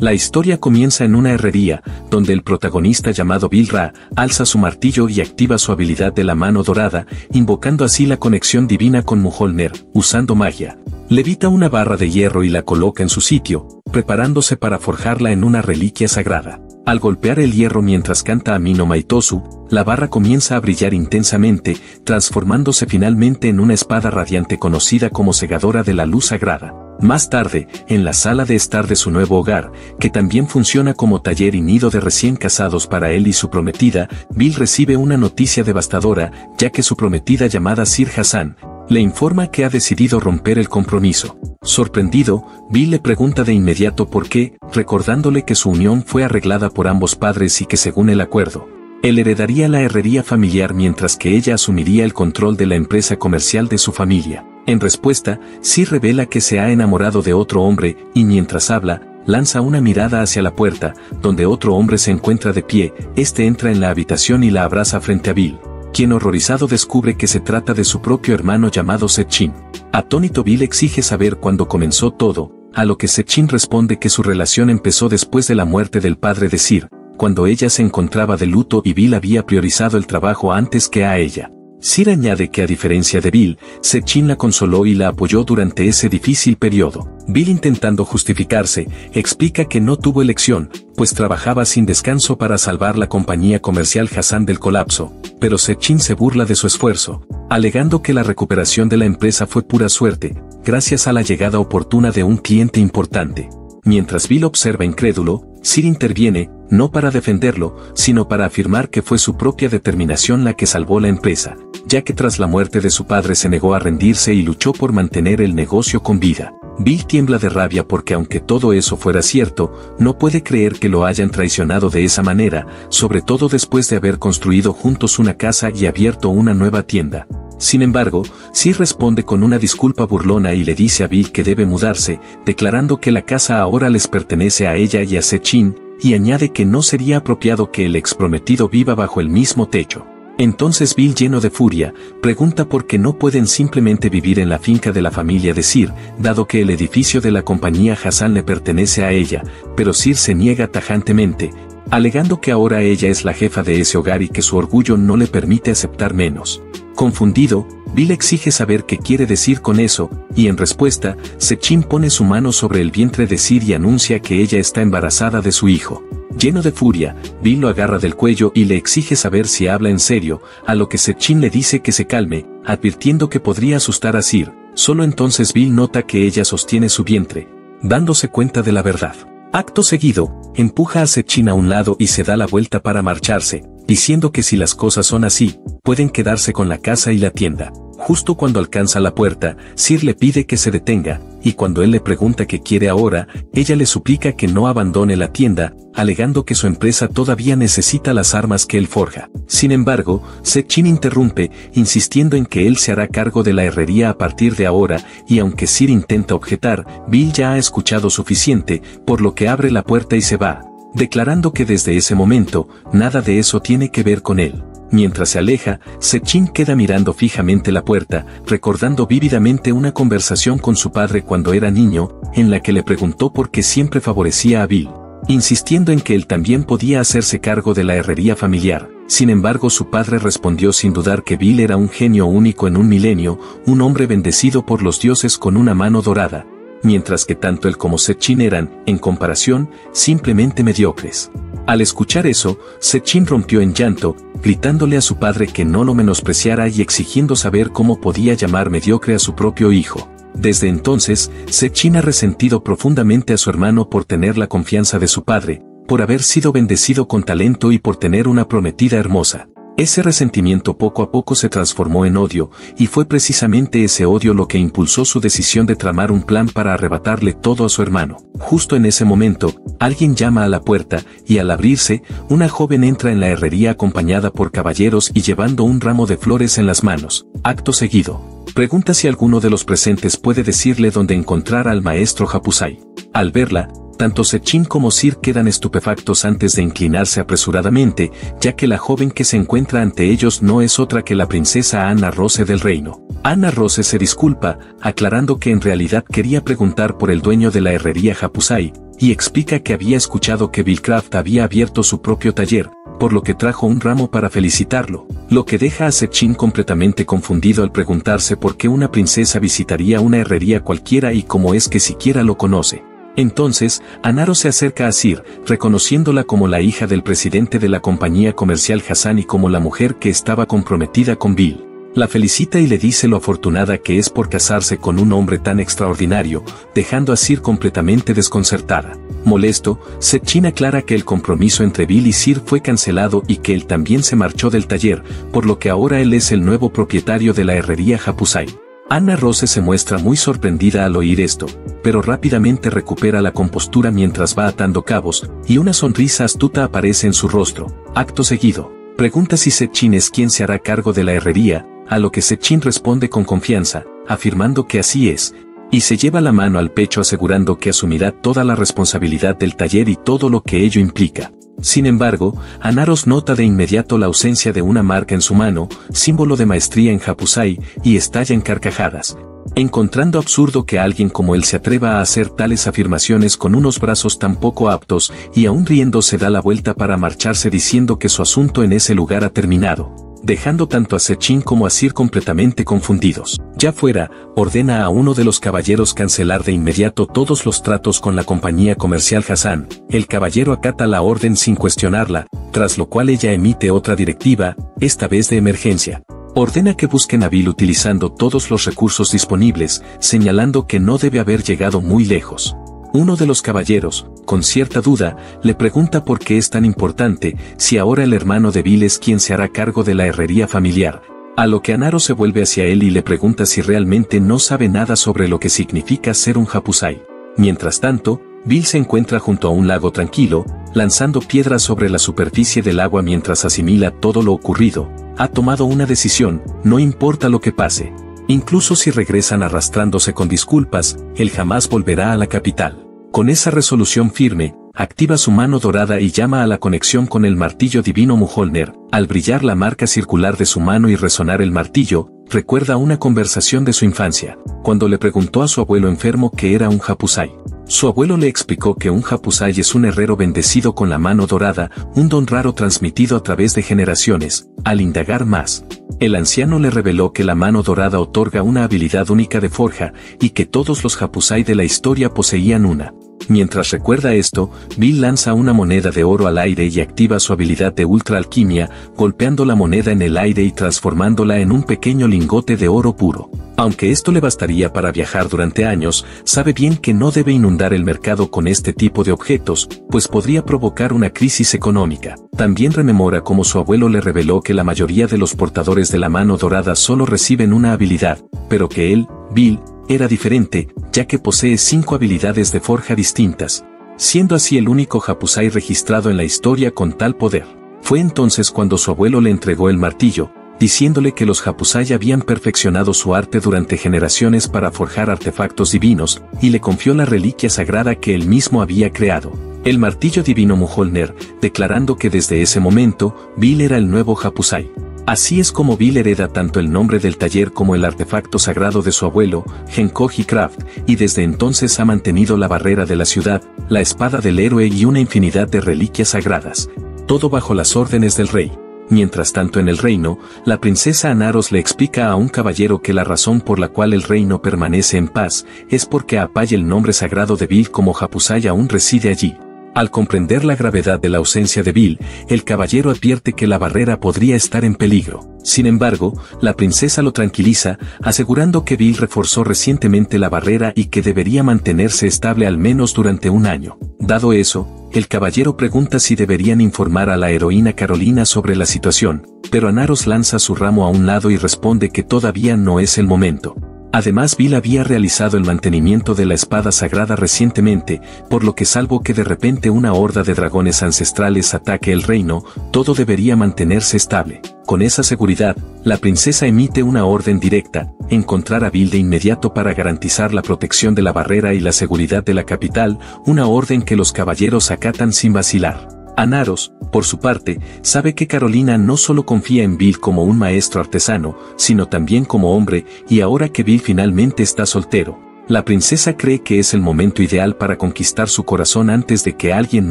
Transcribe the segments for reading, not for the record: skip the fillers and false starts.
La historia comienza en una herrería, donde el protagonista llamado Bill Ra alza su martillo y activa su habilidad de la mano dorada, invocando así la conexión divina con Mjolnir, usando magia. Levita una barra de hierro y la coloca en su sitio, preparándose para forjarla en una reliquia sagrada. Al golpear el hierro mientras canta Amino Maitosu, la barra comienza a brillar intensamente, transformándose finalmente en una espada radiante conocida como Segadora de la Luz Sagrada. Más tarde, en la sala de estar de su nuevo hogar, que también funciona como taller y nido de recién casados para él y su prometida, Bill recibe una noticia devastadora, ya que su prometida llamada Sir Hassan le informa que ha decidido romper el compromiso. Sorprendido, Bill le pregunta de inmediato por qué, recordándole que su unión fue arreglada por ambos padres y que según el acuerdo, él heredaría la herrería familiar mientras que ella asumiría el control de la empresa comercial de su familia. En respuesta, Sir revela que se ha enamorado de otro hombre y mientras habla, lanza una mirada hacia la puerta, donde otro hombre se encuentra de pie. Este entra en la habitación y la abraza frente a Bill, quien horrorizado descubre que se trata de su propio hermano llamado Sechin. Atónito, Bill exige saber cuándo comenzó todo, a lo que Sechin responde que su relación empezó después de la muerte del padre de Sir, cuando ella se encontraba de luto y Bill había priorizado el trabajo antes que a ella. Sir añade que a diferencia de Bill, Sechin la consoló y la apoyó durante ese difícil periodo. Bill, intentando justificarse, explica que no tuvo elección, pues trabajaba sin descanso para salvar la compañía comercial Hassan del colapso, pero Sechin se burla de su esfuerzo, alegando que la recuperación de la empresa fue pura suerte, gracias a la llegada oportuna de un cliente importante. Mientras Bill observa incrédulo, Sir interviene, no para defenderlo, sino para afirmar que fue su propia determinación la que salvó la empresa, ya que tras la muerte de su padre se negó a rendirse y luchó por mantener el negocio con vida. Bill tiembla de rabia porque aunque todo eso fuera cierto, no puede creer que lo hayan traicionado de esa manera, sobre todo después de haber construido juntos una casa y abierto una nueva tienda. Sin embargo, Sir responde con una disculpa burlona y le dice a Bill que debe mudarse, declarando que la casa ahora les pertenece a ella y a Sechin, y añade que no sería apropiado que el exprometido viva bajo el mismo techo. Entonces Bill, lleno de furia, pregunta por qué no pueden simplemente vivir en la finca de la familia de Sir, dado que el edificio de la compañía Hassan le pertenece a ella, pero Sir se niega tajantemente, alegando que ahora ella es la jefa de ese hogar y que su orgullo no le permite aceptar menos. Confundido, Bill exige saber qué quiere decir con eso, y en respuesta, Sechin pone su mano sobre el vientre de Sir y anuncia que ella está embarazada de su hijo. Lleno de furia, Bill lo agarra del cuello y le exige saber si habla en serio, a lo que Sechin le dice que se calme, advirtiendo que podría asustar a Sir. Solo entonces Bill nota que ella sostiene su vientre, dándose cuenta de la verdad. Acto seguido, empuja a Sechin a un lado y se da la vuelta para marcharse, diciendo que si las cosas son así, pueden quedarse con la casa y la tienda. Justo cuando alcanza la puerta, Sir le pide que se detenga, y cuando él le pregunta qué quiere ahora, ella le suplica que no abandone la tienda, alegando que su empresa todavía necesita las armas que él forja. Sin embargo, Sechin interrumpe, insistiendo en que él se hará cargo de la herrería a partir de ahora, y aunque Sir intenta objetar, Bill ya ha escuchado suficiente, por lo que abre la puerta y se va, declarando que desde ese momento, nada de eso tiene que ver con él. Mientras se aleja, Sechin queda mirando fijamente la puerta, recordando vívidamente una conversación con su padre cuando era niño, en la que le preguntó por qué siempre favorecía a Bill, insistiendo en que él también podía hacerse cargo de la herrería familiar. Sin embargo, su padre respondió sin dudar que Bill era un genio único en un milenio, un hombre bendecido por los dioses con una mano dorada, mientras que tanto él como Sechin eran, en comparación, simplemente mediocres. Al escuchar eso, Sechin rompió en llanto, gritándole a su padre que no lo menospreciara y exigiendo saber cómo podía llamar mediocre a su propio hijo. Desde entonces, Sechin ha resentido profundamente a su hermano por tener la confianza de su padre, por haber sido bendecido con talento y por tener una prometida hermosa. Ese resentimiento poco a poco se transformó en odio, y fue precisamente ese odio lo que impulsó su decisión de tramar un plan para arrebatarle todo a su hermano. Justo en ese momento, alguien llama a la puerta, y al abrirse, una joven entra en la herrería acompañada por caballeros y llevando un ramo de flores en las manos. Acto seguido, pregunta si alguno de los presentes puede decirle dónde encontrar al maestro Hapusai. Al verla, tanto Sechin como Sir quedan estupefactos antes de inclinarse apresuradamente, ya que la joven que se encuentra ante ellos no es otra que la princesa Anna Rose del reino. Anna Rose se disculpa, aclarando que en realidad quería preguntar por el dueño de la herrería Hapusai, y explica que había escuchado que Bill Craft había abierto su propio taller, por lo que trajo un ramo para felicitarlo, lo que deja a Sechin completamente confundido al preguntarse por qué una princesa visitaría una herrería cualquiera y cómo es que siquiera lo conoce. Entonces, Anaro se acerca a Sir, reconociéndola como la hija del presidente de la compañía comercial Hassan y como la mujer que estaba comprometida con Bill. La felicita y le dice lo afortunada que es por casarse con un hombre tan extraordinario, dejando a Sir completamente desconcertada. Molesto, Sechin aclara que el compromiso entre Bill y Sir fue cancelado y que él también se marchó del taller, por lo que ahora él es el nuevo propietario de la herrería Hapusai. Anna Rose se muestra muy sorprendida al oír esto, pero rápidamente recupera la compostura mientras va atando cabos, y una sonrisa astuta aparece en su rostro. Acto seguido, pregunta si Sechin es quien se hará cargo de la herrería, a lo que Sechin responde con confianza, afirmando que así es, y se lleva la mano al pecho asegurando que asumirá toda la responsabilidad del taller y todo lo que ello implica. Sin embargo, Anaros nota de inmediato la ausencia de una marca en su mano, símbolo de maestría en Hapusai, y estalla en carcajadas, encontrando absurdo que alguien como él se atreva a hacer tales afirmaciones con unos brazos tan poco aptos, y aún riendo se da la vuelta para marcharse diciendo que su asunto en ese lugar ha terminado, dejando tanto a Sechin como a Sir completamente confundidos. Ya fuera, ordena a uno de los caballeros cancelar de inmediato todos los tratos con la compañía comercial Hassan. El caballero acata la orden sin cuestionarla, tras lo cual ella emite otra directiva, esta vez de emergencia. Ordena que busquen a Bill utilizando todos los recursos disponibles, señalando que no debe haber llegado muy lejos. Uno de los caballeros, con cierta duda, le pregunta por qué es tan importante, si ahora el hermano de Bill es quien se hará cargo de la herrería familiar, a lo que Anaro se vuelve hacia él y le pregunta si realmente no sabe nada sobre lo que significa ser un Hapusai. Mientras tanto, Bill se encuentra junto a un lago tranquilo, lanzando piedras sobre la superficie del agua mientras asimila todo lo ocurrido. Ha tomado una decisión, no importa lo que pase. Incluso si regresan arrastrándose con disculpas, él jamás volverá a la capital. Con esa resolución firme, activa su mano dorada y llama a la conexión con el martillo divino Mjolnir. Al brillar la marca circular de su mano y resonar el martillo, recuerda una conversación de su infancia, cuando le preguntó a su abuelo enfermo qué era un Hapusai. Su abuelo le explicó que un Hapusai es un herrero bendecido con la mano dorada, un don raro transmitido a través de generaciones. Al indagar más, el anciano le reveló que la mano dorada otorga una habilidad única de forja, y que todos los Hapusai de la historia poseían una. Mientras recuerda esto, Bill lanza una moneda de oro al aire y activa su habilidad de ultra alquimia, golpeando la moneda en el aire y transformándola en un pequeño lingote de oro puro. Aunque esto le bastaría para viajar durante años, sabe bien que no debe inundar el mercado con este tipo de objetos, pues podría provocar una crisis económica. También rememora cómo su abuelo le reveló que la mayoría de los portadores de la mano dorada solo reciben una habilidad, pero que él, Bill, era diferente, ya que posee 5 habilidades de forja distintas, siendo así el único Hapusai registrado en la historia con tal poder. Fue entonces cuando su abuelo le entregó el martillo, diciéndole que los Hapusai habían perfeccionado su arte durante generaciones para forjar artefactos divinos, y le confió la reliquia sagrada que él mismo había creado, el martillo divino Mjolnir, declarando que desde ese momento, Bill era el nuevo Hapusai. Así es como Bill hereda tanto el nombre del taller como el artefacto sagrado de su abuelo, Genkoji Craft, y desde entonces ha mantenido la barrera de la ciudad, la espada del héroe y una infinidad de reliquias sagradas, todo bajo las órdenes del rey. Mientras tanto en el reino, la princesa Anaros le explica a un caballero que la razón por la cual el reino permanece en paz es porque Apay, el nombre sagrado de Bill como Hapusai, aún reside allí. Al comprender la gravedad de la ausencia de Bill, el caballero advierte que la barrera podría estar en peligro. Sin embargo, la princesa lo tranquiliza, asegurando que Bill reforzó recientemente la barrera y que debería mantenerse estable al menos durante un año. Dado eso, el caballero pregunta si deberían informar a la heroína Carolina sobre la situación, pero Anaros lanza su ramo a un lado y responde que todavía no es el momento. Además, Bill había realizado el mantenimiento de la espada sagrada recientemente, por lo que salvo que de repente una horda de dragones ancestrales ataque el reino, todo debería mantenerse estable. Con esa seguridad, la princesa emite una orden directa, encontrar a Bill de inmediato para garantizar la protección de la barrera y la seguridad de la capital, una orden que los caballeros acatan sin vacilar. Anaros, por su parte, sabe que Carolina no solo confía en Bill como un maestro artesano, sino también como hombre, y ahora que Bill finalmente está soltero, La princesa cree que es el momento ideal para conquistar su corazón antes de que alguien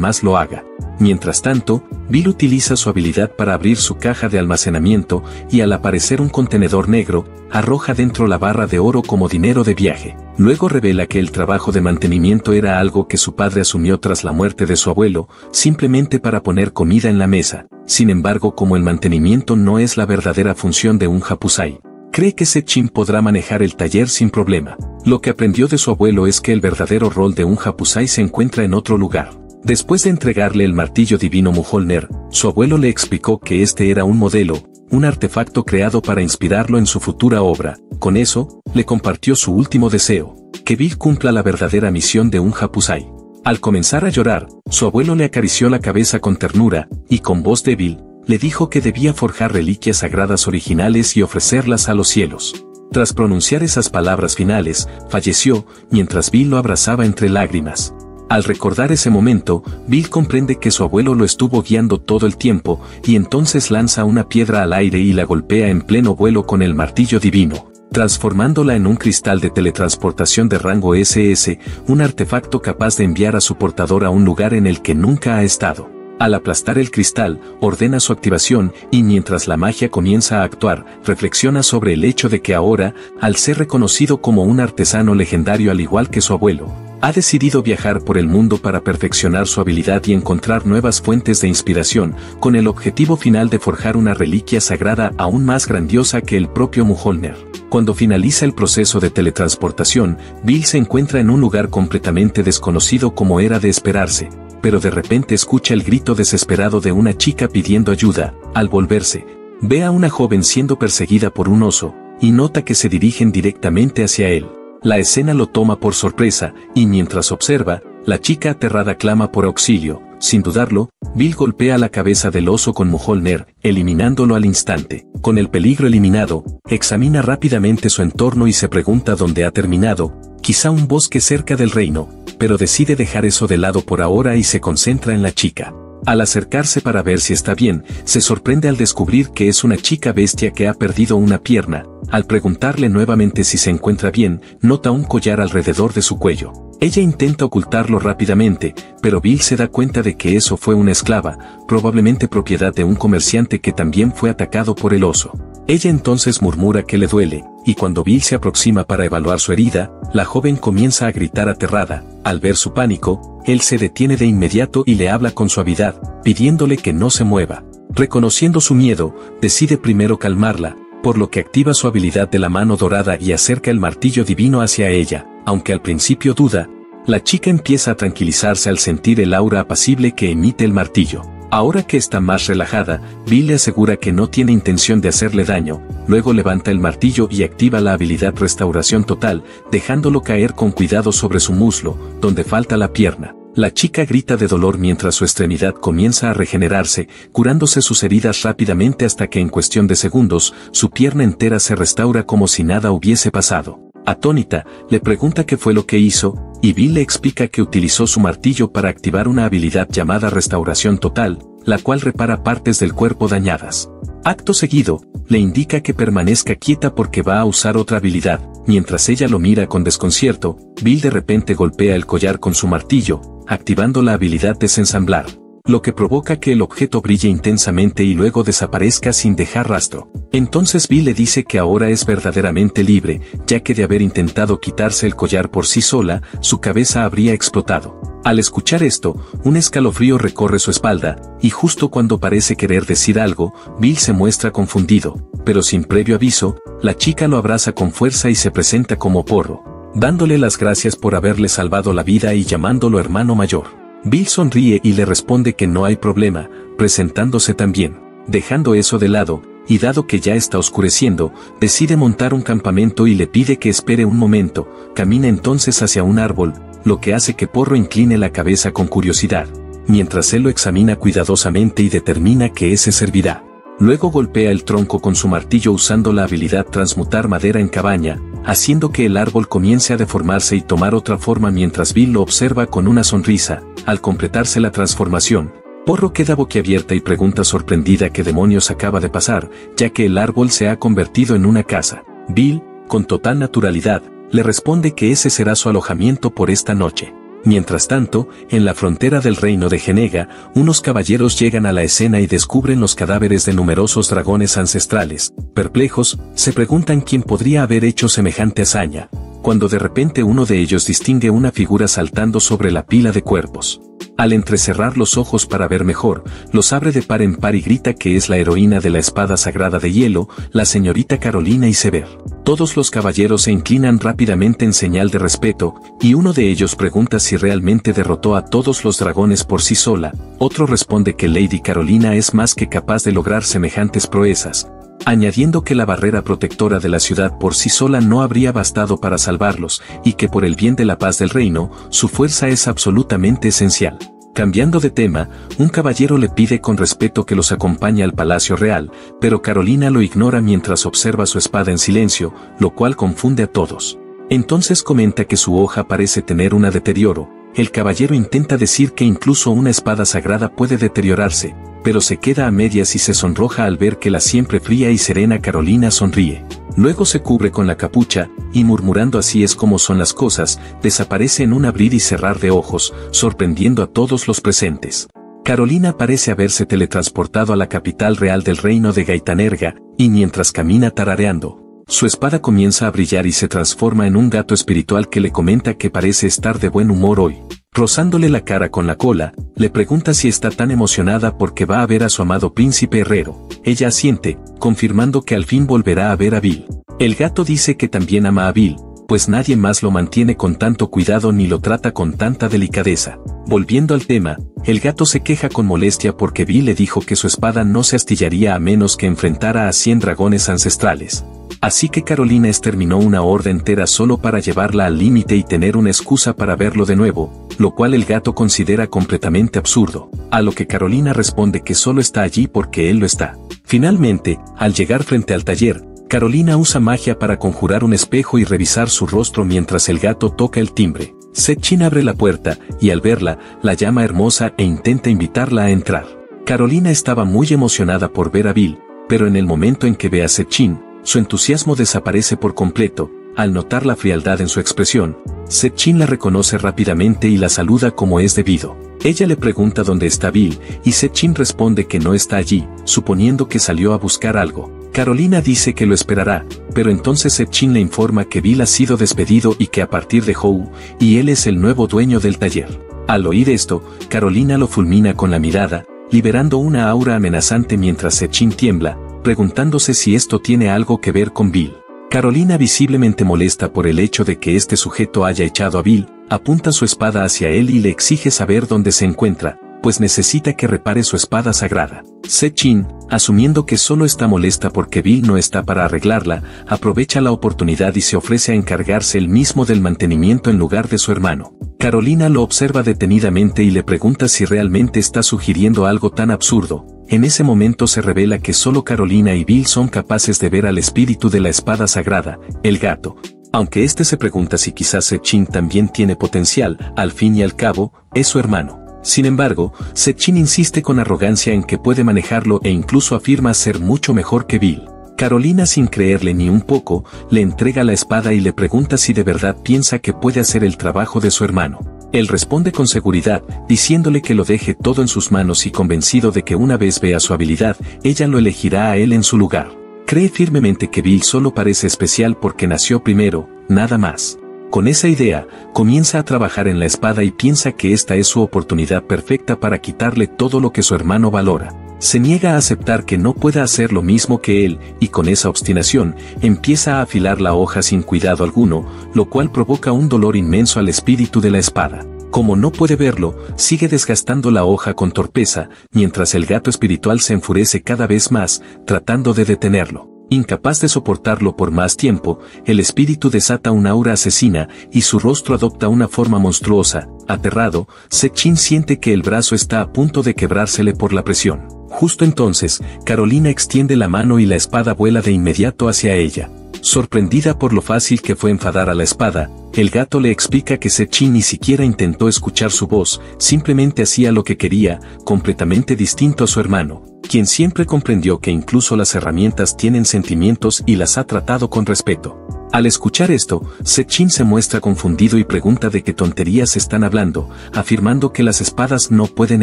más lo haga. Mientras tanto, Bill utiliza su habilidad para abrir su caja de almacenamiento y al aparecer un contenedor negro, arroja dentro la barra de oro como dinero de viaje. Luego revela que el trabajo de mantenimiento era algo que su padre asumió tras la muerte de su abuelo, simplemente para poner comida en la mesa. Sin embargo, como el mantenimiento no es la verdadera función de un hapusai, cree que Sechin podrá manejar el taller sin problema. Lo que aprendió de su abuelo es que el verdadero rol de un hapusai se encuentra en otro lugar. Después de entregarle el martillo divino Mjolnir, su abuelo le explicó que este era un modelo, un artefacto creado para inspirarlo en su futura obra. Con eso, le compartió su último deseo, que Bill cumpla la verdadera misión de un hapusai. Al comenzar a llorar, su abuelo le acarició la cabeza con ternura, y con voz débil, le dijo que debía forjar reliquias sagradas originales y ofrecerlas a los cielos. Tras pronunciar esas palabras finales, falleció, mientras Bill lo abrazaba entre lágrimas. Al recordar ese momento, Bill comprende que su abuelo lo estuvo guiando todo el tiempo, y entonces lanza una piedra al aire y la golpea en pleno vuelo con el martillo divino, transformándola en un cristal de teletransportación de rango SS, un artefacto capaz de enviar a su portador a un lugar en el que nunca ha estado. Al aplastar el cristal, ordena su activación y mientras la magia comienza a actuar, reflexiona sobre el hecho de que ahora, al ser reconocido como un artesano legendario al igual que su abuelo, ha decidido viajar por el mundo para perfeccionar su habilidad y encontrar nuevas fuentes de inspiración, con el objetivo final de forjar una reliquia sagrada aún más grandiosa que el propio Mjolnir. Cuando finaliza el proceso de teletransportación, Bill se encuentra en un lugar completamente desconocido como era de esperarse, pero de repente escucha el grito desesperado de una chica pidiendo ayuda. Al volverse, ve a una joven siendo perseguida por un oso, y nota que se dirigen directamente hacia él. La escena lo toma por sorpresa, y mientras observa, la chica aterrada clama por auxilio. Sin dudarlo, Bill golpea la cabeza del oso con Mjolnir, eliminándolo al instante. Con el peligro eliminado, examina rápidamente su entorno y se pregunta dónde ha terminado, quizá un bosque cerca del reino, pero decide dejar eso de lado por ahora y se concentra en la chica. Al acercarse para ver si está bien, se sorprende al descubrir que es una chica bestia que ha perdido una pierna. Al preguntarle nuevamente si se encuentra bien, nota un collar alrededor de su cuello. Ella intenta ocultarlo rápidamente, pero Bill se da cuenta de que eso fue una esclava, probablemente propiedad de un comerciante que también fue atacado por el oso. Ella entonces murmura que le duele, y cuando Bill se aproxima para evaluar su herida, la joven comienza a gritar aterrada. Al ver su pánico, él se detiene de inmediato y le habla con suavidad, pidiéndole que no se mueva. Reconociendo su miedo, decide primero calmarla, por lo que activa su habilidad de la mano dorada y acerca el martillo divino hacia ella. Aunque al principio duda, la chica empieza a tranquilizarse al sentir el aura apacible que emite el martillo. Ahora que está más relajada, Bill le asegura que no tiene intención de hacerle daño, luego levanta el martillo y activa la habilidad Restauración Total, dejándolo caer con cuidado sobre su muslo, donde falta la pierna. La chica grita de dolor mientras su extremidad comienza a regenerarse, curándose sus heridas rápidamente hasta que en cuestión de segundos, su pierna entera se restaura como si nada hubiese pasado. Atónita, le pregunta qué fue lo que hizo, y Bill le explica que utilizó su martillo para activar una habilidad llamada Restauración Total, la cual repara partes del cuerpo dañadas. Acto seguido, le indica que permanezca quieta porque va a usar otra habilidad. Mientras ella lo mira con desconcierto, Bill de repente golpea el collar con su martillo, activando la habilidad Desensamblar, lo que provoca que el objeto brille intensamente y luego desaparezca sin dejar rastro. Entonces Bill le dice que ahora es verdaderamente libre, ya que de haber intentado quitarse el collar por sí sola, su cabeza habría explotado. Al escuchar esto, un escalofrío recorre su espalda, y justo cuando parece querer decir algo, Bill se muestra confundido, pero sin previo aviso, la chica lo abraza con fuerza y se presenta como Porro, dándole las gracias por haberle salvado la vida y llamándolo hermano mayor. Bill sonríe y le responde que no hay problema, presentándose también. Dejando eso de lado, y dado que ya está oscureciendo, decide montar un campamento y le pide que espere un momento. Camina entonces hacia un árbol, lo que hace que Porro incline la cabeza con curiosidad, mientras él lo examina cuidadosamente y determina que ese servirá. Luego golpea el tronco con su martillo usando la habilidad Transmutar Madera en Cabaña, haciendo que el árbol comience a deformarse y tomar otra forma mientras Bill lo observa con una sonrisa. Al completarse la transformación, Porro queda boquiabierta y pregunta sorprendida qué demonios acaba de pasar, ya que el árbol se ha convertido en una casa. Bill, con total naturalidad, Le responde que ese será su alojamiento por esta noche. Mientras tanto, en la frontera del reino de Genega, unos caballeros llegan a la escena y descubren los cadáveres de numerosos dragones ancestrales. Perplejos, se preguntan quién podría haber hecho semejante hazaña, cuando de repente uno de ellos distingue una figura saltando sobre la pila de cuerpos. Al entrecerrar los ojos para ver mejor, los abre de par en par y grita que es la heroína de la espada sagrada de hielo, la señorita Carolina Iceberg. Todos los caballeros se inclinan rápidamente en señal de respeto, y uno de ellos pregunta si realmente derrotó a todos los dragones por sí sola. Otro responde que Lady Carolina es más que capaz de lograr semejantes proezas, añadiendo que la barrera protectora de la ciudad por sí sola no habría bastado para salvarlos, y que por el bien de la paz del reino, su fuerza es absolutamente esencial. Cambiando de tema, un caballero le pide con respeto que los acompañe al Palacio Real, pero Carolina lo ignora mientras observa su espada en silencio, lo cual confunde a todos. Entonces comenta que su hoja parece tener un deterioro. El caballero intenta decir que incluso una espada sagrada puede deteriorarse, pero se queda a medias y se sonroja al ver que la siempre fría y serena Carolina sonríe. Luego se cubre con la capucha, y murmurando así es como son las cosas, desaparece en un abrir y cerrar de ojos, sorprendiendo a todos los presentes. Carolina parece haberse teletransportado a la capital real del reino de Gaitanerga, y mientras camina tarareando, su espada comienza a brillar y se transforma en un gato espiritual que le comenta que parece estar de buen humor hoy. Rozándole la cara con la cola, le pregunta si está tan emocionada porque va a ver a su amado príncipe herrero. Ella asiente, confirmando que al fin volverá a ver a Bill. El gato dice que también ama a Bill, pues nadie más lo mantiene con tanto cuidado ni lo trata con tanta delicadeza. Volviendo al tema, el gato se queja con molestia porque Bill le dijo que su espada no se astillaría a menos que enfrentara a 100 dragones ancestrales. Así que Carolina exterminó una horda entera solo para llevarla al límite y tener una excusa para verlo de nuevo, lo cual el gato considera completamente absurdo, a lo que Carolina responde que solo está allí porque él lo está. Finalmente, al llegar frente al taller, Carolina usa magia para conjurar un espejo y revisar su rostro mientras el gato toca el timbre. Setchin abre la puerta, y al verla, la llama hermosa e intenta invitarla a entrar. Carolina estaba muy emocionada por ver a Bill, pero en el momento en que ve a Setchin, su entusiasmo desaparece por completo. Al notar la frialdad en su expresión, Setchin la reconoce rápidamente y la saluda como es debido. Ella le pregunta dónde está Bill, y Setchin responde que no está allí, suponiendo que salió a buscar algo. Carolina dice que lo esperará, pero entonces Setchin le informa que Bill ha sido despedido y que a partir de hoy, y él es el nuevo dueño del taller. Al oír esto, Carolina lo fulmina con la mirada, liberando una aura amenazante mientras Setchin tiembla, preguntándose si esto tiene algo que ver con Bill. Carolina, visiblemente molesta por el hecho de que este sujeto haya echado a Bill, apunta su espada hacia él y le exige saber dónde se encuentra, pues necesita que repare su espada sagrada. Setchin, asumiendo que solo está molesta porque Bill no está para arreglarla, aprovecha la oportunidad y se ofrece a encargarse él mismo del mantenimiento en lugar de su hermano. Carolina lo observa detenidamente y le pregunta si realmente está sugiriendo algo tan absurdo. En ese momento se revela que solo Carolina y Bill son capaces de ver al espíritu de la espada sagrada, el gato. Aunque este se pregunta si quizás Setchin también tiene potencial, al fin y al cabo, es su hermano. Sin embargo, Setchin insiste con arrogancia en que puede manejarlo e incluso afirma ser mucho mejor que Bill. Carolina, sin creerle ni un poco, le entrega la espada y le pregunta si de verdad piensa que puede hacer el trabajo de su hermano. Él responde con seguridad, diciéndole que lo deje todo en sus manos y convencido de que una vez vea su habilidad, ella lo elegirá a él en su lugar. Cree firmemente que Bill solo parece especial porque nació primero, nada más. Con esa idea, comienza a trabajar en la espada y piensa que esta es su oportunidad perfecta para quitarle todo lo que su hermano valora. Se niega a aceptar que no pueda hacer lo mismo que él, y con esa obstinación, empieza a afilar la hoja sin cuidado alguno, lo cual provoca un dolor inmenso al espíritu de la espada. Como no puede verlo, sigue desgastando la hoja con torpeza, mientras el gato espiritual se enfurece cada vez más, tratando de detenerlo. Incapaz de soportarlo por más tiempo, el espíritu desata una aura asesina, y su rostro adopta una forma monstruosa. Aterrado, Setchin siente que el brazo está a punto de quebrársele por la presión. Justo entonces, Carolina extiende la mano y la espada vuela de inmediato hacia ella. Sorprendida por lo fácil que fue enfadar a la espada, el gato le explica que Setchin ni siquiera intentó escuchar su voz, simplemente hacía lo que quería, completamente distinto a su hermano, quien siempre comprendió que incluso las herramientas tienen sentimientos y las ha tratado con respeto. Al escuchar esto, Sechin se muestra confundido y pregunta de qué tonterías están hablando, afirmando que las espadas no pueden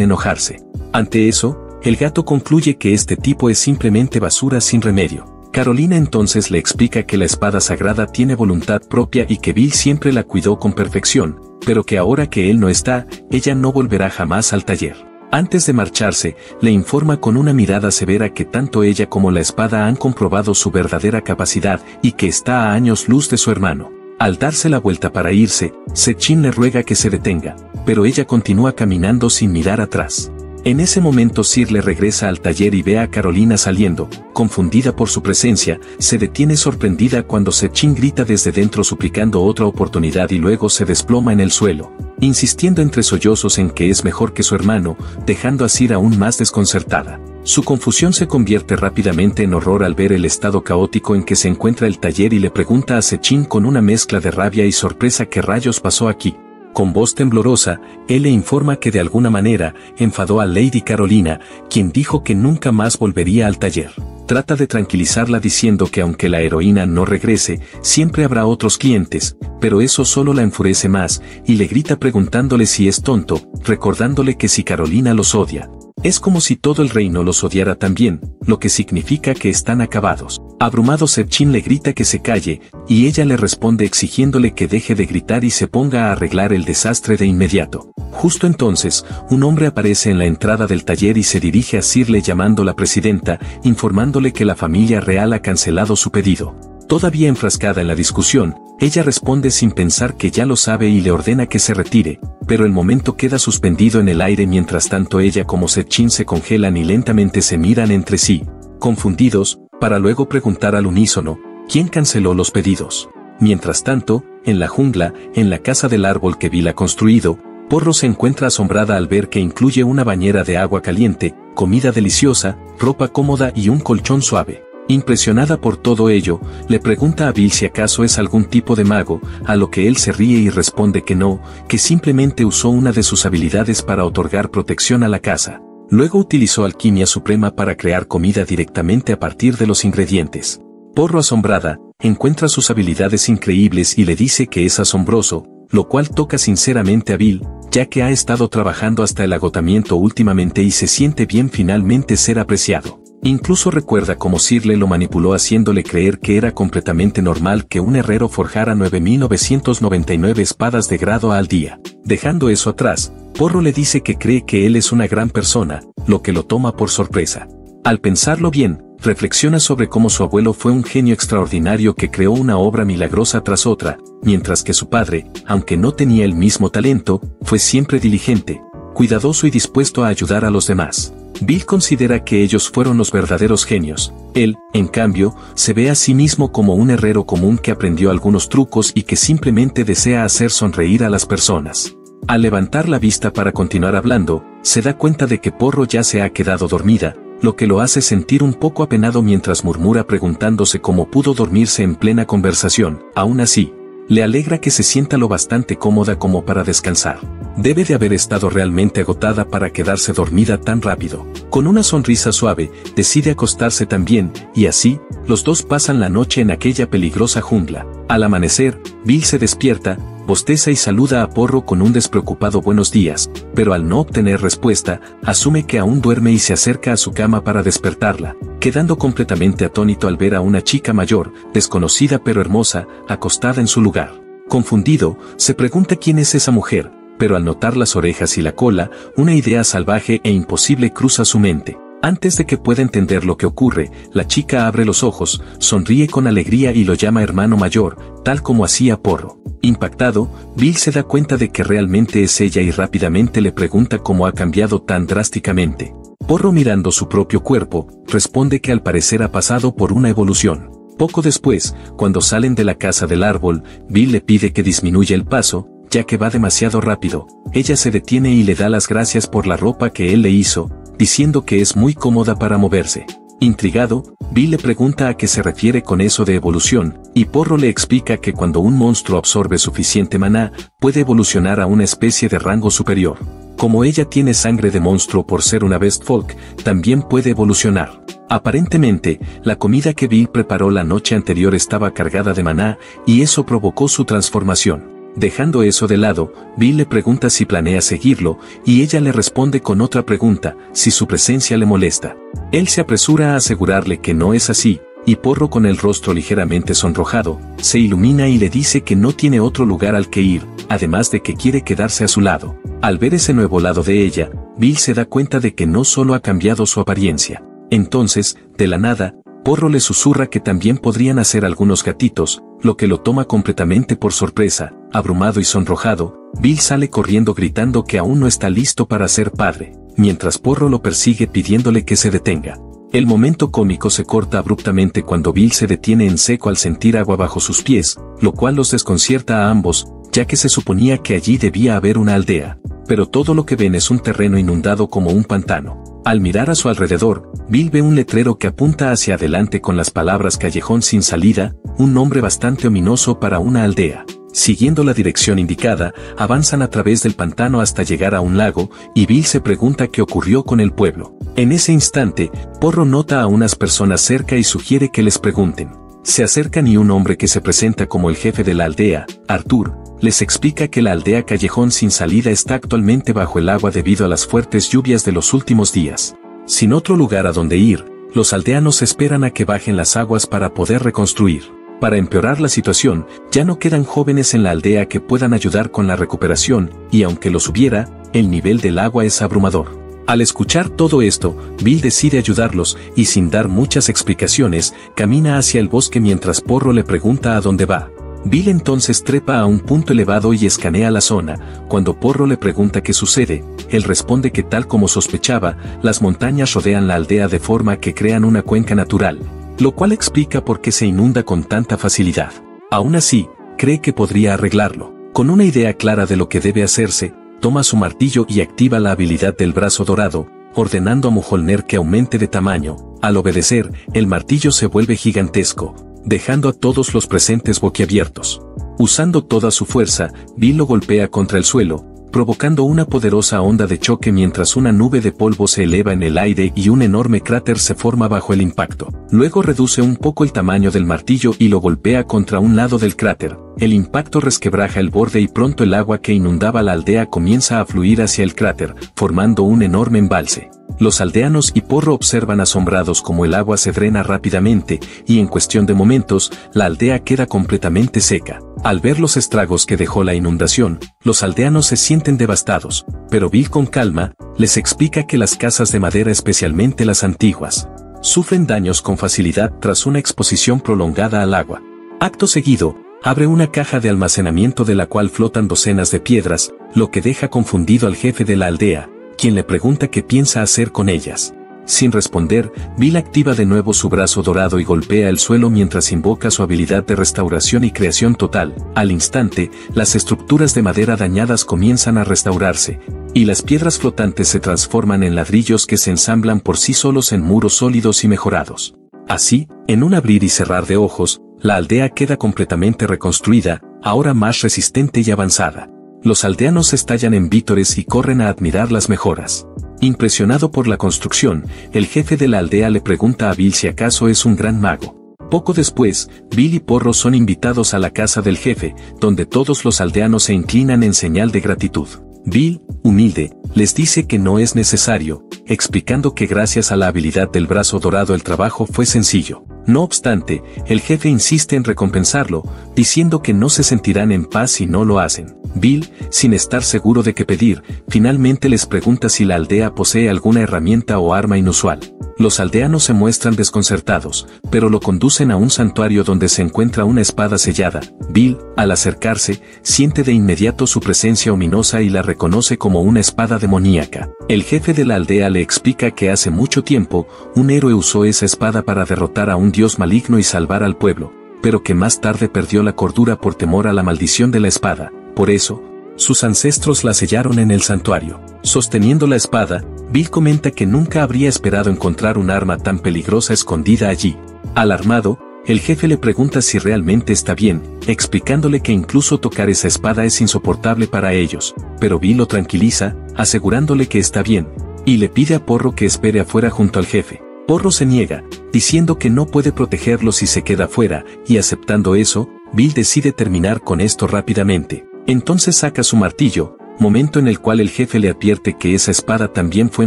enojarse. Ante eso, el gato concluye que este tipo es simplemente basura sin remedio. Carolina entonces le explica que la espada sagrada tiene voluntad propia y que Bill siempre la cuidó con perfección, pero que ahora que él no está, ella no volverá jamás al taller. Antes de marcharse, le informa con una mirada severa que tanto ella como la espada han comprobado su verdadera capacidad y que está a años luz de su hermano. Al darse la vuelta para irse, Sechin le ruega que se detenga, pero ella continúa caminando sin mirar atrás. En ese momento Sir le regresa al taller y ve a Carolina saliendo, confundida por su presencia, se detiene sorprendida cuando Sechin grita desde dentro suplicando otra oportunidad y luego se desploma en el suelo, insistiendo entre sollozos en que es mejor que su hermano, dejando a Sir aún más desconcertada. Su confusión se convierte rápidamente en horror al ver el estado caótico en que se encuentra el taller y le pregunta a Sechin con una mezcla de rabia y sorpresa qué rayos pasó aquí. Con voz temblorosa, él le informa que de alguna manera enfadó a Lady Carolina, quien dijo que nunca más volvería al taller. Trata de tranquilizarla diciendo que aunque la heroína no regrese, siempre habrá otros clientes, pero eso solo la enfurece más, y le grita preguntándole si es tonto, recordándole que si Carolina los odia, es como si todo el reino los odiara también, lo que significa que están acabados. Abrumado, Sechin le grita que se calle, y ella le responde exigiéndole que deje de gritar y se ponga a arreglar el desastre de inmediato. Justo entonces, un hombre aparece en la entrada del taller y se dirige a Sirle llamando la presidenta, informándole que la familia real ha cancelado su pedido. Todavía enfrascada en la discusión, ella responde sin pensar que ya lo sabe y le ordena que se retire, pero el momento queda suspendido en el aire mientras tanto ella como Sechin se congelan y lentamente se miran entre sí, confundidos, para luego preguntar al unísono, ¿quién canceló los pedidos? Mientras tanto, en la jungla, en la casa del árbol que Bill ha construido, Porro se encuentra asombrada al ver que incluye una bañera de agua caliente, comida deliciosa, ropa cómoda y un colchón suave. Impresionada por todo ello, le pregunta a Bill si acaso es algún tipo de mago, a lo que él se ríe y responde que no, que simplemente usó una de sus habilidades para otorgar protección a la casa. Luego utilizó alquimia suprema para crear comida directamente a partir de los ingredientes. Porro, asombrada, encuentra sus habilidades increíbles y le dice que es asombroso, lo cual toca sinceramente a Bill, ya que ha estado trabajando hasta el agotamiento últimamente y se siente bien finalmente ser apreciado. Incluso recuerda cómo Sirle lo manipuló haciéndole creer que era completamente normal que un herrero forjara 9.999 espadas de grado al día. Dejando eso atrás, Porro le dice que cree que él es una gran persona, lo que lo toma por sorpresa. Al pensarlo bien, reflexiona sobre cómo su abuelo fue un genio extraordinario que creó una obra milagrosa tras otra, mientras que su padre, aunque no tenía el mismo talento, fue siempre diligente, cuidadoso y dispuesto a ayudar a los demás. Bill considera que ellos fueron los verdaderos genios. Él, en cambio, se ve a sí mismo como un herrero común que aprendió algunos trucos y que simplemente desea hacer sonreír a las personas. Al levantar la vista para continuar hablando, se da cuenta de que Porro ya se ha quedado dormida, lo que lo hace sentir un poco apenado mientras murmura preguntándose cómo pudo dormirse en plena conversación. Aún así, le alegra que se sienta lo bastante cómoda como para descansar. Debe de haber estado realmente agotada para quedarse dormida tan rápido. Con una sonrisa suave, decide acostarse también, y así, los dos pasan la noche en aquella peligrosa jungla. Al amanecer, Bill se despierta, bosteza y saluda a Porro con un despreocupado buenos días, pero al no obtener respuesta, asume que aún duerme y se acerca a su cama para despertarla, quedando completamente atónito al ver a una chica mayor, desconocida pero hermosa, acostada en su lugar. Confundido, se pregunta quién es esa mujer, pero al notar las orejas y la cola, una idea salvaje e imposible cruza su mente. Antes de que pueda entender lo que ocurre, la chica abre los ojos, sonríe con alegría y lo llama hermano mayor, tal como hacía Porro. Impactado, Bill se da cuenta de que realmente es ella y rápidamente le pregunta cómo ha cambiado tan drásticamente. Porro, mirando su propio cuerpo, responde que al parecer ha pasado por una evolución. Poco después, cuando salen de la casa del árbol, Bill le pide que disminuya el paso, ya que va demasiado rápido. Ella se detiene y le da las gracias por la ropa que él le hizo, diciendo que es muy cómoda para moverse. Intrigado, Bill le pregunta a qué se refiere con eso de evolución, y Porro le explica que cuando un monstruo absorbe suficiente maná, puede evolucionar a una especie de rango superior. Como ella tiene sangre de monstruo por ser una Beast Folk, también puede evolucionar. Aparentemente, la comida que Bill preparó la noche anterior estaba cargada de maná, y eso provocó su transformación. Dejando eso de lado, Bill le pregunta si planea seguirlo, y ella le responde con otra pregunta, si su presencia le molesta. Él se apresura a asegurarle que no es así, y Porro, con el rostro ligeramente sonrojado, se ilumina y le dice que no tiene otro lugar al que ir, además de que quiere quedarse a su lado. Al ver ese nuevo lado de ella, Bill se da cuenta de que no solo ha cambiado su apariencia. Entonces, de la nada, Porro le susurra que también podrían hacer algunos gatitos, lo que lo toma completamente por sorpresa. Abrumado y sonrojado, Bill sale corriendo gritando que aún no está listo para ser padre, mientras Porro lo persigue pidiéndole que se detenga. El momento cómico se corta abruptamente cuando Bill se detiene en seco al sentir agua bajo sus pies, lo cual los desconcierta a ambos, ya que se suponía que allí debía haber una aldea, pero todo lo que ven es un terreno inundado como un pantano. Al mirar a su alrededor, Bill ve un letrero que apunta hacia adelante con las palabras callejón sin salida, un nombre bastante ominoso para una aldea. Siguiendo la dirección indicada, avanzan a través del pantano hasta llegar a un lago, y Bill se pregunta qué ocurrió con el pueblo. En ese instante, Porro nota a unas personas cerca y sugiere que les pregunten. Se acercan y un hombre que se presenta como el jefe de la aldea, Arthur, les explica que la aldea Callejón sin Salida está actualmente bajo el agua debido a las fuertes lluvias de los últimos días. Sin otro lugar a donde ir, los aldeanos esperan a que bajen las aguas para poder reconstruir. Para empeorar la situación, ya no quedan jóvenes en la aldea que puedan ayudar con la recuperación, y aunque los hubiera, el nivel del agua es abrumador. Al escuchar todo esto, Bill decide ayudarlos, y sin dar muchas explicaciones, camina hacia el bosque mientras Porro le pregunta a dónde va. Bill entonces trepa a un punto elevado y escanea la zona. Cuando Porro le pregunta qué sucede, él responde que tal como sospechaba, las montañas rodean la aldea de forma que crean una cuenca natural, lo cual explica por qué se inunda con tanta facilidad. Aún así, cree que podría arreglarlo. Con una idea clara de lo que debe hacerse, toma su martillo y activa la habilidad del brazo dorado, ordenando a Mjolnir que aumente de tamaño. Al obedecer, el martillo se vuelve gigantesco, dejando a todos los presentes boquiabiertos. Usando toda su fuerza, Bill lo golpea contra el suelo, provocando una poderosa onda de choque mientras una nube de polvo se eleva en el aire y un enorme cráter se forma bajo el impacto. Luego reduce un poco el tamaño del martillo y lo golpea contra un lado del cráter. El impacto resquebraja el borde y pronto el agua que inundaba la aldea comienza a fluir hacia el cráter, formando un enorme embalse. Los aldeanos y Porro observan asombrados cómo el agua se drena rápidamente, y en cuestión de momentos, la aldea queda completamente seca. Al ver los estragos que dejó la inundación, los aldeanos se sienten devastados, pero Bill con calma, les explica que las casas de madera, especialmente las antiguas, sufren daños con facilidad tras una exposición prolongada al agua. Acto seguido, abre una caja de almacenamiento de la cual flotan docenas de piedras, lo que deja confundido al jefe de la aldea, quien le pregunta qué piensa hacer con ellas. Sin responder, Bill activa de nuevo su brazo dorado y golpea el suelo mientras invoca su habilidad de restauración y creación total. Al instante, las estructuras de madera dañadas comienzan a restaurarse, y las piedras flotantes se transforman en ladrillos que se ensamblan por sí solos en muros sólidos y mejorados. Así, en un abrir y cerrar de ojos, la aldea queda completamente reconstruida, ahora más resistente y avanzada. Los aldeanos estallan en vítores y corren a admirar las mejoras. Impresionado por la construcción, el jefe de la aldea le pregunta a Bill si acaso es un gran mago. Poco después, Bill y Porro son invitados a la casa del jefe, donde todos los aldeanos se inclinan en señal de gratitud. Bill, humilde, les dice que no es necesario, explicando que gracias a la habilidad del brazo dorado el trabajo fue sencillo. No obstante, el jefe insiste en recompensarlo, diciendo que no se sentirán en paz si no lo hacen. Bill, sin estar seguro de qué pedir, finalmente les pregunta si la aldea posee alguna herramienta o arma inusual. Los aldeanos se muestran desconcertados, pero lo conducen a un santuario donde se encuentra una espada sellada. Bill, al acercarse, siente de inmediato su presencia ominosa y la reconoce como una espada demoníaca. El jefe de la aldea le explica que hace mucho tiempo, un héroe usó esa espada para derrotar a un dios maligno y salvar al pueblo, pero que más tarde perdió la cordura por temor a la maldición de la espada. Por eso, Sus ancestros la sellaron en el santuario. Sosteniendo la espada, Bill comenta que nunca habría esperado encontrar un arma tan peligrosa escondida allí. Alarmado, el jefe le pregunta si realmente está bien, explicándole que incluso tocar esa espada es insoportable para ellos, pero Bill lo tranquiliza, asegurándole que está bien, y le pide a Porro que espere afuera junto al jefe. Porro se niega, diciendo que no puede protegerlo si se queda afuera, y aceptando eso, Bill decide terminar con esto rápidamente. Entonces saca su martillo, momento en el cual el jefe le advierte que esa espada también fue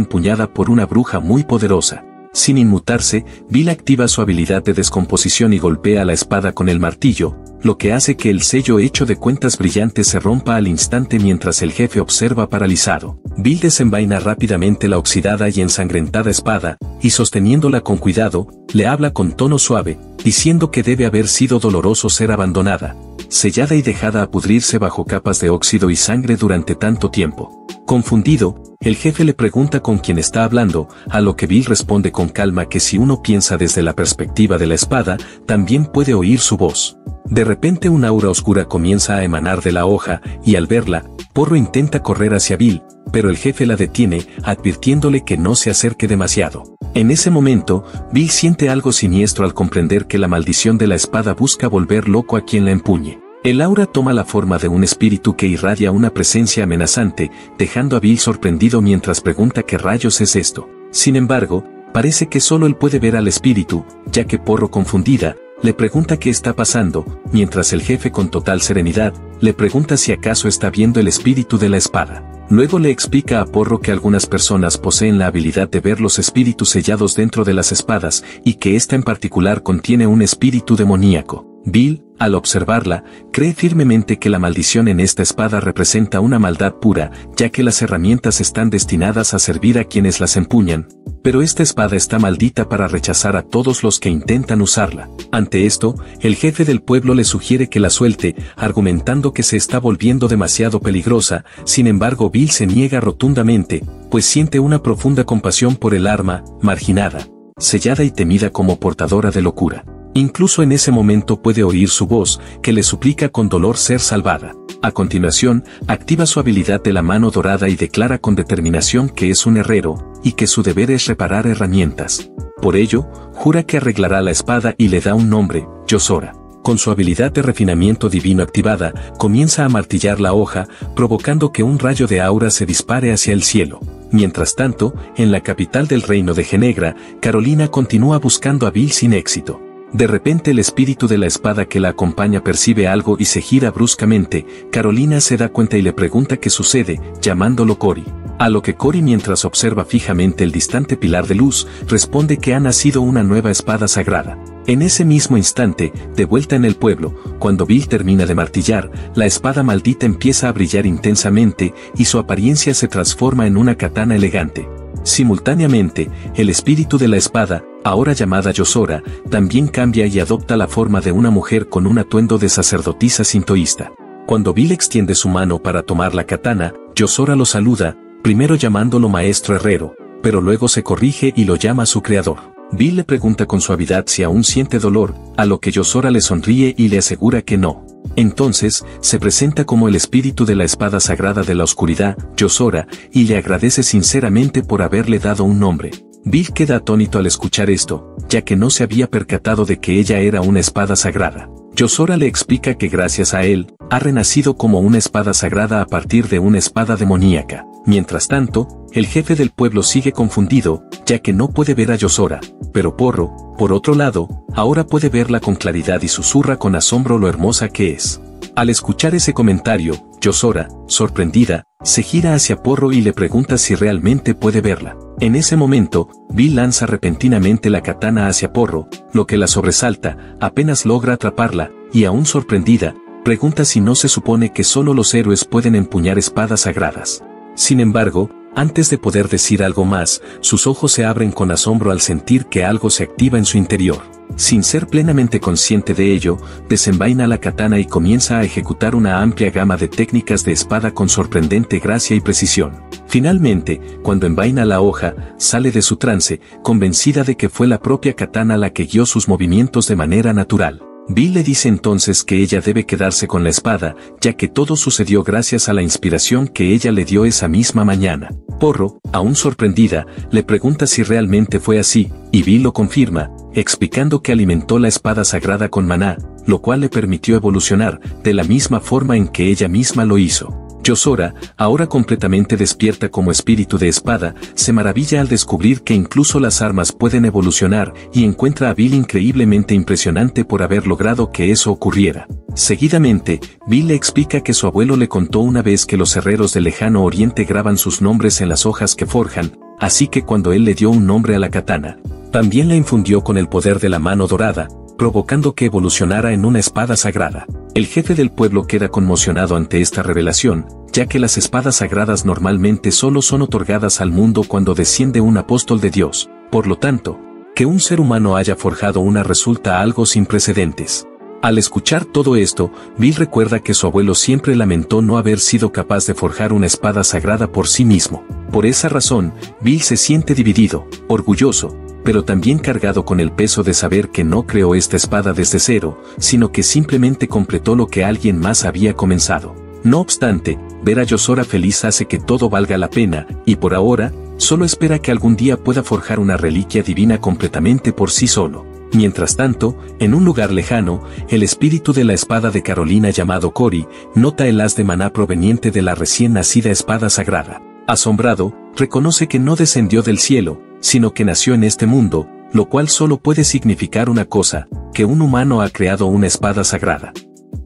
empuñada por una bruja muy poderosa. Sin inmutarse, Bill activa su habilidad de descomposición y golpea la espada con el martillo, lo que hace que el sello hecho de cuentas brillantes se rompa al instante mientras el jefe observa paralizado. Bill desenvaina rápidamente la oxidada y ensangrentada espada, y sosteniéndola con cuidado, le habla con tono suave, diciendo que debe haber sido doloroso ser abandonada, sellada y dejada a pudrirse bajo capas de óxido y sangre durante tanto tiempo. Confundido, el jefe le pregunta con quién está hablando, a lo que Bill responde con calma que si uno piensa desde la perspectiva de la espada, también puede oír su voz. De repente una aura oscura comienza a emanar de la hoja, y al verla, Porro intenta correr hacia Bill, pero el jefe la detiene, advirtiéndole que no se acerque demasiado. En ese momento, Bill siente algo siniestro al comprender que la maldición de la espada busca volver loco a quien la empuñe. El aura toma la forma de un espíritu que irradia una presencia amenazante, dejando a Bill sorprendido mientras pregunta qué rayos es esto. Sin embargo, parece que solo él puede ver al espíritu, ya que Porro, confundida, le pregunta qué está pasando, mientras el jefe con total serenidad, le pregunta si acaso está viendo el espíritu de la espada. Luego le explica a Porro que algunas personas poseen la habilidad de ver los espíritus sellados dentro de las espadas, y que esta en particular contiene un espíritu demoníaco. Bill, al observarla, cree firmemente que la maldición en esta espada representa una maldad pura, ya que las herramientas están destinadas a servir a quienes las empuñan, pero esta espada está maldita para rechazar a todos los que intentan usarla. Ante esto, el jefe del pueblo le sugiere que la suelte, argumentando que se está volviendo demasiado peligrosa. Sin embargo, Bill se niega rotundamente, pues siente una profunda compasión por el arma, marginada, sellada y temida como portadora de locura. Incluso en ese momento puede oír su voz, que le suplica con dolor ser salvada. A continuación, activa su habilidad de la mano dorada y declara con determinación que es un herrero, y que su deber es reparar herramientas. Por ello, jura que arreglará la espada y le da un nombre, Yozora. Con su habilidad de refinamiento divino activada, comienza a martillar la hoja, provocando que un rayo de aura se dispare hacia el cielo. Mientras tanto, en la capital del reino de Genegra, Carolina continúa buscando a Bill sin éxito. De repente el espíritu de la espada que la acompaña percibe algo y se gira bruscamente. Carolina se da cuenta y le pregunta qué sucede, llamándolo Cory. A lo que Cory, mientras observa fijamente el distante pilar de luz, responde que ha nacido una nueva espada sagrada. En ese mismo instante, de vuelta en el pueblo, cuando Bill termina de martillar, la espada maldita empieza a brillar intensamente y su apariencia se transforma en una katana elegante. Simultáneamente, el espíritu de la espada, ahora llamada Yozora, también cambia y adopta la forma de una mujer con un atuendo de sacerdotisa sintoísta. Cuando Bill extiende su mano para tomar la katana, Yozora lo saluda, primero llamándolo maestro herrero, pero luego se corrige y lo llama su creador. Bill le pregunta con suavidad si aún siente dolor, a lo que Yozora le sonríe y le asegura que no. Entonces, se presenta como el espíritu de la espada sagrada de la oscuridad, Yozora, y le agradece sinceramente por haberle dado un nombre. Bill queda atónito al escuchar esto, ya que no se había percatado de que ella era una espada sagrada. Yozora le explica que gracias a él, ha renacido como una espada sagrada a partir de una espada demoníaca. Mientras tanto, el jefe del pueblo sigue confundido, ya que no puede ver a Yozora, pero Porro, por otro lado, ahora puede verla con claridad y susurra con asombro lo hermosa que es. Al escuchar ese comentario, Yozora, sorprendida, se gira hacia Porro y le pregunta si realmente puede verla. En ese momento, Bill lanza repentinamente la katana hacia Porro, lo que la sobresalta, apenas logra atraparla, y aún sorprendida, pregunta si no se supone que solo los héroes pueden empuñar espadas sagradas. Sin embargo, antes de poder decir algo más, sus ojos se abren con asombro al sentir que algo se activa en su interior. Sin ser plenamente consciente de ello, desenvaina la katana y comienza a ejecutar una amplia gama de técnicas de espada con sorprendente gracia y precisión. Finalmente, cuando envaina la hoja, sale de su trance, convencida de que fue la propia katana la que guió sus movimientos de manera natural. Bill le dice entonces que ella debe quedarse con la espada, ya que todo sucedió gracias a la inspiración que ella le dio esa misma mañana. Porro, aún sorprendida, le pregunta si realmente fue así, y Bill lo confirma, explicando que alimentó la espada sagrada con maná, lo cual le permitió evolucionar, de la misma forma en que ella misma lo hizo. Yozora, ahora completamente despierta como espíritu de espada, se maravilla al descubrir que incluso las armas pueden evolucionar y encuentra a Bill increíblemente impresionante por haber logrado que eso ocurriera. Seguidamente, Bill le explica que su abuelo le contó una vez que los herreros del lejano oriente graban sus nombres en las hojas que forjan, así que cuando él le dio un nombre a la katana, también la infundió con el poder de la mano dorada, provocando que evolucionara en una espada sagrada. El jefe del pueblo queda conmocionado ante esta revelación, ya que las espadas sagradas normalmente solo son otorgadas al mundo cuando desciende un apóstol de Dios. Por lo tanto, que un ser humano haya forjado una resulta algo sin precedentes. Al escuchar todo esto, Bill recuerda que su abuelo siempre lamentó no haber sido capaz de forjar una espada sagrada por sí mismo. Por esa razón, Bill se siente dividido, orgulloso, pero también cargado con el peso de saber que no creó esta espada desde cero, sino que simplemente completó lo que alguien más había comenzado. No obstante, ver a Yozora feliz hace que todo valga la pena, y por ahora, solo espera que algún día pueda forjar una reliquia divina completamente por sí solo. Mientras tanto, en un lugar lejano, el espíritu de la espada de Carolina llamado Cory, nota el haz de maná proveniente de la recién nacida espada sagrada. Asombrado, reconoce que no descendió del cielo, sino que nació en este mundo, lo cual solo puede significar una cosa, que un humano ha creado una espada sagrada.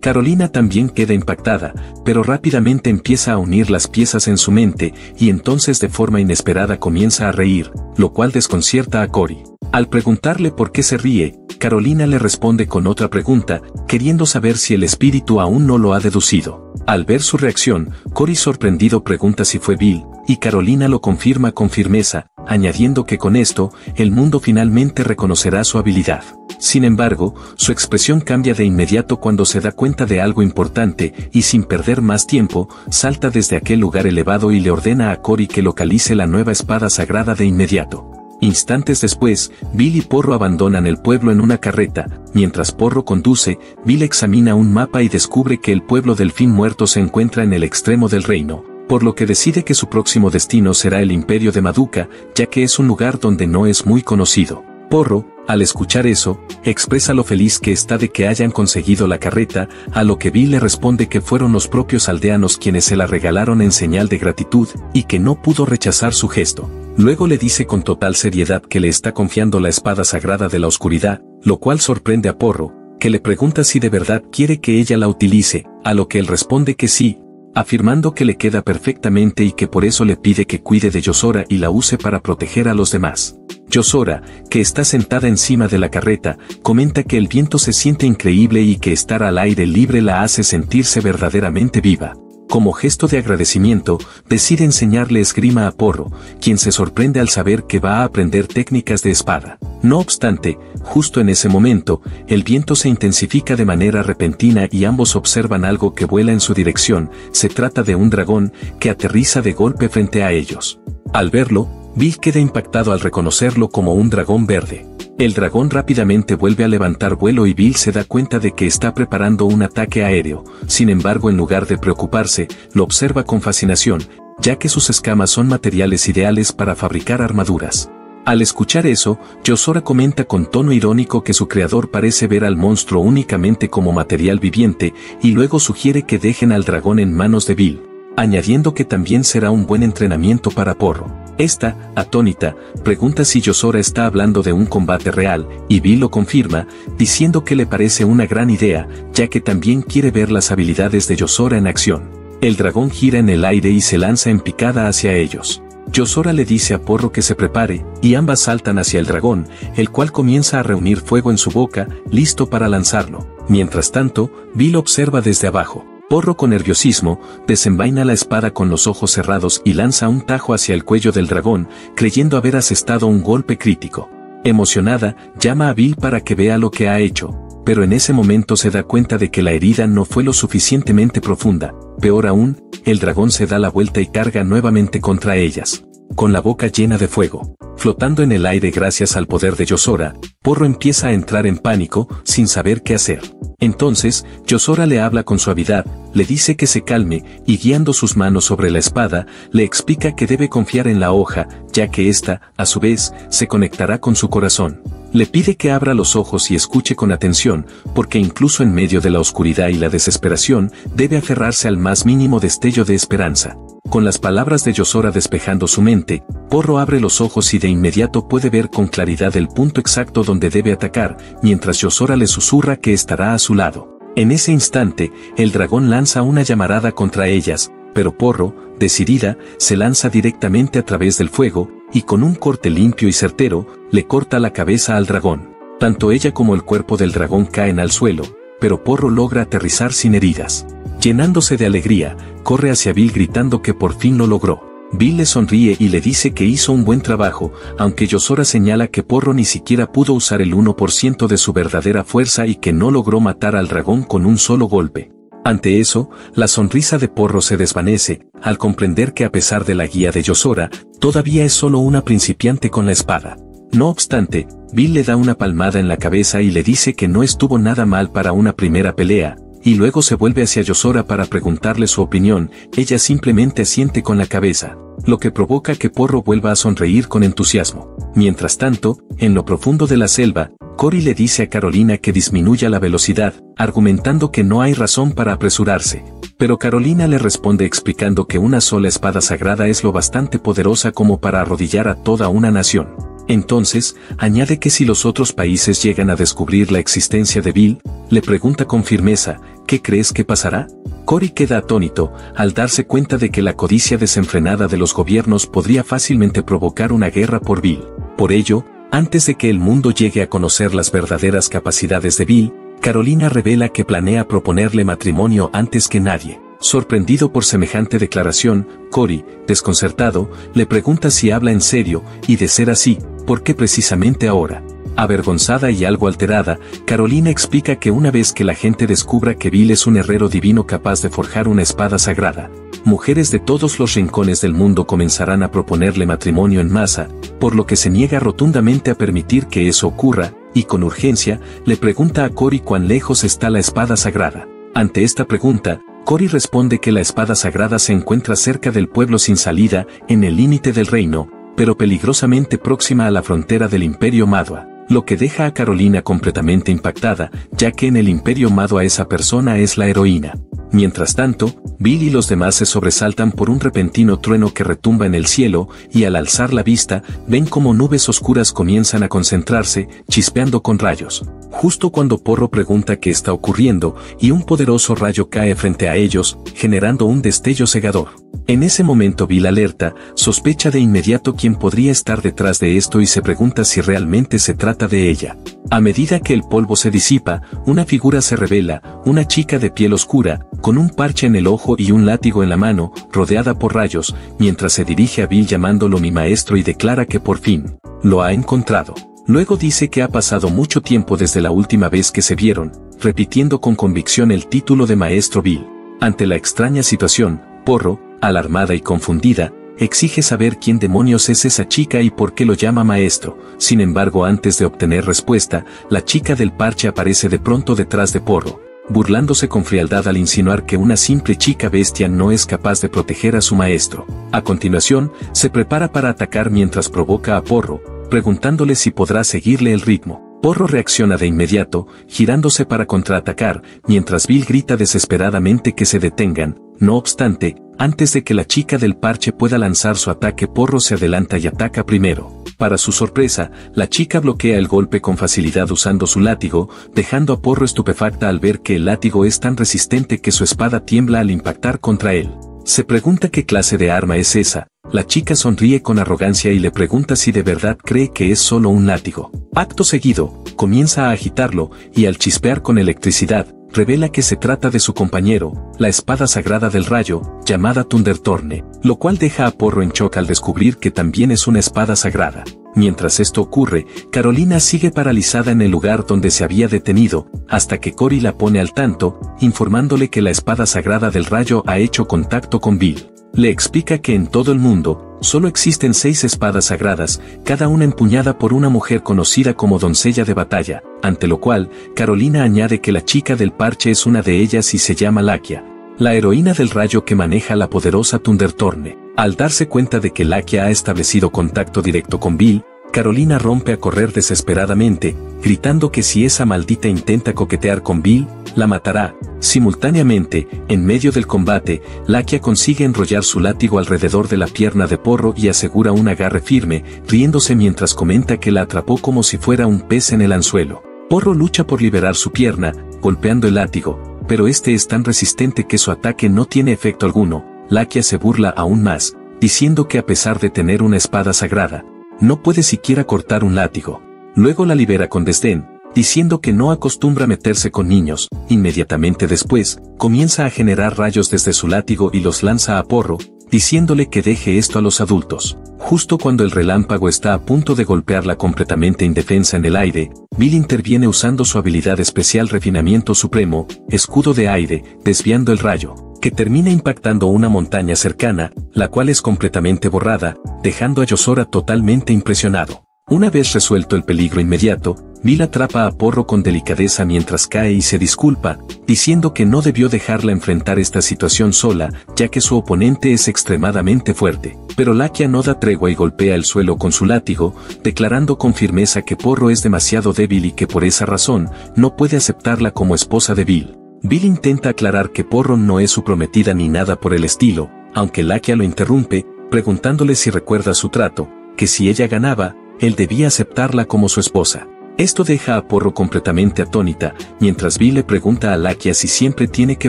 Carolina también queda impactada, pero rápidamente empieza a unir las piezas en su mente, y entonces de forma inesperada comienza a reír, lo cual desconcierta a Cory. Al preguntarle por qué se ríe, Carolina le responde con otra pregunta, queriendo saber si el espíritu aún no lo ha deducido. Al ver su reacción, Cory sorprendido pregunta si fue Bill, y Carolina lo confirma con firmeza, añadiendo que con esto, el mundo finalmente reconocerá su habilidad. Sin embargo, su expresión cambia de inmediato cuando se da cuenta de algo importante, y sin perder más tiempo, salta desde aquel lugar elevado y le ordena a Cory que localice la nueva espada sagrada de inmediato. Instantes después, Bill y Porro abandonan el pueblo en una carreta. Mientras Porro conduce, Bill examina un mapa y descubre que el pueblo Delfín Muerto se encuentra en el extremo del reino, por lo que decide que su próximo destino será el Imperio de Madoka, ya que es un lugar donde no es muy conocido. Porro, al escuchar eso, expresa lo feliz que está de que hayan conseguido la carreta, a lo que Bill le responde que fueron los propios aldeanos quienes se la regalaron en señal de gratitud, y que no pudo rechazar su gesto. Luego le dice con total seriedad que le está confiando la espada sagrada de la oscuridad, lo cual sorprende a Porro, que le pregunta si de verdad quiere que ella la utilice, a lo que él responde que sí, afirmando que le queda perfectamente y que por eso le pide que cuide de Yozora y la use para proteger a los demás. Yozora, que está sentada encima de la carreta, comenta que el viento se siente increíble y que estar al aire libre la hace sentirse verdaderamente viva. Como gesto de agradecimiento, decide enseñarle esgrima a Porro, quien se sorprende al saber que va a aprender técnicas de espada. No obstante, justo en ese momento, el viento se intensifica de manera repentina y ambos observan algo que vuela en su dirección. Se trata de un dragón, que aterriza de golpe frente a ellos. Al verlo, Bill queda impactado al reconocerlo como un dragón verde. El dragón rápidamente vuelve a levantar vuelo y Bill se da cuenta de que está preparando un ataque aéreo. Sin embargo, en lugar de preocuparse, lo observa con fascinación, ya que sus escamas son materiales ideales para fabricar armaduras. Al escuchar eso, Yozora comenta con tono irónico que su creador parece ver al monstruo únicamente como material viviente, y luego sugiere que dejen al dragón en manos de Bill, añadiendo que también será un buen entrenamiento para Porro. Esta, atónita, pregunta si Yozora está hablando de un combate real, y Bill lo confirma, diciendo que le parece una gran idea, ya que también quiere ver las habilidades de Yozora en acción. El dragón gira en el aire y se lanza en picada hacia ellos. Yozora le dice a Porro que se prepare, y ambas saltan hacia el dragón, el cual comienza a reunir fuego en su boca, listo para lanzarlo. Mientras tanto, Bill observa desde abajo. Porro con nerviosismo, desenvaina la espada con los ojos cerrados y lanza un tajo hacia el cuello del dragón, creyendo haber asestado un golpe crítico. Emocionada, llama a Bill para que vea lo que ha hecho, pero en ese momento se da cuenta de que la herida no fue lo suficientemente profunda. Peor aún, el dragón se da la vuelta y carga nuevamente contra ellas, con la boca llena de fuego. Flotando en el aire gracias al poder de Yozora, Porro empieza a entrar en pánico, sin saber qué hacer. Entonces, Yozora le habla con suavidad, le dice que se calme, y guiando sus manos sobre la espada, le explica que debe confiar en la hoja, ya que ésta, a su vez, se conectará con su corazón. Le pide que abra los ojos y escuche con atención, porque incluso en medio de la oscuridad y la desesperación, debe aferrarse al más mínimo destello de esperanza. Con las palabras de Yozora despejando su mente, Porro abre los ojos y de inmediato puede ver con claridad el punto exacto donde debe atacar, mientras Yozora le susurra que estará a su lado. En ese instante, el dragón lanza una llamarada contra ellas, pero Porro, decidida, se lanza directamente a través del fuego, y con un corte limpio y certero, le corta la cabeza al dragón. Tanto ella como el cuerpo del dragón caen al suelo, pero Porro logra aterrizar sin heridas. Llenándose de alegría, corre hacia Bill gritando que por fin lo logró. Bill le sonríe y le dice que hizo un buen trabajo, aunque Yozora señala que Porro ni siquiera pudo usar el 1% de su verdadera fuerza y que no logró matar al dragón con un solo golpe. Ante eso, la sonrisa de Porro se desvanece, al comprender que a pesar de la guía de Yozora, todavía es solo una principiante con la espada. No obstante, Bill le da una palmada en la cabeza y le dice que no estuvo nada mal para una primera pelea, y luego se vuelve hacia Yozora para preguntarle su opinión. Ella simplemente asiente con la cabeza, lo que provoca que Porro vuelva a sonreír con entusiasmo. Mientras tanto, en lo profundo de la selva, Cory le dice a Carolina que disminuya la velocidad, argumentando que no hay razón para apresurarse. Pero Carolina le responde explicando que una sola espada sagrada es lo bastante poderosa como para arrodillar a toda una nación. Entonces, añade que si los otros países llegan a descubrir la existencia de Bill, le pregunta con firmeza, ¿qué crees que pasará? Cory queda atónito, al darse cuenta de que la codicia desenfrenada de los gobiernos podría fácilmente provocar una guerra por Bill. Por ello, antes de que el mundo llegue a conocer las verdaderas capacidades de Bill, Carolina revela que planea proponerle matrimonio antes que nadie. Sorprendido por semejante declaración, Cory, desconcertado, le pregunta si habla en serio, y de ser así, ¿por qué precisamente ahora? Avergonzada y algo alterada, Carolina explica que una vez que la gente descubra que Bill es un herrero divino capaz de forjar una espada sagrada, mujeres de todos los rincones del mundo comenzarán a proponerle matrimonio en masa, por lo que se niega rotundamente a permitir que eso ocurra, y con urgencia, le pregunta a Cory cuán lejos está la espada sagrada. Ante esta pregunta, Cory responde que la espada sagrada se encuentra cerca del pueblo sin salida, en el límite del reino, pero peligrosamente próxima a la frontera del Imperio Madua, lo que deja a Carolina completamente impactada, ya que en el Imperio Madua esa persona es la heroína. Mientras tanto, Bill y los demás se sobresaltan por un repentino trueno que retumba en el cielo, y al alzar la vista, ven como nubes oscuras comienzan a concentrarse, chispeando con rayos. Justo cuando Porro pregunta qué está ocurriendo, y un poderoso rayo cae frente a ellos, generando un destello cegador. En ese momento Bill alerta, sospecha de inmediato quién podría estar detrás de esto y se pregunta si realmente se trata de ella. A medida que el polvo se disipa, una figura se revela, una chica de piel oscura, con un parche en el ojo y un látigo en la mano, rodeada por rayos, mientras se dirige a Bill llamándolo mi maestro y declara que por fin, lo ha encontrado. Luego dice que ha pasado mucho tiempo desde la última vez que se vieron, repitiendo con convicción el título de maestro Bill. Ante la extraña situación, Porro, alarmada y confundida, exige saber quién demonios es esa chica y por qué lo llama maestro. Sin embargo, antes de obtener respuesta, la chica del parche aparece de pronto detrás de Porro, burlándose con frialdad al insinuar que una simple chica bestia no es capaz de proteger a su maestro. A continuación, se prepara para atacar mientras provoca a Porro, preguntándole si podrá seguirle el ritmo. Porro reacciona de inmediato, girándose para contraatacar, mientras Bill grita desesperadamente que se detengan. No obstante, antes de que la chica del parche pueda lanzar su ataque, Porro se adelanta y ataca primero. Para su sorpresa, la chica bloquea el golpe con facilidad usando su látigo, dejando a Porro estupefacta al ver que el látigo es tan resistente que su espada tiembla al impactar contra él. Se pregunta qué clase de arma es esa. La chica sonríe con arrogancia y le pregunta si de verdad cree que es solo un látigo. Acto seguido, comienza a agitarlo, y al chispear con electricidad, revela que se trata de su compañero, la espada sagrada del rayo, llamada Thunderthorne, lo cual deja a Porro en shock al descubrir que también es una espada sagrada. Mientras esto ocurre, Carolina sigue paralizada en el lugar donde se había detenido, hasta que Cory la pone al tanto, informándole que la espada sagrada del rayo ha hecho contacto con Bill. Le explica que en todo el mundo, solo existen 6 espadas sagradas, cada una empuñada por una mujer conocida como doncella de batalla, ante lo cual, Carolina añade que la chica del parche es una de ellas y se llama Laquia, la heroína del rayo que maneja la poderosa Thunderthorne. Al darse cuenta de que Laquia ha establecido contacto directo con Bill, Carolina rompe a correr desesperadamente, gritando que si esa maldita intenta coquetear con Bill, la matará. Simultáneamente, en medio del combate, Laquia consigue enrollar su látigo alrededor de la pierna de Porro y asegura un agarre firme, riéndose mientras comenta que la atrapó como si fuera un pez en el anzuelo. Porro lucha por liberar su pierna, golpeando el látigo, pero este es tan resistente que su ataque no tiene efecto alguno. Laquia se burla aún más, diciendo que a pesar de tener una espada sagrada, no puede siquiera cortar un látigo. Luego la libera con desdén, diciendo que no acostumbra meterse con niños. Inmediatamente después, comienza a generar rayos desde su látigo y los lanza a Porro, diciéndole que deje esto a los adultos. Justo cuando el relámpago está a punto de golpearla completamente indefensa en el aire, Bill interviene usando su habilidad especial Refinamiento Supremo, Escudo de Aire, desviando el rayo, que termina impactando una montaña cercana, la cual es completamente borrada, dejando a Yozora totalmente impresionado. Una vez resuelto el peligro inmediato, Bill atrapa a Porro con delicadeza mientras cae y se disculpa, diciendo que no debió dejarla enfrentar esta situación sola, ya que su oponente es extremadamente fuerte. Pero Laquia no da tregua y golpea el suelo con su látigo, declarando con firmeza que Porro es demasiado débil y que por esa razón, no puede aceptarla como esposa de Bill. Bill intenta aclarar que Porro no es su prometida ni nada por el estilo, aunque Laquia lo interrumpe, preguntándole si recuerda su trato, que si ella ganaba, él debía aceptarla como su esposa. Esto deja a Porro completamente atónita, mientras Bill le pregunta a Laquia si siempre tiene que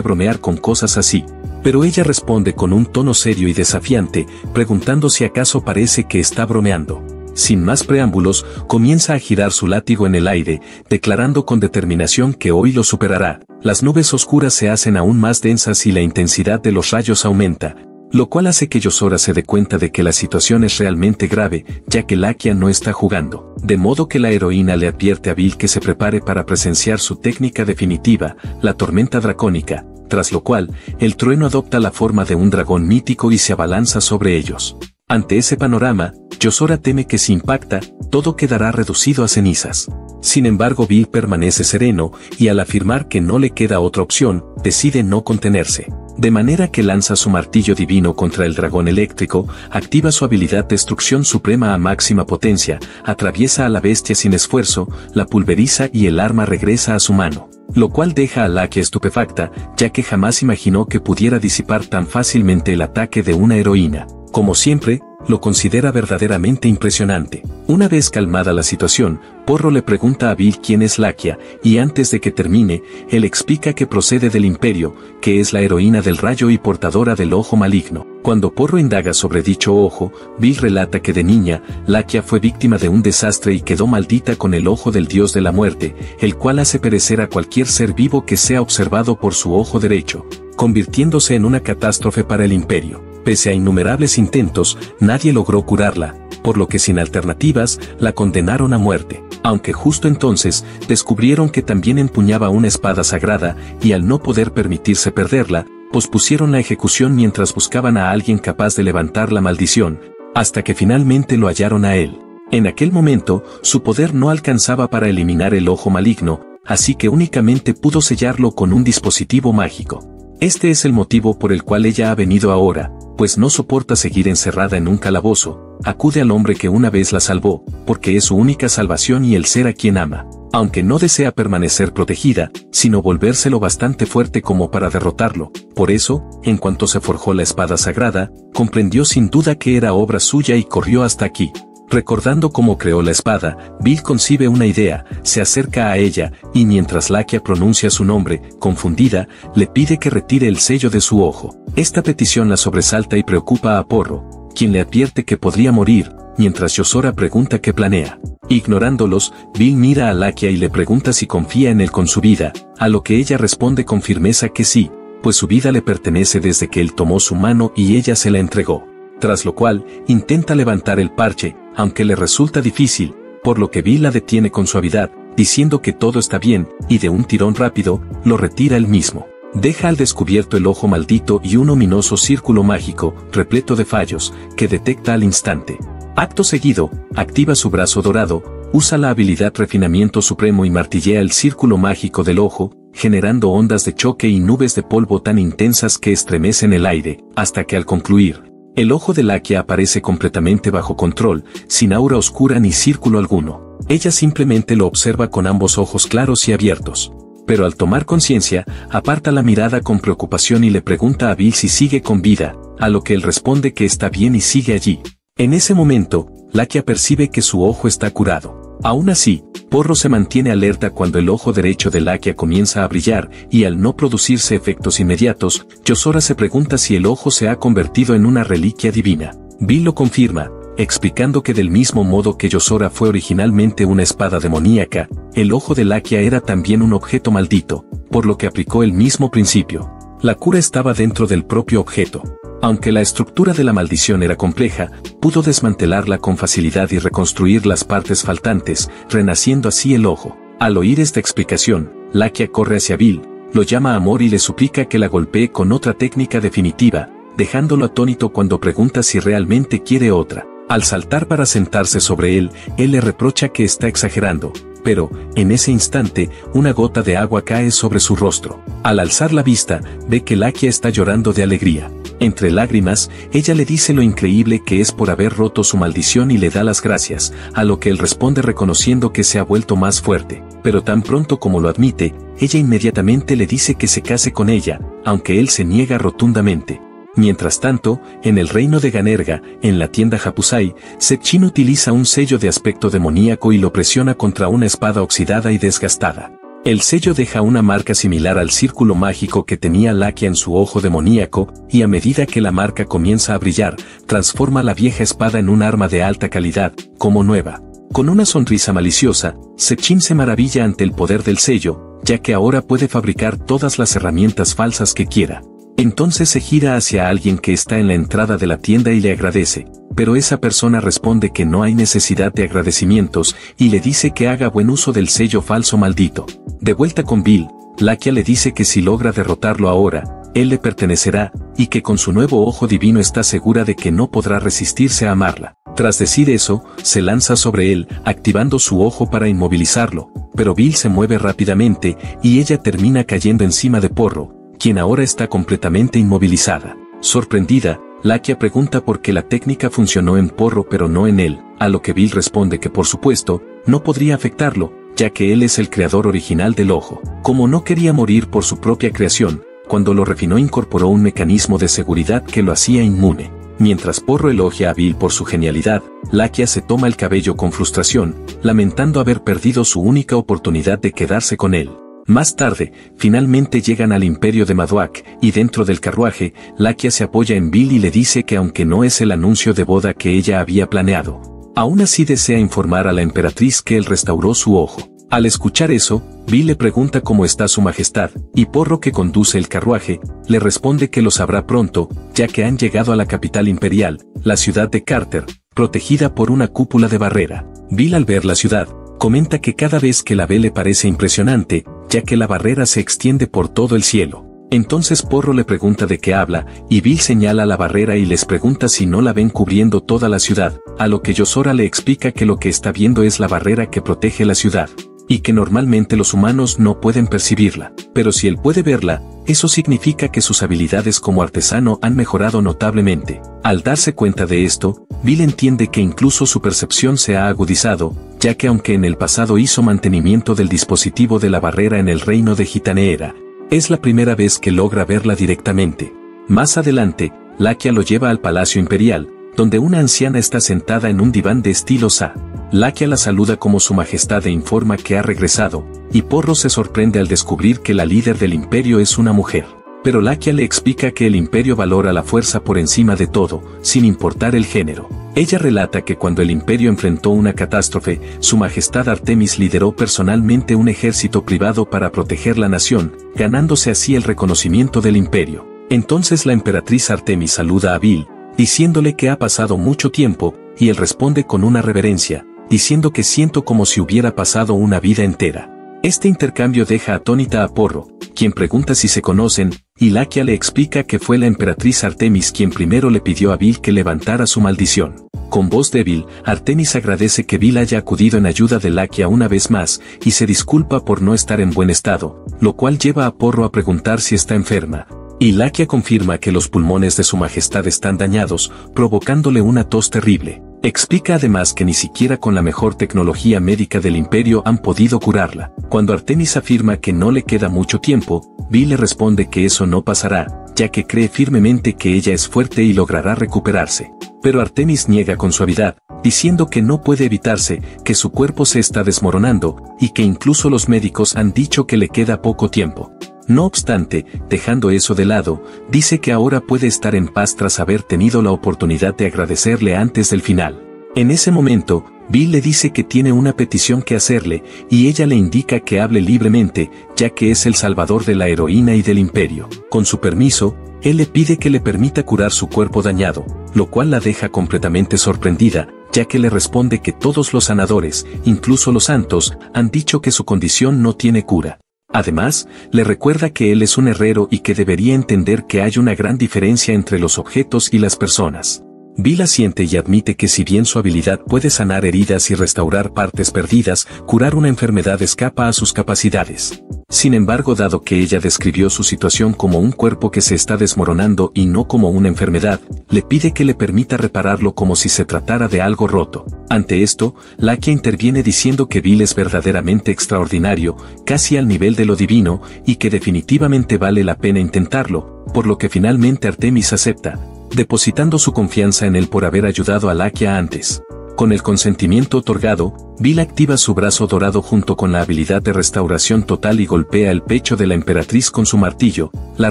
bromear con cosas así. Pero ella responde con un tono serio y desafiante, preguntando si acaso parece que está bromeando. Sin más preámbulos, comienza a girar su látigo en el aire, declarando con determinación que hoy lo superará. Las nubes oscuras se hacen aún más densas y la intensidad de los rayos aumenta, lo cual hace que Yozora se dé cuenta de que la situación es realmente grave, ya que Laquia no está jugando. De modo que la heroína le advierte a Bill que se prepare para presenciar su técnica definitiva, la tormenta dracónica, tras lo cual, el trueno adopta la forma de un dragón mítico y se abalanza sobre ellos. Ante ese panorama, Yozora teme que si impacta, todo quedará reducido a cenizas. Sin embargo, Bill permanece sereno, y al afirmar que no le queda otra opción, decide no contenerse. De manera que lanza su martillo divino contra el dragón eléctrico, activa su habilidad Destrucción Suprema a máxima potencia, atraviesa a la bestia sin esfuerzo, la pulveriza y el arma regresa a su mano. Lo cual deja a Laquia estupefacta, ya que jamás imaginó que pudiera disipar tan fácilmente el ataque de una heroína. Como siempre, lo considera verdaderamente impresionante. Una vez calmada la situación, Porro le pregunta a Bill quién es Laquia, y antes de que termine, él explica que procede del Imperio, que es la heroína del rayo y portadora del ojo maligno. Cuando Porro indaga sobre dicho ojo, Bill relata que de niña, Laquia fue víctima de un desastre y quedó maldita con el ojo del dios de la muerte, el cual hace perecer a cualquier ser vivo que sea observado por su ojo derecho, convirtiéndose en una catástrofe para el Imperio. Pese a innumerables intentos, nadie logró curarla, por lo que sin alternativas, la condenaron a muerte. Aunque justo entonces, descubrieron que también empuñaba una espada sagrada, y al no poder permitirse perderla, pospusieron la ejecución mientras buscaban a alguien capaz de levantar la maldición, hasta que finalmente lo hallaron a él. En aquel momento, su poder no alcanzaba para eliminar el ojo maligno, así que únicamente pudo sellarlo con un dispositivo mágico. Este es el motivo por el cual ella ha venido ahora, pues no soporta seguir encerrada en un calabozo, acude al hombre que una vez la salvó, porque es su única salvación y el ser a quien ama, aunque no desea permanecer protegida, sino volvérselo bastante fuerte como para derrotarlo. Por eso, en cuanto se forjó la espada sagrada, comprendió sin duda que era obra suya y corrió hasta aquí. Recordando cómo creó la espada, Bill concibe una idea, se acerca a ella, y mientras Laquia pronuncia su nombre, confundida, le pide que retire el sello de su ojo. Esta petición la sobresalta y preocupa a Porro, quien le advierte que podría morir, mientras Yozora pregunta qué planea. Ignorándolos, Bill mira a Laquia y le pregunta si confía en él con su vida, a lo que ella responde con firmeza que sí, pues su vida le pertenece desde que él tomó su mano y ella se la entregó. Tras lo cual, intenta levantar el parche, aunque le resulta difícil, por lo que Bill la detiene con suavidad, diciendo que todo está bien, y de un tirón rápido, lo retira él mismo. Deja al descubierto el ojo maldito y un ominoso círculo mágico, repleto de fallos, que detecta al instante. Acto seguido, activa su brazo dorado, usa la habilidad Refinamiento Supremo y martillea el círculo mágico del ojo, generando ondas de choque y nubes de polvo tan intensas que estremecen el aire, hasta que al concluir, el ojo de Lakia aparece completamente bajo control, sin aura oscura ni círculo alguno. Ella simplemente lo observa con ambos ojos claros y abiertos. Pero al tomar conciencia, aparta la mirada con preocupación y le pregunta a Bill si sigue con vida, a lo que él responde que está bien y sigue allí. En ese momento, Lakia percibe que su ojo está curado. Aún así, Porro se mantiene alerta cuando el ojo derecho de Lakia comienza a brillar, y al no producirse efectos inmediatos, Yozora se pregunta si el ojo se ha convertido en una reliquia divina. Bill lo confirma, explicando que del mismo modo que Yozora fue originalmente una espada demoníaca, el ojo de Lakia era también un objeto maldito, por lo que aplicó el mismo principio. La cura estaba dentro del propio objeto. Aunque la estructura de la maldición era compleja, pudo desmantelarla con facilidad y reconstruir las partes faltantes, renaciendo así el ojo. Al oír esta explicación, Lakia corre hacia Bill, lo llama amor y le suplica que la golpee con otra técnica definitiva, dejándolo atónito cuando pregunta si realmente quiere otra. Al saltar para sentarse sobre él le reprocha que está exagerando, pero, en ese instante, una gota de agua cae sobre su rostro. Al alzar la vista, ve que Lakia está llorando de alegría. Entre lágrimas, ella le dice lo increíble que es por haber roto su maldición y le da las gracias, a lo que él responde reconociendo que se ha vuelto más fuerte, pero tan pronto como lo admite, ella inmediatamente le dice que se case con ella, aunque él se niega rotundamente. Mientras tanto, en el reino de Ganerga, en la tienda Japusai, Setchin utiliza un sello de aspecto demoníaco y lo presiona contra una espada oxidada y desgastada. El sello deja una marca similar al círculo mágico que tenía Lakia en su ojo demoníaco, y a medida que la marca comienza a brillar, transforma la vieja espada en un arma de alta calidad, como nueva. Con una sonrisa maliciosa, Setchin se maravilla ante el poder del sello, ya que ahora puede fabricar todas las herramientas falsas que quiera. Entonces se gira hacia alguien que está en la entrada de la tienda y le agradece, pero esa persona responde que no hay necesidad de agradecimientos y le dice que haga buen uso del sello falso maldito. De vuelta con Bill, Lakia le dice que si logra derrotarlo ahora, él le pertenecerá, y que con su nuevo ojo divino está segura de que no podrá resistirse a amarla. Tras decir eso, se lanza sobre él, activando su ojo para inmovilizarlo, pero Bill se mueve rápidamente y ella termina cayendo encima de Porro, quien ahora está completamente inmovilizada. Sorprendida, Lakia pregunta por qué la técnica funcionó en Porro pero no en él, a lo que Bill responde que por supuesto, no podría afectarlo, ya que él es el creador original del ojo. Como no quería morir por su propia creación, cuando lo refinó incorporó un mecanismo de seguridad que lo hacía inmune. Mientras Porro elogia a Bill por su genialidad, Lakia se toma el cabello con frustración, lamentando haber perdido su única oportunidad de quedarse con él. Más tarde, finalmente llegan al imperio de Maduak, y dentro del carruaje, Lakia se apoya en Bill y le dice que aunque no es el anuncio de boda que ella había planeado, aún así desea informar a la emperatriz que él restauró su ojo. Al escuchar eso, Bill le pregunta cómo está su majestad, y Porro, que conduce el carruaje, le responde que lo sabrá pronto, ya que han llegado a la capital imperial, la ciudad de Carter, protegida por una cúpula de barrera. Bill, al ver la ciudad, comenta que cada vez que la ve le parece impresionante, ya que la barrera se extiende por todo el cielo. Entonces Porro le pregunta de qué habla, y Bill señala la barrera y les pregunta si no la ven cubriendo toda la ciudad, a lo que Yozora le explica que lo que está viendo es la barrera que protege la ciudad, y que normalmente los humanos no pueden percibirla, pero si él puede verla, eso significa que sus habilidades como artesano han mejorado notablemente. Al darse cuenta de esto, Bill entiende que incluso su percepción se ha agudizado, ya que aunque en el pasado hizo mantenimiento del dispositivo de la barrera en el reino de Gitaneera, es la primera vez que logra verla directamente. Más adelante, Lakia lo lleva al Palacio Imperial, donde una anciana está sentada en un diván de estilo Sa. Lakia la saluda como su majestad e informa que ha regresado, y Porro se sorprende al descubrir que la líder del imperio es una mujer. Pero Lakia le explica que el imperio valora la fuerza por encima de todo, sin importar el género. Ella relata que cuando el imperio enfrentó una catástrofe, su majestad Artemis lideró personalmente un ejército privado para proteger la nación, ganándose así el reconocimiento del imperio. Entonces la emperatriz Artemis saluda a Bill, diciéndole que ha pasado mucho tiempo, y él responde con una reverencia, diciendo que siento como si hubiera pasado una vida entera. Este intercambio deja atónita a Porro, quien pregunta si se conocen, y Lakia le explica que fue la emperatriz Artemis quien primero le pidió a Bill que levantara su maldición. Con voz débil, Artemis agradece que Bill haya acudido en ayuda de Lakia una vez más, y se disculpa por no estar en buen estado, lo cual lleva a Porro a preguntar si está enferma. Y Lakia confirma que los pulmones de su majestad están dañados, provocándole una tos terrible. Explica además que ni siquiera con la mejor tecnología médica del imperio han podido curarla. Cuando Artemis afirma que no le queda mucho tiempo, Bill le responde que eso no pasará, ya que cree firmemente que ella es fuerte y logrará recuperarse. Pero Artemis niega con suavidad, diciendo que no puede evitarse, que su cuerpo se está desmoronando, y que incluso los médicos han dicho que le queda poco tiempo. No obstante, dejando eso de lado, dice que ahora puede estar en paz tras haber tenido la oportunidad de agradecerle antes del final. En ese momento, Bill le dice que tiene una petición que hacerle, y ella le indica que hable libremente, ya que es el salvador de la heroína y del imperio. Con su permiso, él le pide que le permita curar su cuerpo dañado, lo cual la deja completamente sorprendida, ya que le responde que todos los sanadores, incluso los santos, han dicho que su condición no tiene cura. Además, le recuerda que él es un herrero y que debería entender que hay una gran diferencia entre los objetos y las personas. Bill asiente y admite que si bien su habilidad puede sanar heridas y restaurar partes perdidas, curar una enfermedad escapa a sus capacidades. Sin embargo, dado que ella describió su situación como un cuerpo que se está desmoronando y no como una enfermedad, le pide que le permita repararlo como si se tratara de algo roto. Ante esto, Lakia interviene diciendo que Bill es verdaderamente extraordinario, casi al nivel de lo divino, y que definitivamente vale la pena intentarlo, por lo que finalmente Artemis acepta, depositando su confianza en él por haber ayudado a Lakia antes. Con el consentimiento otorgado, Bill activa su brazo dorado junto con la habilidad de restauración total y golpea el pecho de la emperatriz con su martillo. La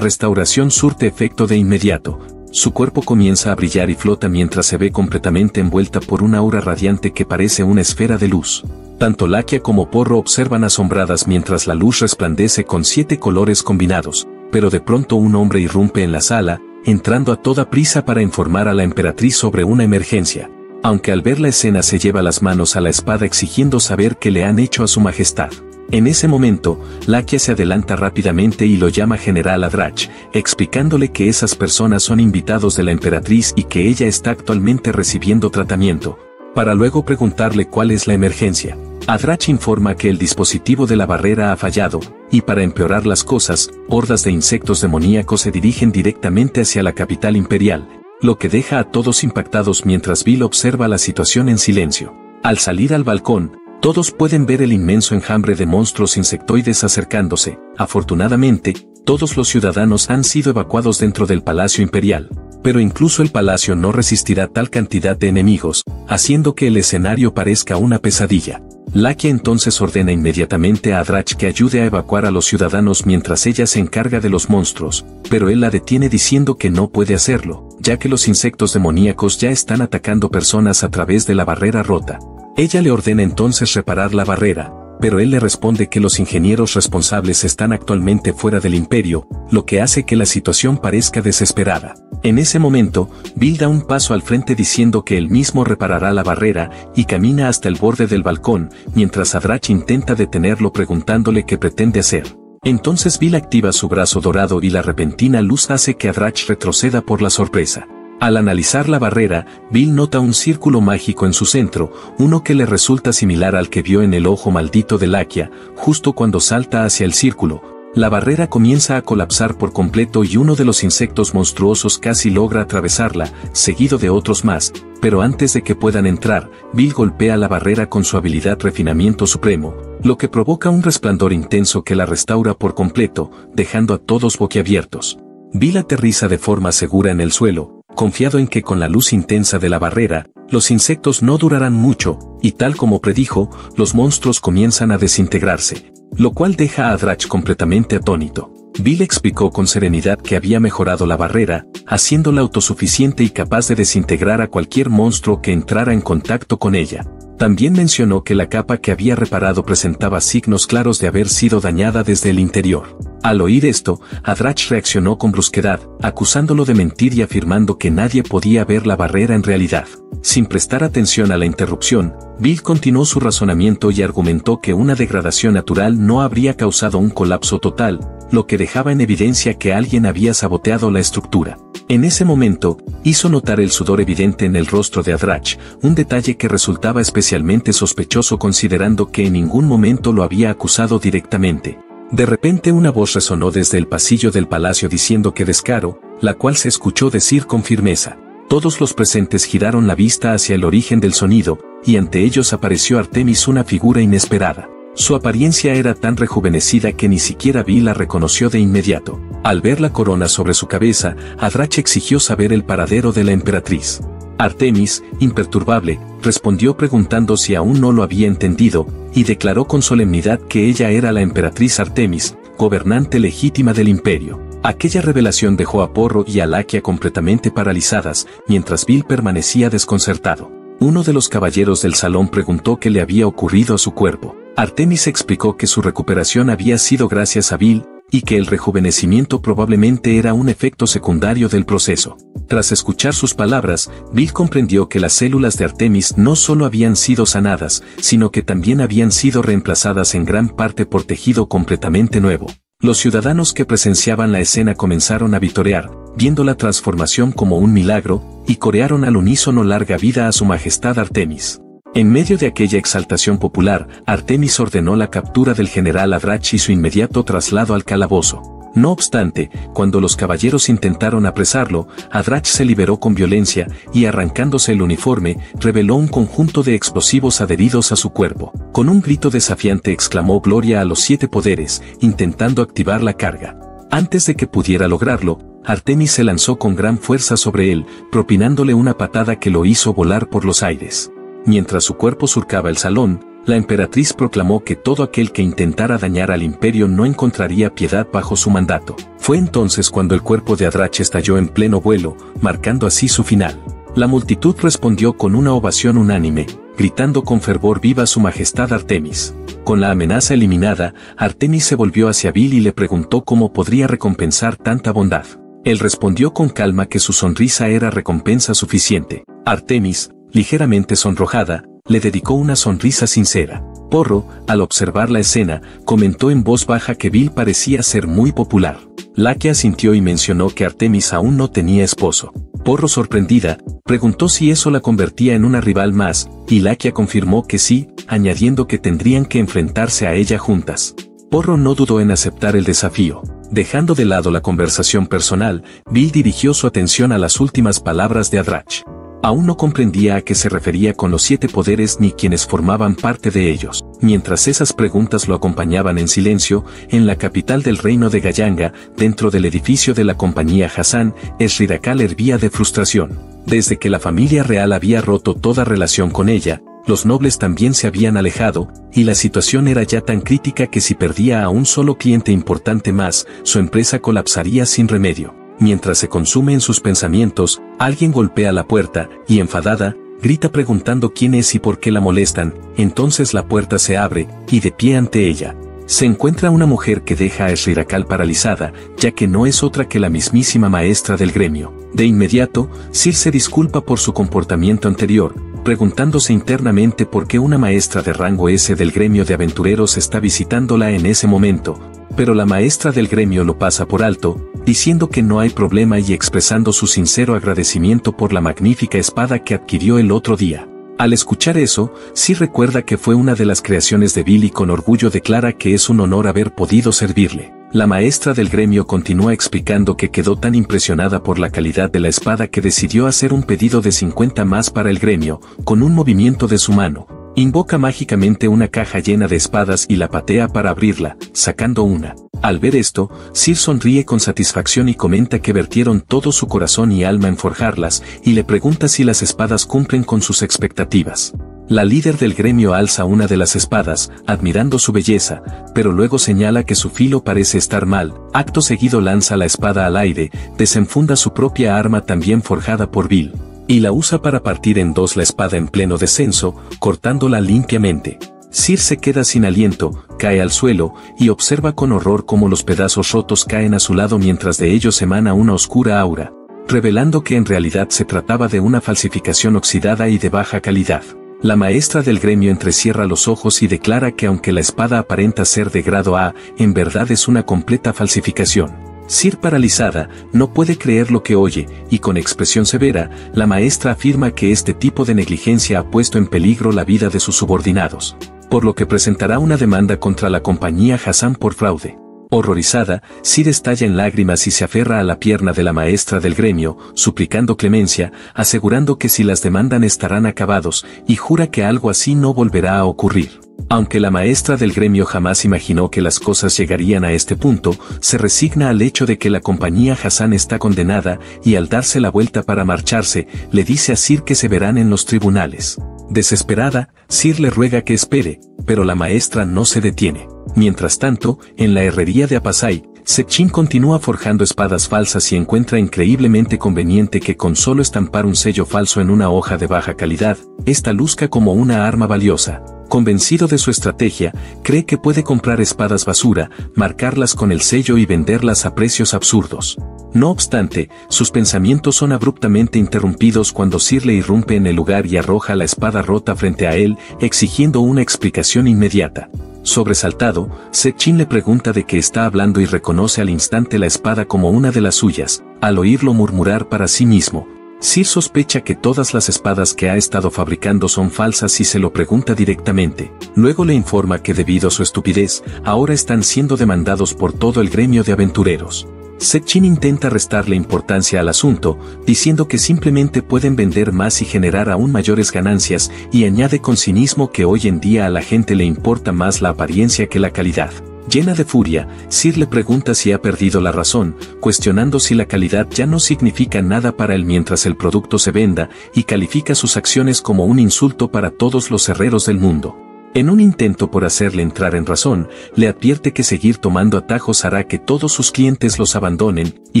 restauración surte efecto de inmediato. Su cuerpo comienza a brillar y flota mientras se ve completamente envuelta por una aura radiante que parece una esfera de luz. Tanto Lakia como Porro observan asombradas mientras la luz resplandece con 7 colores combinados, pero de pronto un hombre irrumpe en la sala, entrando a toda prisa para informar a la emperatriz sobre una emergencia. Aunque al ver la escena se lleva las manos a la espada exigiendo saber qué le han hecho a su majestad. En ese momento, Lakia se adelanta rápidamente y lo llama General Adrach, explicándole que esas personas son invitados de la emperatriz y que ella está actualmente recibiendo tratamiento, para luego preguntarle cuál es la emergencia. Adrach informa que el dispositivo de la barrera ha fallado, y para empeorar las cosas, hordas de insectos demoníacos se dirigen directamente hacia la capital imperial, lo que deja a todos impactados mientras Bill observa la situación en silencio. Al salir al balcón, todos pueden ver el inmenso enjambre de monstruos insectoides acercándose. Afortunadamente, todos los ciudadanos han sido evacuados dentro del Palacio Imperial, pero incluso el palacio no resistirá tal cantidad de enemigos, haciendo que el escenario parezca una pesadilla. Lakia entonces ordena inmediatamente a Adrach que ayude a evacuar a los ciudadanos mientras ella se encarga de los monstruos, pero él la detiene diciendo que no puede hacerlo, ya que los insectos demoníacos ya están atacando personas a través de la barrera rota. Ella le ordena entonces reparar la barrera, pero él le responde que los ingenieros responsables están actualmente fuera del imperio, lo que hace que la situación parezca desesperada. En ese momento, Bill da un paso al frente diciendo que él mismo reparará la barrera y camina hasta el borde del balcón, mientras Adrach intenta detenerlo preguntándole qué pretende hacer. Entonces Bill activa su brazo dorado y la repentina luz hace que Adrach retroceda por la sorpresa. Al analizar la barrera, Bill nota un círculo mágico en su centro, uno que le resulta similar al que vio en el ojo maldito de Lakia. Justo cuando salta hacia el círculo, la barrera comienza a colapsar por completo y uno de los insectos monstruosos casi logra atravesarla, seguido de otros más, pero antes de que puedan entrar, Bill golpea la barrera con su habilidad Refinamiento Supremo, lo que provoca un resplandor intenso que la restaura por completo, dejando a todos boquiabiertos. Bill aterriza de forma segura en el suelo, confiado en que con la luz intensa de la barrera, los insectos no durarán mucho, y tal como predijo, los monstruos comienzan a desintegrarse, lo cual deja a Adrach completamente atónito. Bill explicó con serenidad que había mejorado la barrera, haciéndola autosuficiente y capaz de desintegrar a cualquier monstruo que entrara en contacto con ella. También mencionó que la capa que había reparado presentaba signos claros de haber sido dañada desde el interior. Al oír esto, Hadrach reaccionó con brusquedad, acusándolo de mentir y afirmando que nadie podía ver la barrera en realidad. Sin prestar atención a la interrupción, Bill continuó su razonamiento y argumentó que una degradación natural no habría causado un colapso total, lo que dejaba en evidencia que alguien había saboteado la estructura. En ese momento, hizo notar el sudor evidente en el rostro de Hadrach, un detalle que resultaba especialmente sospechoso considerando que en ningún momento lo había acusado directamente. De repente una voz resonó desde el pasillo del palacio diciendo que descaro, la cual se escuchó decir con firmeza. Todos los presentes giraron la vista hacia el origen del sonido, y ante ellos apareció Artemis, una figura inesperada. Su apariencia era tan rejuvenecida que ni siquiera Bill la reconoció de inmediato. Al ver la corona sobre su cabeza, Hadrach exigió saber el paradero de la emperatriz. Artemis, imperturbable, respondió preguntando si aún no lo había entendido, y declaró con solemnidad que ella era la emperatriz Artemis, gobernante legítima del imperio. Aquella revelación dejó a Porro y a Laquia completamente paralizadas, mientras Bill permanecía desconcertado. Uno de los caballeros del salón preguntó qué le había ocurrido a su cuerpo. Artemis explicó que su recuperación había sido gracias a Bill, y que el rejuvenecimiento probablemente era un efecto secundario del proceso. Tras escuchar sus palabras, Bill comprendió que las células de Artemis no solo habían sido sanadas, sino que también habían sido reemplazadas en gran parte por tejido completamente nuevo. Los ciudadanos que presenciaban la escena comenzaron a vitorear, viendo la transformación como un milagro, y corearon al unísono larga vida a su majestad Artemis. En medio de aquella exaltación popular, Artemis ordenó la captura del general Hadrach y su inmediato traslado al calabozo. No obstante, cuando los caballeros intentaron apresarlo, Hadrach se liberó con violencia, y arrancándose el uniforme, reveló un conjunto de explosivos adheridos a su cuerpo. Con un grito desafiante exclamó gloria a los 7 poderes, intentando activar la carga. Antes de que pudiera lograrlo, Artemis se lanzó con gran fuerza sobre él, propinándole una patada que lo hizo volar por los aires. Mientras su cuerpo surcaba el salón, la emperatriz proclamó que todo aquel que intentara dañar al imperio no encontraría piedad bajo su mandato. Fue entonces cuando el cuerpo de Hadrach estalló en pleno vuelo, marcando así su final. La multitud respondió con una ovación unánime, gritando con fervor viva su majestad Artemis. Con la amenaza eliminada, Artemis se volvió hacia Bill y le preguntó cómo podría recompensar tanta bondad. Él respondió con calma que su sonrisa era recompensa suficiente. Artemis, ligeramente sonrojada, le dedicó una sonrisa sincera. Porro, al observar la escena, comentó en voz baja que Bill parecía ser muy popular. Laquia asintió y mencionó que Artemis aún no tenía esposo. Porro, sorprendida, preguntó si eso la convertía en una rival más, y Laquia confirmó que sí, añadiendo que tendrían que enfrentarse a ella juntas. Porro no dudó en aceptar el desafío. Dejando de lado la conversación personal, Bill dirigió su atención a las últimas palabras de Hadrach. Aún no comprendía a qué se refería con los 7 poderes ni quienes formaban parte de ellos. Mientras esas preguntas lo acompañaban en silencio, en la capital del reino de Gayanga, dentro del edificio de la compañía Hassan, Esridacal hervía de frustración. Desde que la familia real había roto toda relación con ella, los nobles también se habían alejado, y la situación era ya tan crítica que si perdía a un solo cliente importante más, su empresa colapsaría sin remedio. Mientras se consume en sus pensamientos, alguien golpea la puerta, y enfadada, grita preguntando quién es y por qué la molestan. Entonces la puerta se abre, y de pie ante ella se encuentra una mujer que deja a Esridacal paralizada, ya que no es otra que la mismísima maestra del gremio. De inmediato, Sir se disculpa por su comportamiento anterior, preguntándose internamente por qué una maestra de rango S del gremio de aventureros está visitándola en ese momento, pero la maestra del gremio lo pasa por alto, diciendo que no hay problema y expresando su sincero agradecimiento por la magnífica espada que adquirió el otro día. Al escuchar eso, sí recuerda que fue una de las creaciones de Bill y con orgullo declara que es un honor haber podido servirle. La maestra del gremio continúa explicando que quedó tan impresionada por la calidad de la espada que decidió hacer un pedido de 50 más para el gremio. Con un movimiento de su mano, invoca mágicamente una caja llena de espadas y la patea para abrirla, sacando una. Al ver esto, Sir sonríe con satisfacción y comenta que vertieron todo su corazón y alma en forjarlas, y le pregunta si las espadas cumplen con sus expectativas. La líder del gremio alza una de las espadas, admirando su belleza, pero luego señala que su filo parece estar mal. Acto seguido lanza la espada al aire, desenfunda su propia arma también forjada por Bill, y la usa para partir en 2 la espada en pleno descenso, cortándola limpiamente. Sir se queda sin aliento, cae al suelo, y observa con horror cómo los pedazos rotos caen a su lado mientras de ellos emana una oscura aura, revelando que en realidad se trataba de una falsificación oxidada y de baja calidad. La maestra del gremio entrecierra los ojos y declara que aunque la espada aparenta ser de grado A, en verdad es una completa falsificación. Sir, paralizada, no puede creer lo que oye, y con expresión severa, la maestra afirma que este tipo de negligencia ha puesto en peligro la vida de sus subordinados, por lo que presentará una demanda contra la compañía Hassan por fraude. Horrorizada, Sir estalla en lágrimas y se aferra a la pierna de la maestra del gremio, suplicando clemencia, asegurando que si las demandan estarán acabados, y jura que algo así no volverá a ocurrir. Aunque la maestra del gremio jamás imaginó que las cosas llegarían a este punto, se resigna al hecho de que la compañía Hassan está condenada, y al darse la vuelta para marcharse, le dice a Sir que se verán en los tribunales. Desesperada, Sir le ruega que espere, pero la maestra no se detiene. Mientras tanto, en la herrería de Apasai, Sechin continúa forjando espadas falsas y encuentra increíblemente conveniente que con solo estampar un sello falso en una hoja de baja calidad, esta luzca como una arma valiosa. Convencido de su estrategia, cree que puede comprar espadas basura, marcarlas con el sello y venderlas a precios absurdos. No obstante, sus pensamientos son abruptamente interrumpidos cuando Sir le irrumpe en el lugar y arroja la espada rota frente a él, exigiendo una explicación inmediata. Sobresaltado, Sechin le pregunta de qué está hablando y reconoce al instante la espada como una de las suyas, al oírlo murmurar para sí mismo. Sir sospecha que todas las espadas que ha estado fabricando son falsas y se lo pregunta directamente. Luego le informa que debido a su estupidez, ahora están siendo demandados por todo el gremio de aventureros. Sechin intenta restarle importancia al asunto, diciendo que simplemente pueden vender más y generar aún mayores ganancias, y añade con cinismo que hoy en día a la gente le importa más la apariencia que la calidad. Llena de furia, Sir le pregunta si ha perdido la razón, cuestionando si la calidad ya no significa nada para él mientras el producto se venda, y califica sus acciones como un insulto para todos los herreros del mundo. En un intento por hacerle entrar en razón, le advierte que seguir tomando atajos hará que todos sus clientes los abandonen, y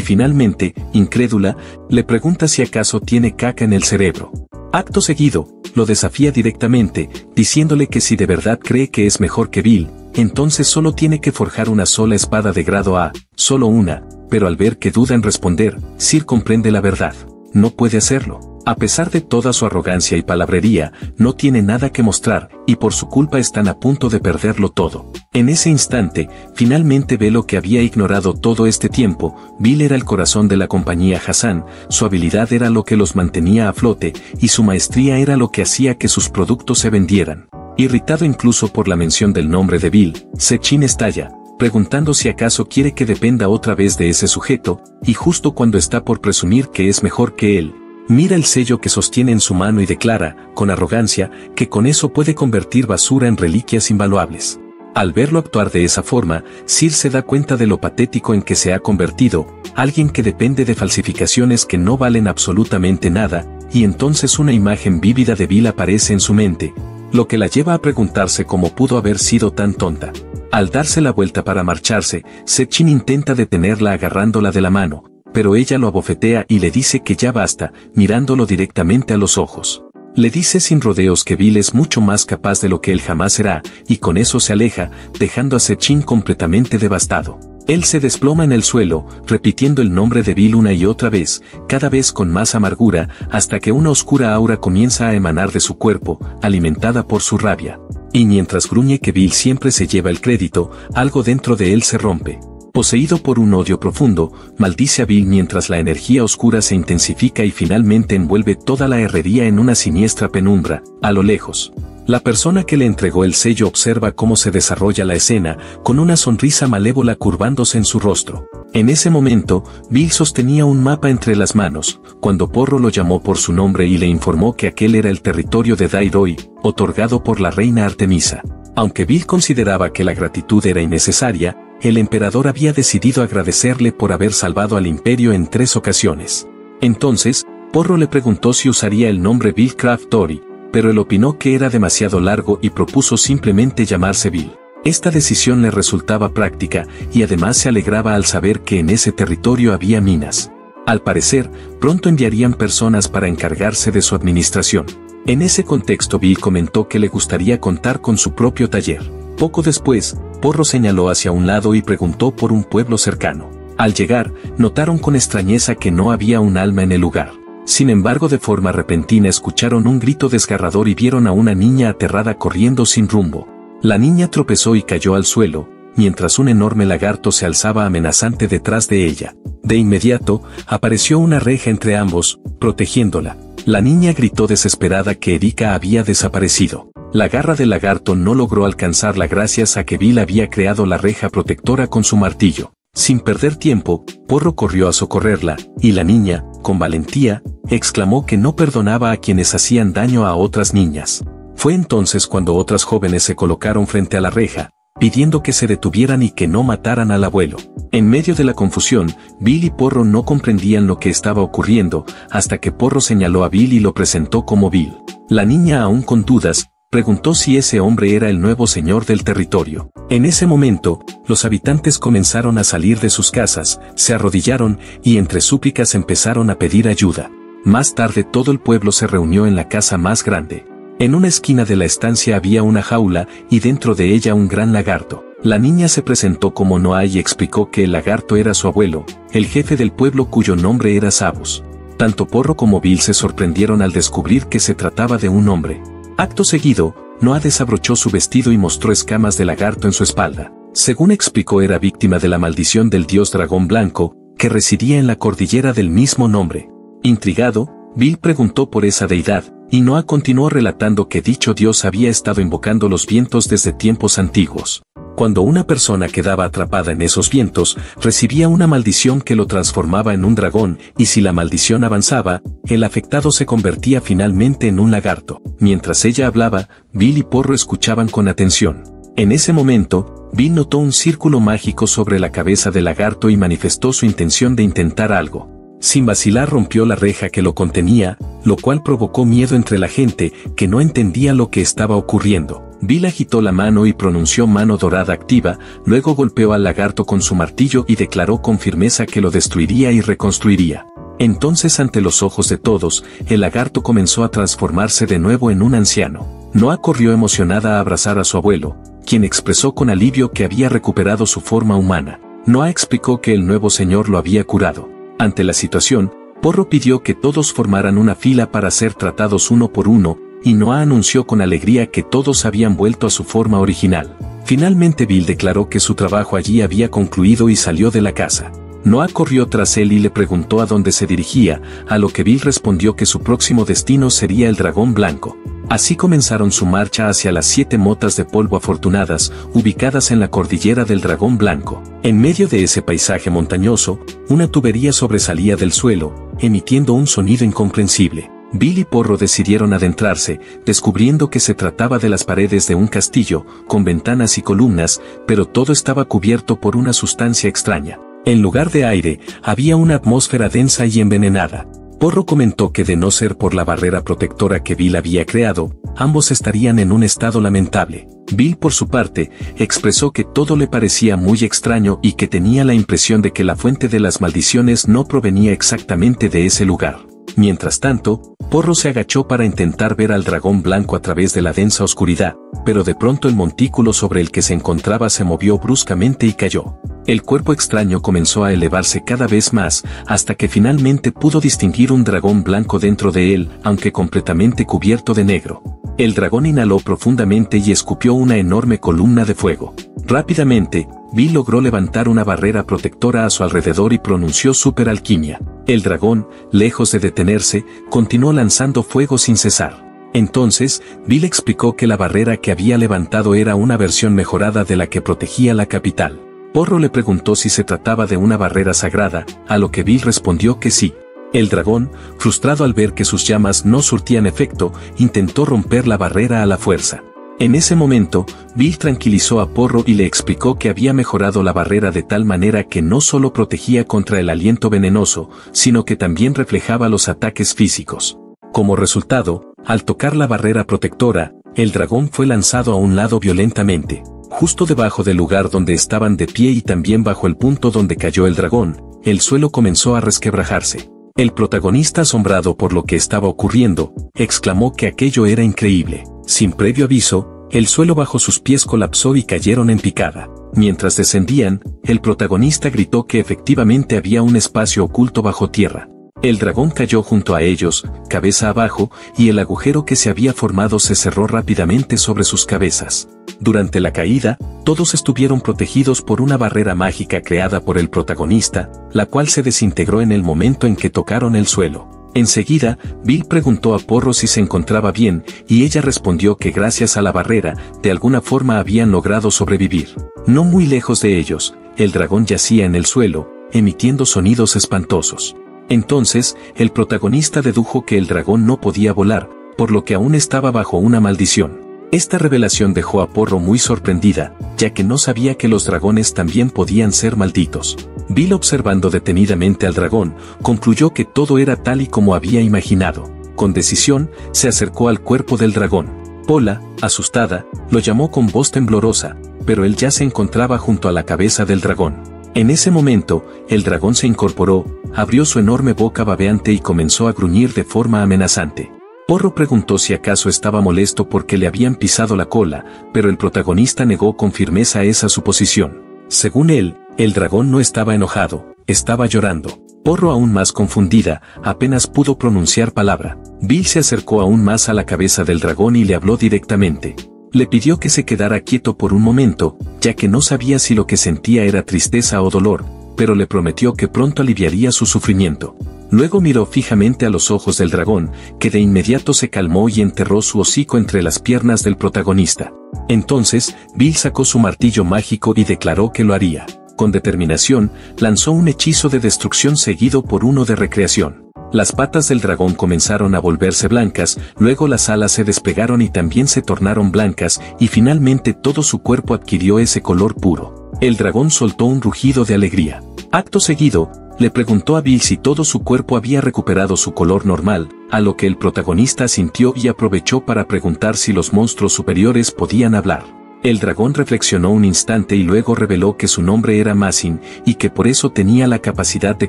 finalmente, incrédula, le pregunta si acaso tiene caca en el cerebro. Acto seguido, lo desafía directamente, diciéndole que si de verdad cree que es mejor que Bill, entonces solo tiene que forjar una sola espada de grado A, solo una, pero al ver que duda en responder, Sir comprende la verdad. No puede hacerlo. A pesar de toda su arrogancia y palabrería, no tiene nada que mostrar, y por su culpa están a punto de perderlo todo. En ese instante, finalmente ve lo que había ignorado todo este tiempo. Bill era el corazón de la compañía Hassan, su habilidad era lo que los mantenía a flote, y su maestría era lo que hacía que sus productos se vendieran. Irritado incluso por la mención del nombre de Bill, Sechin estalla, preguntando si acaso quiere que dependa otra vez de ese sujeto, y justo cuando está por presumir que es mejor que él, mira el sello que sostiene en su mano y declara, con arrogancia, que con eso puede convertir basura en reliquias invaluables. Al verlo actuar de esa forma, Sir se da cuenta de lo patético en que se ha convertido, alguien que depende de falsificaciones que no valen absolutamente nada, y entonces una imagen vívida de Bill aparece en su mente, lo que la lleva a preguntarse cómo pudo haber sido tan tonta. Al darse la vuelta para marcharse, Sechin intenta detenerla agarrándola de la mano, pero ella lo abofetea y le dice que ya basta, mirándolo directamente a los ojos. Le dice sin rodeos que Bill es mucho más capaz de lo que él jamás será, y con eso se aleja, dejando a Sechin completamente devastado. Él se desploma en el suelo, repitiendo el nombre de Bill una y otra vez, cada vez con más amargura, hasta que una oscura aura comienza a emanar de su cuerpo, alimentada por su rabia. Y mientras gruñe que Bill siempre se lleva el crédito, algo dentro de él se rompe. Poseído por un odio profundo, maldice a Bill mientras la energía oscura se intensifica y finalmente envuelve toda la herrería en una siniestra penumbra, a lo lejos. La persona que le entregó el sello observa cómo se desarrolla la escena, con una sonrisa malévola curvándose en su rostro. En ese momento, Bill sostenía un mapa entre las manos, cuando Porro lo llamó por su nombre y le informó que aquel era el territorio de Dairoi, otorgado por la reina Artemisa. Aunque Bill consideraba que la gratitud era innecesaria, el emperador había decidido agradecerle por haber salvado al imperio en 3 ocasiones. Entonces, Porro le preguntó si usaría el nombre Bill Craft Dory, pero él opinó que era demasiado largo y propuso simplemente llamarse Bill. Esta decisión le resultaba práctica, y además se alegraba al saber que en ese territorio había minas. Al parecer, pronto enviarían personas para encargarse de su administración. En ese contexto Bill comentó que le gustaría contar con su propio taller. Poco después, Porro señaló hacia un lado y preguntó por un pueblo cercano. Al llegar, notaron con extrañeza que no había un alma en el lugar. Sin embargo, de forma repentina escucharon un grito desgarrador y vieron a una niña aterrada corriendo sin rumbo. La niña tropezó y cayó al suelo, mientras un enorme lagarto se alzaba amenazante detrás de ella. De inmediato, apareció una reja entre ambos, protegiéndola. La niña gritó desesperada que Erika había desaparecido. La garra del lagarto no logró alcanzarla gracias a que Bill había creado la reja protectora con su martillo. Sin perder tiempo, Porro corrió a socorrerla, y la niña, con valentía, exclamó que no perdonaba a quienes hacían daño a otras niñas. Fue entonces cuando otras jóvenes se colocaron frente a la reja, pidiendo que se detuvieran y que no mataran al abuelo. En medio de la confusión, Bill y Porro no comprendían lo que estaba ocurriendo, hasta que Porro señaló a Bill y lo presentó como Bill. La niña, aún con dudas, preguntó si ese hombre era el nuevo señor del territorio. En ese momento, los habitantes comenzaron a salir de sus casas, se arrodillaron y entre súplicas empezaron a pedir ayuda. Más tarde todo el pueblo se reunió en la casa más grande. En una esquina de la estancia había una jaula y dentro de ella un gran lagarto. La niña se presentó como Noah y explicó que el lagarto era su abuelo, el jefe del pueblo cuyo nombre era Sabus. Tanto Porro como Bill se sorprendieron al descubrir que se trataba de un hombre. Acto seguido, Noah desabrochó su vestido y mostró escamas de lagarto en su espalda. Según explicó, era víctima de la maldición del dios dragón blanco, que residía en la cordillera del mismo nombre. Intrigado, Bill preguntó por esa deidad, y Noah continuó relatando que dicho dios había estado invocando los vientos desde tiempos antiguos. Cuando una persona quedaba atrapada en esos vientos, recibía una maldición que lo transformaba en un dragón, y si la maldición avanzaba, el afectado se convertía finalmente en un lagarto. Mientras ella hablaba, Bill y Porro escuchaban con atención. En ese momento, Bill notó un círculo mágico sobre la cabeza del lagarto y manifestó su intención de intentar algo. Sin vacilar rompió la reja que lo contenía, lo cual provocó miedo entre la gente, que no entendía lo que estaba ocurriendo. Bill agitó la mano y pronunció mano dorada activa, luego golpeó al lagarto con su martillo y declaró con firmeza que lo destruiría y reconstruiría. Entonces, ante los ojos de todos, el lagarto comenzó a transformarse de nuevo en un anciano. Noah corrió emocionada a abrazar a su abuelo, quien expresó con alivio que había recuperado su forma humana. Noah explicó que el nuevo señor lo había curado. Ante la situación, Porro pidió que todos formaran una fila para ser tratados uno por uno, y Noah anunció con alegría que todos habían vuelto a su forma original. Finalmente Bill declaró que su trabajo allí había concluido y salió de la casa. Noah corrió tras él y le preguntó a dónde se dirigía, a lo que Bill respondió que su próximo destino sería el dragón blanco. Así comenzaron su marcha hacia las 7 motas de polvo afortunadas, ubicadas en la cordillera del dragón blanco. En medio de ese paisaje montañoso, una tubería sobresalía del suelo, emitiendo un sonido incomprensible. Bill y Porro decidieron adentrarse, descubriendo que se trataba de las paredes de un castillo, con ventanas y columnas, pero todo estaba cubierto por una sustancia extraña. En lugar de aire, había una atmósfera densa y envenenada. Porro comentó que de no ser por la barrera protectora que Bill había creado, ambos estarían en un estado lamentable. Bill, por su parte, expresó que todo le parecía muy extraño y que tenía la impresión de que la fuente de las maldiciones no provenía exactamente de ese lugar. Mientras tanto, Porro se agachó para intentar ver al dragón blanco a través de la densa oscuridad, pero de pronto el montículo sobre el que se encontraba se movió bruscamente y cayó. El cuerpo extraño comenzó a elevarse cada vez más, hasta que finalmente pudo distinguir un dragón blanco dentro de él, aunque completamente cubierto de negro. El dragón inhaló profundamente y escupió una enorme columna de fuego. Rápidamente, Bill logró levantar una barrera protectora a su alrededor y pronunció superalquimia. El dragón, lejos de detenerse, continuó lanzando fuego sin cesar. Entonces, Bill explicó que la barrera que había levantado era una versión mejorada de la que protegía la capital. Porro le preguntó si se trataba de una barrera sagrada, a lo que Bill respondió que sí. El dragón, frustrado al ver que sus llamas no surtían efecto, intentó romper la barrera a la fuerza. En ese momento, Bill tranquilizó a Porro y le explicó que había mejorado la barrera de tal manera que no solo protegía contra el aliento venenoso, sino que también reflejaba los ataques físicos. Como resultado, al tocar la barrera protectora, el dragón fue lanzado a un lado violentamente. Justo debajo del lugar donde estaban de pie y también bajo el punto donde cayó el dragón, el suelo comenzó a resquebrajarse. El protagonista, asombrado por lo que estaba ocurriendo, exclamó que aquello era increíble. Sin previo aviso, El suelo bajo sus pies colapsó y cayeron en picada. Mientras descendían, el protagonista gritó que efectivamente había un espacio oculto bajo tierra. El dragón cayó junto a ellos, cabeza abajo, y el agujero que se había formado se cerró rápidamente sobre sus cabezas. Durante la caída, todos estuvieron protegidos por una barrera mágica creada por el protagonista, la cual se desintegró en el momento en que tocaron el suelo. Enseguida, Bill preguntó a Porro si se encontraba bien, y ella respondió que gracias a la barrera, de alguna forma habían logrado sobrevivir. No muy lejos de ellos, el dragón yacía en el suelo, emitiendo sonidos espantosos. Entonces, el protagonista dedujo que el dragón no podía volar, por lo que aún estaba bajo una maldición. Esta revelación dejó a Porro muy sorprendida, ya que no sabía que los dragones también podían ser malditos. Bill, observando detenidamente al dragón, concluyó que todo era tal y como había imaginado. Con decisión, se acercó al cuerpo del dragón. Pola, asustada, lo llamó con voz temblorosa, pero él ya se encontraba junto a la cabeza del dragón. En ese momento, el dragón se incorporó, abrió su enorme boca babeante y comenzó a gruñir de forma amenazante. Porro preguntó si acaso estaba molesto porque le habían pisado la cola, pero el protagonista negó con firmeza esa suposición. Según él, el dragón no estaba enojado, estaba llorando. Porro, aún más confundida, apenas pudo pronunciar palabra. Bill se acercó aún más a la cabeza del dragón y le habló directamente. Le pidió que se quedara quieto por un momento, ya que no sabía si lo que sentía era tristeza o dolor, pero le prometió que pronto aliviaría su sufrimiento. Luego miró fijamente a los ojos del dragón, que de inmediato se calmó y enterró su hocico entre las piernas del protagonista. Entonces, Bill sacó su martillo mágico y declaró que lo haría. Con determinación, lanzó un hechizo de destrucción seguido por uno de recreación. Las patas del dragón comenzaron a volverse blancas, luego las alas se desplegaron y también se tornaron blancas, y finalmente todo su cuerpo adquirió ese color puro. El dragón soltó un rugido de alegría. Acto seguido, le preguntó a Bill si todo su cuerpo había recuperado su color normal, a lo que el protagonista asintió y aprovechó para preguntar si los monstruos superiores podían hablar. El dragón reflexionó un instante y luego reveló que su nombre era Masin, y que por eso tenía la capacidad de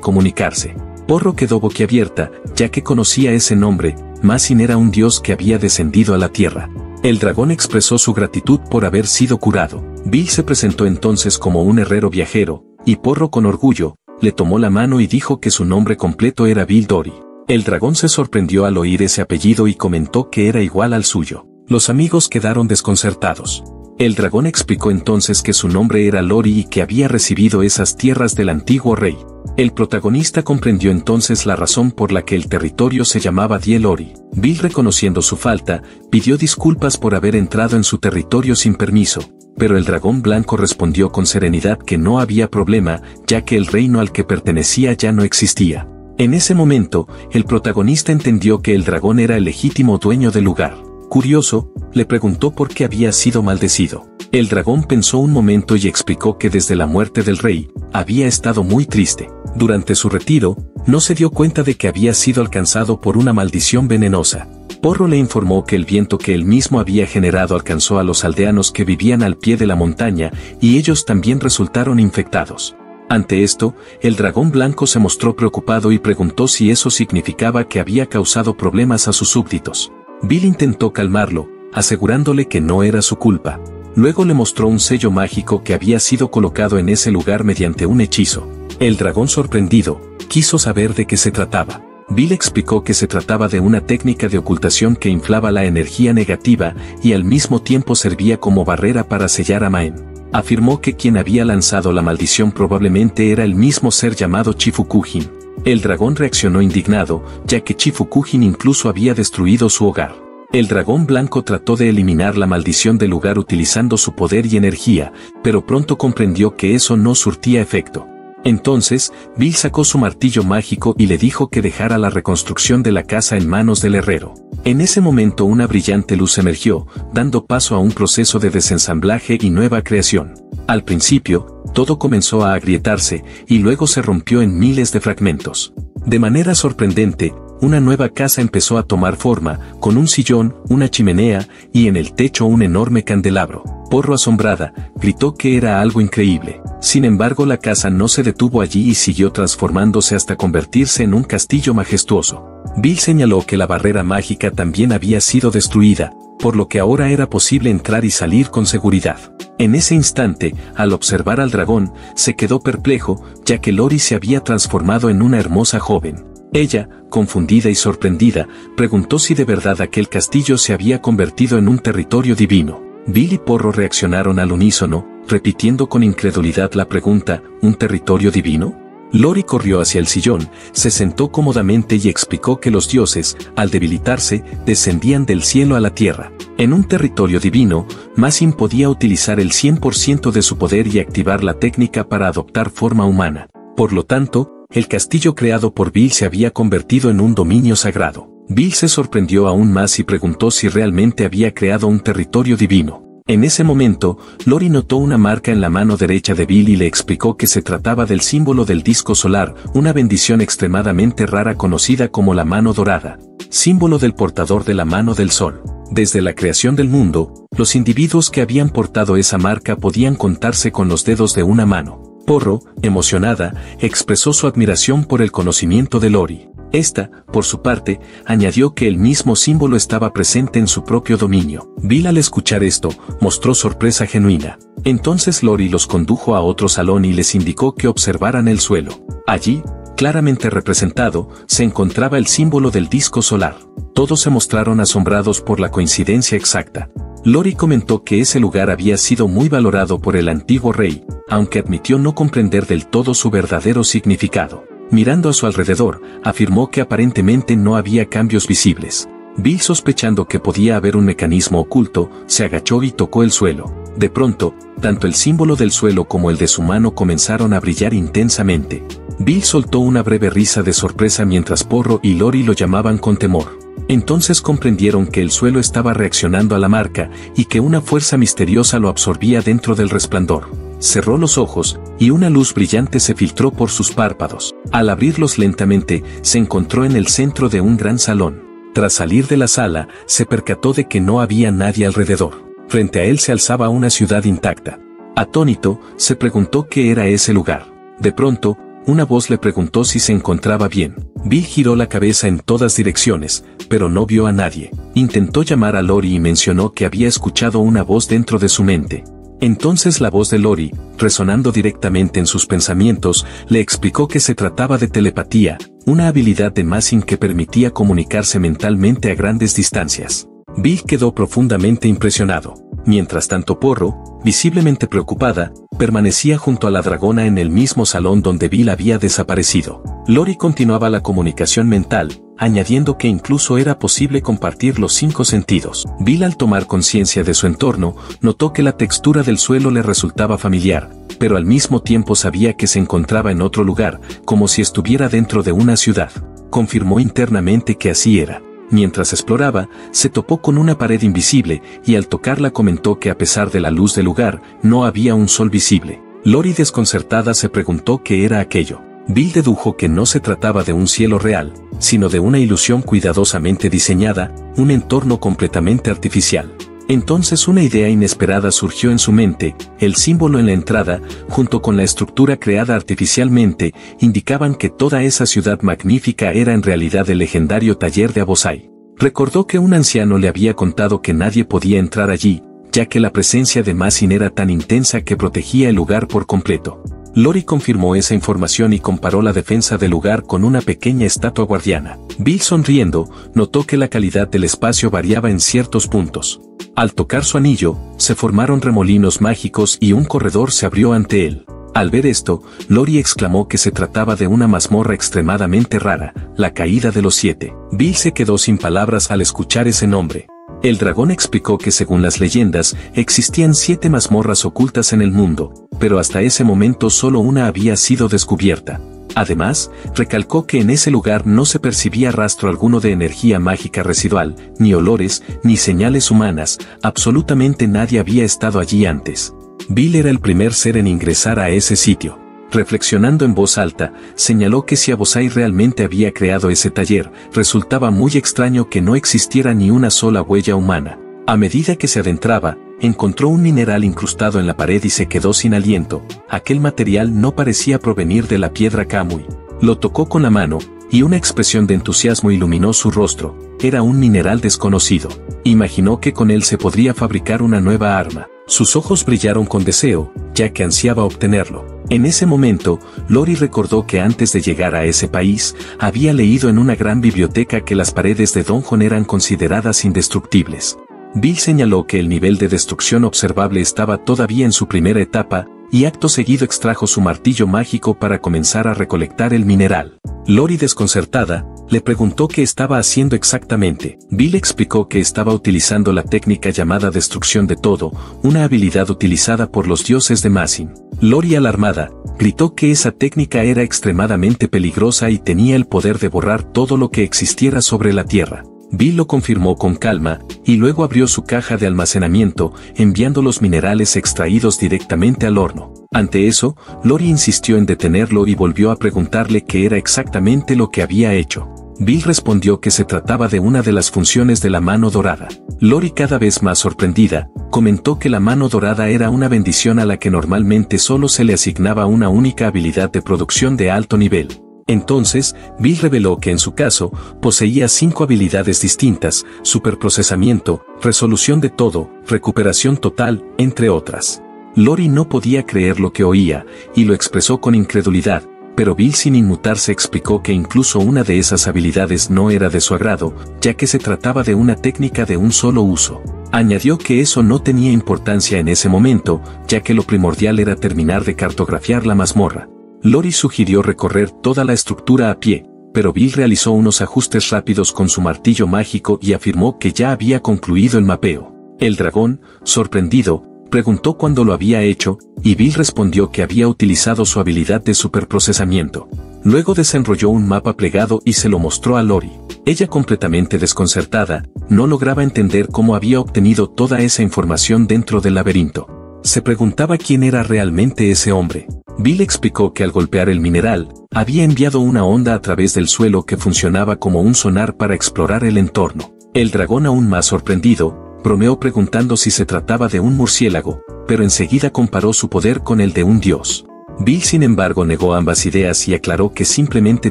comunicarse. Porro quedó boquiabierta, ya que conocía ese nombre. Masin era un dios que había descendido a la tierra. El dragón expresó su gratitud por haber sido curado. Bill se presentó entonces como un herrero viajero, y Porro, con orgullo, le tomó la mano y dijo que su nombre completo era Bill Dory. El dragón se sorprendió al oír ese apellido y comentó que era igual al suyo. Los amigos quedaron desconcertados. El dragón explicó entonces que su nombre era Lori y que había recibido esas tierras del antiguo rey. El protagonista comprendió entonces la razón por la que el territorio se llamaba Die Lori. Bill, reconociendo su falta, pidió disculpas por haber entrado en su territorio sin permiso, pero el dragón blanco respondió con serenidad que no había problema, ya que el reino al que pertenecía ya no existía. En ese momento, el protagonista entendió que el dragón era el legítimo dueño del lugar. Curioso, le preguntó por qué había sido maldecido. El dragón pensó un momento y explicó que desde la muerte del rey, había estado muy triste. Durante su retiro, no se dio cuenta de que había sido alcanzado por una maldición venenosa. Porro le informó que el viento que él mismo había generado alcanzó a los aldeanos que vivían al pie de la montaña, y ellos también resultaron infectados. Ante esto, el dragón blanco se mostró preocupado y preguntó si eso significaba que había causado problemas a sus súbditos. Bill intentó calmarlo, asegurándole que no era su culpa. Luego le mostró un sello mágico que había sido colocado en ese lugar mediante un hechizo. El dragón, sorprendido, quiso saber de qué se trataba. Bill explicó que se trataba de una técnica de ocultación que inflaba la energía negativa y al mismo tiempo servía como barrera para sellar a Maen. Afirmó que quien había lanzado la maldición probablemente era el mismo ser llamado Chifukujin. El dragón reaccionó indignado, ya que Chifukujin incluso había destruido su hogar. El dragón blanco trató de eliminar la maldición del lugar utilizando su poder y energía, pero pronto comprendió que eso no surtía efecto. Entonces, Bill sacó su martillo mágico y le dijo que dejara la reconstrucción de la casa en manos del herrero. En ese momento una brillante luz emergió, dando paso a un proceso de desensamblaje y nueva creación. Al principio, todo comenzó a agrietarse, y luego se rompió en miles de fragmentos. De manera sorprendente, una nueva casa empezó a tomar forma, con un sillón, una chimenea, y en el techo un enorme candelabro. Porro, asombrada, gritó que era algo increíble. Sin embargo, la casa no se detuvo allí y siguió transformándose hasta convertirse en un castillo majestuoso. Bill señaló que la barrera mágica también había sido destruida, por lo que ahora era posible entrar y salir con seguridad. En ese instante, al observar al dragón, se quedó perplejo, ya que Lori se había transformado en una hermosa joven. Ella, confundida y sorprendida, preguntó si de verdad aquel castillo se había convertido en un territorio divino. Bill y Porro reaccionaron al unísono, repitiendo con incredulidad la pregunta, ¿un territorio divino? Lori corrió hacia el sillón, se sentó cómodamente y explicó que los dioses, al debilitarse, descendían del cielo a la tierra. En un territorio divino, Mazin podía utilizar el 100% de su poder y activar la técnica para adoptar forma humana. Por lo tanto, el castillo creado por Bill se había convertido en un dominio sagrado. Bill se sorprendió aún más y preguntó si realmente había creado un territorio divino. En ese momento, Lori notó una marca en la mano derecha de Bill y le explicó que se trataba del símbolo del disco solar, una bendición extremadamente rara conocida como la mano dorada, símbolo del portador de la mano del sol. Desde la creación del mundo, los individuos que habían portado esa marca podían contarse con los dedos de una mano. Porro, emocionada, expresó su admiración por el conocimiento de Lori. Esta, por su parte, añadió que el mismo símbolo estaba presente en su propio dominio. Bill, al escuchar esto, mostró sorpresa genuina. Entonces Lori los condujo a otro salón y les indicó que observaran el suelo. Allí, claramente representado, se encontraba el símbolo del disco solar. Todos se mostraron asombrados por la coincidencia exacta. Lori comentó que ese lugar había sido muy valorado por el antiguo rey, aunque admitió no comprender del todo su verdadero significado. Mirando a su alrededor, afirmó que aparentemente no había cambios visibles. Bill, sospechando que podía haber un mecanismo oculto, se agachó y tocó el suelo. De pronto, tanto el símbolo del suelo como el de su mano comenzaron a brillar intensamente. Bill soltó una breve risa de sorpresa mientras Porro y Lori lo llamaban con temor. Entonces comprendieron que el suelo estaba reaccionando a la marca y que una fuerza misteriosa lo absorbía dentro del resplandor. Cerró los ojos, y una luz brillante se filtró por sus párpados. Al abrirlos lentamente, se encontró en el centro de un gran salón. Tras salir de la sala, se percató de que no había nadie alrededor. Frente a él se alzaba una ciudad intacta. Atónito, se preguntó qué era ese lugar. De pronto, una voz le preguntó si se encontraba bien. Bill giró la cabeza en todas direcciones, pero no vio a nadie. Intentó llamar a Lori y mencionó que había escuchado una voz dentro de su mente. Entonces la voz de Lori, resonando directamente en sus pensamientos, le explicó que se trataba de telepatía, una habilidad de Mazin que permitía comunicarse mentalmente a grandes distancias. Bill quedó profundamente impresionado. Mientras tanto Porro, visiblemente preocupada, permanecía junto a la dragona en el mismo salón donde Bill había desaparecido. Lori continuaba la comunicación mental, añadiendo que incluso era posible compartir los 5 sentidos. Bill, al tomar conciencia de su entorno, notó que la textura del suelo le resultaba familiar, pero al mismo tiempo sabía que se encontraba en otro lugar, como si estuviera dentro de una ciudad. Confirmó internamente que así era. Mientras exploraba, se topó con una pared invisible, y al tocarla comentó que a pesar de la luz del lugar, no había un sol visible. Lori, desconcertada, se preguntó qué era aquello. Bill dedujo que no se trataba de un cielo real, sino de una ilusión cuidadosamente diseñada, un entorno completamente artificial. Entonces una idea inesperada surgió en su mente. El símbolo en la entrada, junto con la estructura creada artificialmente, indicaban que toda esa ciudad magnífica era en realidad el legendario taller de Abosai. Recordó que un anciano le había contado que nadie podía entrar allí, ya que la presencia de Mazin era tan intensa que protegía el lugar por completo. Lori confirmó esa información y comparó la defensa del lugar con una pequeña estatua guardiana. Bill, sonriendo, notó que la calidad del espacio variaba en ciertos puntos. Al tocar su anillo, se formaron remolinos mágicos y un corredor se abrió ante él. Al ver esto, Lori exclamó que se trataba de una mazmorra extremadamente rara, la caída de los 7. Bill se quedó sin palabras al escuchar ese nombre. El dragón explicó que según las leyendas, existían 7 mazmorras ocultas en el mundo, pero hasta ese momento solo una había sido descubierta. Además, recalcó que en ese lugar no se percibía rastro alguno de energía mágica residual, ni olores, ni señales humanas, absolutamente nadie había estado allí antes. Bill era el primer ser en ingresar a ese sitio. Reflexionando en voz alta, señaló que si Abosai realmente había creado ese taller, resultaba muy extraño que no existiera ni una sola huella humana. A medida que se adentraba, encontró un mineral incrustado en la pared y se quedó sin aliento. Aquel material no parecía provenir de la piedra Kamui. Lo tocó con la mano, y una expresión de entusiasmo iluminó su rostro. Era un mineral desconocido. Imaginó que con él se podría fabricar una nueva arma. Sus ojos brillaron con deseo, ya que ansiaba obtenerlo. En ese momento, Lori recordó que antes de llegar a ese país, había leído en una gran biblioteca que las paredes de Donjon eran consideradas indestructibles. Bill señaló que el nivel de destrucción observable estaba todavía en su primera etapa, y acto seguido extrajo su martillo mágico para comenzar a recolectar el mineral. Lori, desconcertada, le preguntó qué estaba haciendo exactamente. Bill explicó que estaba utilizando la técnica llamada destrucción de todo, una habilidad utilizada por los dioses de Masin. Lori, alarmada, gritó que esa técnica era extremadamente peligrosa y tenía el poder de borrar todo lo que existiera sobre la tierra. Bill lo confirmó con calma, y luego abrió su caja de almacenamiento, enviando los minerales extraídos directamente al horno. Ante eso, Lori insistió en detenerlo y volvió a preguntarle qué era exactamente lo que había hecho. Bill respondió que se trataba de una de las funciones de la mano dorada. Lori, cada vez más sorprendida, comentó que la mano dorada era una bendición a la que normalmente solo se le asignaba una única habilidad de producción de alto nivel. Entonces, Bill reveló que en su caso, poseía 5 habilidades distintas: superprocesamiento, resolución de todo, recuperación total, entre otras. Lori no podía creer lo que oía, y lo expresó con incredulidad, pero Bill, sin inmutarse, explicó que incluso una de esas habilidades no era de su agrado, ya que se trataba de una técnica de un solo uso. Añadió que eso no tenía importancia en ese momento, ya que lo primordial era terminar de cartografiar la mazmorra. Lori sugirió recorrer toda la estructura a pie, pero Bill realizó unos ajustes rápidos con su martillo mágico y afirmó que ya había concluido el mapeo. El dragón, sorprendido, preguntó cuándo lo había hecho, y Bill respondió que había utilizado su habilidad de superprocesamiento. Luego desenrolló un mapa plegado y se lo mostró a Lori. Ella, completamente desconcertada, no lograba entender cómo había obtenido toda esa información dentro del laberinto. Se preguntaba quién era realmente ese hombre. Bill explicó que al golpear el mineral, había enviado una onda a través del suelo que funcionaba como un sonar para explorar el entorno. El dragón, aún más sorprendido, bromeó preguntando si se trataba de un murciélago, pero enseguida comparó su poder con el de un dios. Bill, sin embargo, negó ambas ideas y aclaró que simplemente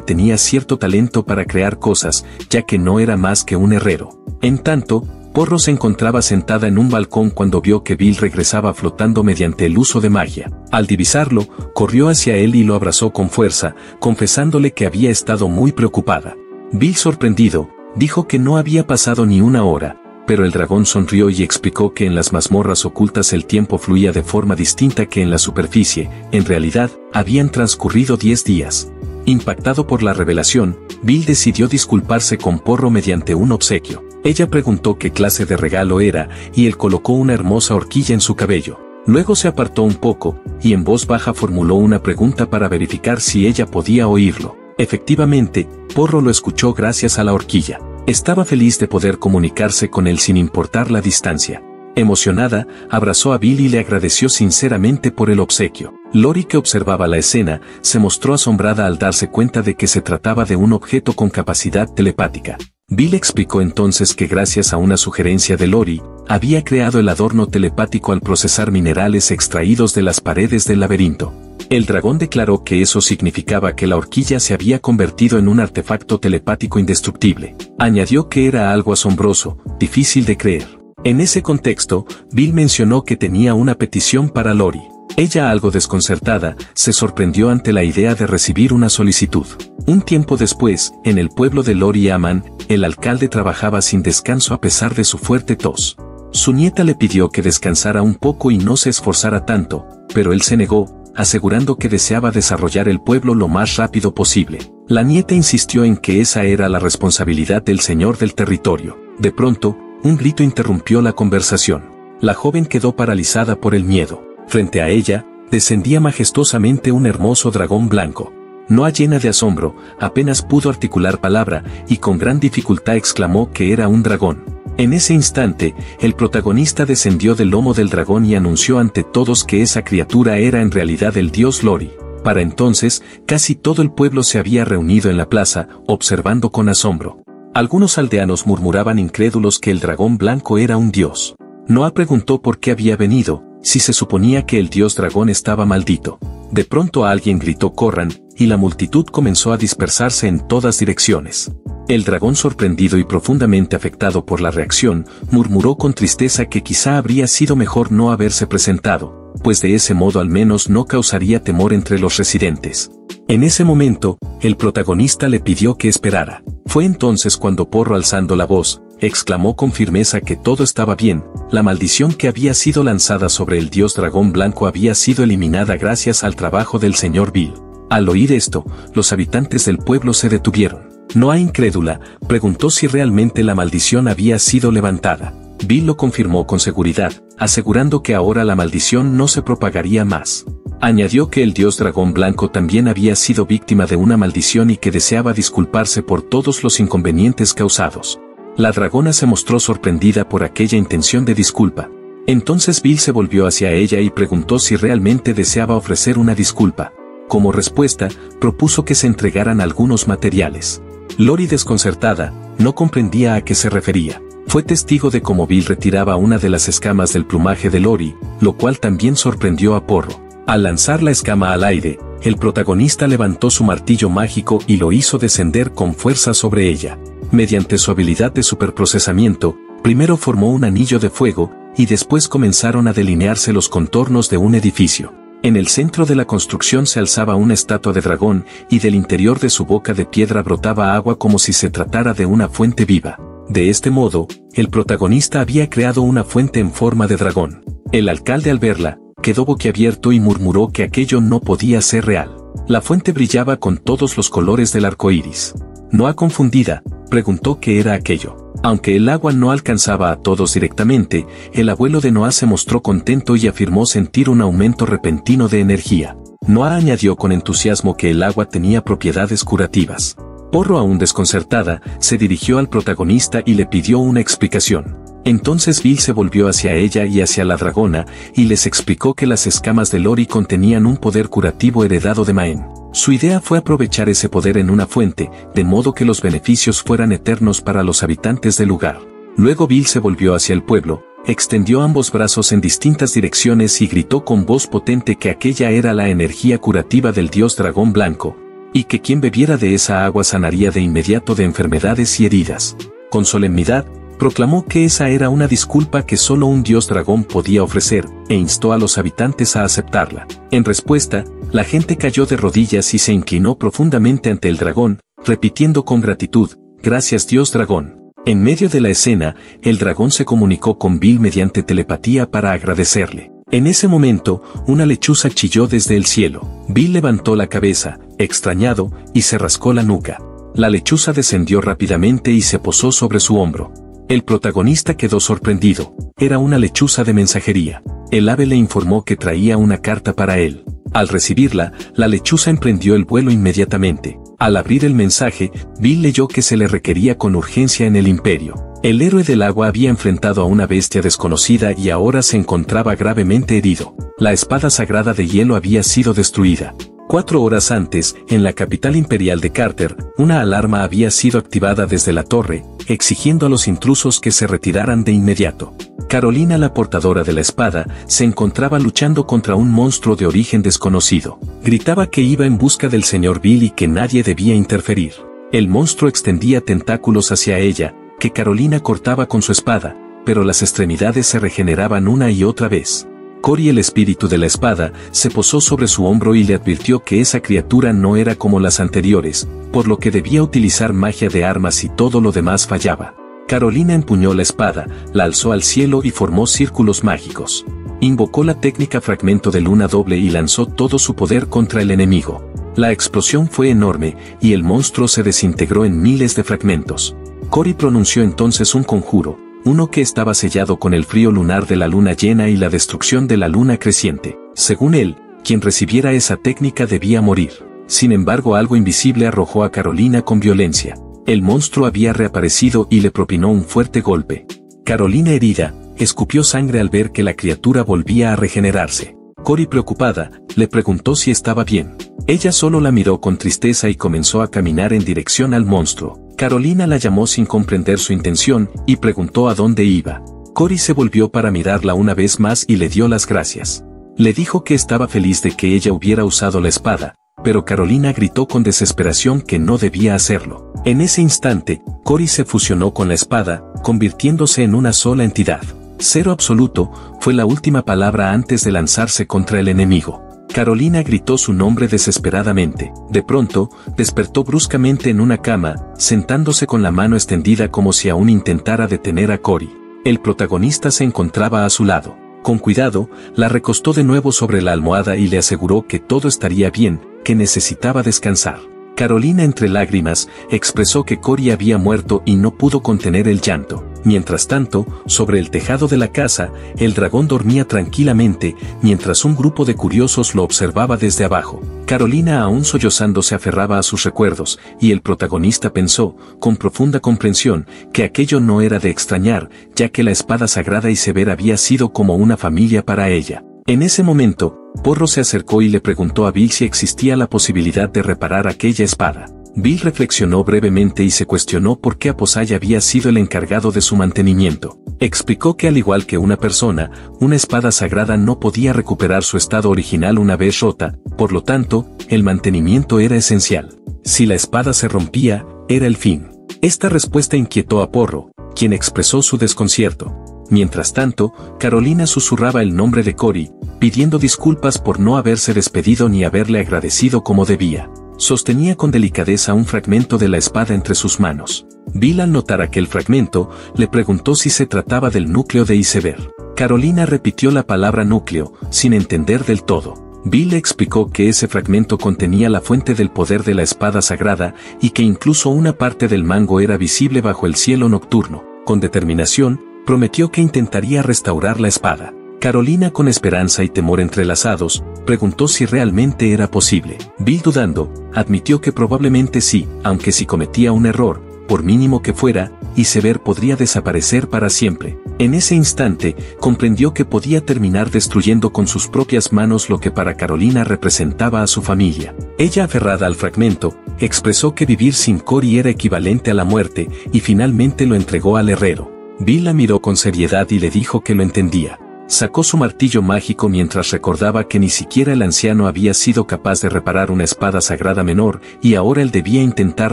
tenía cierto talento para crear cosas, ya que no era más que un herrero. En tanto, Porro se encontraba sentada en un balcón cuando vio que Bill regresaba flotando mediante el uso de magia. Al divisarlo, corrió hacia él y lo abrazó con fuerza, confesándole que había estado muy preocupada. Bill, sorprendido, dijo que no había pasado ni una hora, pero el dragón sonrió y explicó que en las mazmorras ocultas el tiempo fluía de forma distinta que en la superficie. En realidad, habían transcurrido 10 días. Impactado por la revelación, Bill decidió disculparse con Porro mediante un obsequio. Ella preguntó qué clase de regalo era, y él colocó una hermosa horquilla en su cabello. Luego se apartó un poco, y en voz baja formuló una pregunta para verificar si ella podía oírlo. Efectivamente, Porro lo escuchó gracias a la horquilla. Estaba feliz de poder comunicarse con él sin importar la distancia. Emocionada, abrazó a Bill y le agradeció sinceramente por el obsequio. Lori, que observaba la escena, se mostró asombrada al darse cuenta de que se trataba de un objeto con capacidad telepática. Bill explicó entonces que gracias a una sugerencia de Lori, había creado el adorno telepático al procesar minerales extraídos de las paredes del laberinto. El dragón declaró que eso significaba que la horquilla se había convertido en un artefacto telepático indestructible. Añadió que era algo asombroso, difícil de creer. En ese contexto, Bill mencionó que tenía una petición para Lori. Ella, algo desconcertada, se sorprendió ante la idea de recibir una solicitud. Un tiempo después, en el pueblo de Lori Aman, el alcalde trabajaba sin descanso a pesar de su fuerte tos. Su nieta le pidió que descansara un poco y no se esforzara tanto, pero él se negó, asegurando que deseaba desarrollar el pueblo lo más rápido posible. La nieta insistió en que esa era la responsabilidad del señor del territorio. De pronto, un grito interrumpió la conversación. La joven quedó paralizada por el miedo. Frente a ella, descendía majestuosamente un hermoso dragón blanco. Noa, llena de asombro, apenas pudo articular palabra y con gran dificultad exclamó que era un dragón. En ese instante, el protagonista descendió del lomo del dragón y anunció ante todos que esa criatura era en realidad el dios Lori. Para entonces, casi todo el pueblo se había reunido en la plaza, observando con asombro. Algunos aldeanos murmuraban incrédulos que el dragón blanco era un dios. Noa preguntó por qué había venido, si se suponía que el dios dragón estaba maldito. De pronto alguien gritó: «¡Corran!», y la multitud comenzó a dispersarse en todas direcciones. El dragón, sorprendido y profundamente afectado por la reacción, murmuró con tristeza que quizá habría sido mejor no haberse presentado, pues de ese modo al menos no causaría temor entre los residentes. En ese momento, el protagonista le pidió que esperara. Fue entonces cuando Porro, alzando la voz, exclamó con firmeza que todo estaba bien, la maldición que había sido lanzada sobre el dios dragón blanco había sido eliminada gracias al trabajo del señor Bill. Al oír esto, los habitantes del pueblo se detuvieron. Noa, incrédula, preguntó si realmente la maldición había sido levantada. Bill lo confirmó con seguridad, asegurando que ahora la maldición no se propagaría más. Añadió que el dios dragón blanco también había sido víctima de una maldición y que deseaba disculparse por todos los inconvenientes causados. La dragona se mostró sorprendida por aquella intención de disculpa. Entonces Bill se volvió hacia ella y preguntó si realmente deseaba ofrecer una disculpa. Como respuesta, propuso que se entregaran algunos materiales. Lori, desconcertada, no comprendía a qué se refería. Fue testigo de cómo Bill retiraba una de las escamas del plumaje de Lori, lo cual también sorprendió a Porro. Al lanzar la escama al aire, el protagonista levantó su martillo mágico y lo hizo descender con fuerza sobre ella. Mediante su habilidad de superprocesamiento, primero formó un anillo de fuego, y después comenzaron a delinearse los contornos de un edificio. En el centro de la construcción se alzaba una estatua de dragón, y del interior de su boca de piedra brotaba agua como si se tratara de una fuente viva. De este modo, el protagonista había creado una fuente en forma de dragón. El alcalde, al verla, quedó boquiabierto y murmuró que aquello no podía ser real. La fuente brillaba con todos los colores del arco iris. Noa, confundida, preguntó qué era aquello. Aunque el agua no alcanzaba a todos directamente, el abuelo de Noa se mostró contento y afirmó sentir un aumento repentino de energía. Noa añadió con entusiasmo que el agua tenía propiedades curativas. Porro, aún desconcertada, se dirigió al protagonista y le pidió una explicación. Entonces Bill se volvió hacia ella y hacia la dragona, y les explicó que las escamas de Lori contenían un poder curativo heredado de Maen. Su idea fue aprovechar ese poder en una fuente, de modo que los beneficios fueran eternos para los habitantes del lugar. Luego Bill se volvió hacia el pueblo, extendió ambos brazos en distintas direcciones y gritó con voz potente que aquella era la energía curativa del dios dragón blanco, y que quien bebiera de esa agua sanaría de inmediato de enfermedades y heridas. Con solemnidad, proclamó que esa era una disculpa que solo un dios dragón podía ofrecer, e instó a los habitantes a aceptarla. En respuesta, la gente cayó de rodillas y se inclinó profundamente ante el dragón, repitiendo con gratitud, «Gracias, dios dragón». En medio de la escena, el dragón se comunicó con Bill mediante telepatía para agradecerle. En ese momento, una lechuza chilló desde el cielo. Bill levantó la cabeza, extrañado, y se rascó la nuca. La lechuza descendió rápidamente y se posó sobre su hombro. El protagonista quedó sorprendido. Era una lechuza de mensajería. El ave le informó que traía una carta para él. Al recibirla, la lechuza emprendió el vuelo inmediatamente. Al abrir el mensaje, Bill leyó que se le requería con urgencia en el imperio. El héroe del agua había enfrentado a una bestia desconocida y ahora se encontraba gravemente herido. La espada sagrada de hielo había sido destruida. 4 horas antes, en la capital imperial de Carter, una alarma había sido activada desde la torre, exigiendo a los intrusos que se retiraran de inmediato. Carolina, la portadora de la espada, se encontraba luchando contra un monstruo de origen desconocido. Gritaba que iba en busca del señor Bill y que nadie debía interferir. El monstruo extendía tentáculos hacia ella, que Carolina cortaba con su espada, pero las extremidades se regeneraban una y otra vez. Cory, el espíritu de la espada, se posó sobre su hombro y le advirtió que esa criatura no era como las anteriores, por lo que debía utilizar magia de armas y todo lo demás fallaba. Carolina empuñó la espada, la alzó al cielo y formó círculos mágicos. Invocó la técnica fragmento de luna doble y lanzó todo su poder contra el enemigo. La explosión fue enorme, y el monstruo se desintegró en miles de fragmentos. Cory pronunció entonces un conjuro, uno que estaba sellado con el frío lunar de la luna llena y la destrucción de la luna creciente. Según él, quien recibiera esa técnica debía morir. Sin embargo, algo invisible arrojó a Carolina con violencia. El monstruo había reaparecido y le propinó un fuerte golpe. Carolina, herida, escupió sangre al ver que la criatura volvía a regenerarse. Cory, preocupada, le preguntó si estaba bien. Ella solo la miró con tristeza y comenzó a caminar en dirección al monstruo. Carolina la llamó sin comprender su intención y preguntó a dónde iba. Cory se volvió para mirarla una vez más y le dio las gracias. Le dijo que estaba feliz de que ella hubiera usado la espada, pero Carolina gritó con desesperación que no debía hacerlo. En ese instante, Cory se fusionó con la espada, convirtiéndose en una sola entidad. Cero absoluto fue la última palabra antes de lanzarse contra el enemigo. Carolina gritó su nombre desesperadamente. De pronto, despertó bruscamente en una cama, sentándose con la mano extendida como si aún intentara detener a Cory. El protagonista se encontraba a su lado. Con cuidado, la recostó de nuevo sobre la almohada y le aseguró que todo estaría bien, que necesitaba descansar. Carolina, entre lágrimas, expresó que Cory había muerto y no pudo contener el llanto. Mientras tanto, sobre el tejado de la casa, el dragón dormía tranquilamente, mientras un grupo de curiosos lo observaba desde abajo. Carolina, aún sollozando, se aferraba a sus recuerdos, y el protagonista pensó, con profunda comprensión, que aquello no era de extrañar, ya que la espada sagrada y severa había sido como una familia para ella. En ese momento, Porro se acercó y le preguntó a Bill si existía la posibilidad de reparar aquella espada. Bill reflexionó brevemente y se cuestionó por qué Aposay había sido el encargado de su mantenimiento. Explicó que al igual que una persona, una espada sagrada no podía recuperar su estado original una vez rota, por lo tanto, el mantenimiento era esencial. Si la espada se rompía, era el fin. Esta respuesta inquietó a Porro, quien expresó su desconcierto. Mientras tanto, Carolina susurraba el nombre de Cory, pidiendo disculpas por no haberse despedido ni haberle agradecido como debía. Sostenía con delicadeza un fragmento de la espada entre sus manos. Bill, al notar aquel fragmento, le preguntó si se trataba del núcleo de Iceberg. Carolina repitió la palabra núcleo, sin entender del todo. Bill le explicó que ese fragmento contenía la fuente del poder de la espada sagrada y que incluso una parte del mango era visible bajo el cielo nocturno. Con determinación, prometió que intentaría restaurar la espada. Carolina, con esperanza y temor entrelazados, preguntó si realmente era posible. Bill, dudando, admitió que probablemente sí, aunque si cometía un error, por mínimo que fuera, Iceberg podría desaparecer para siempre. En ese instante, comprendió que podía terminar destruyendo con sus propias manos lo que para Carolina representaba a su familia. Ella, aferrada al fragmento, expresó que vivir sin Cory era equivalente a la muerte, y finalmente lo entregó al herrero. Bill la miró con seriedad y le dijo que lo entendía. Sacó su martillo mágico mientras recordaba que ni siquiera el anciano había sido capaz de reparar una espada sagrada menor, y ahora él debía intentar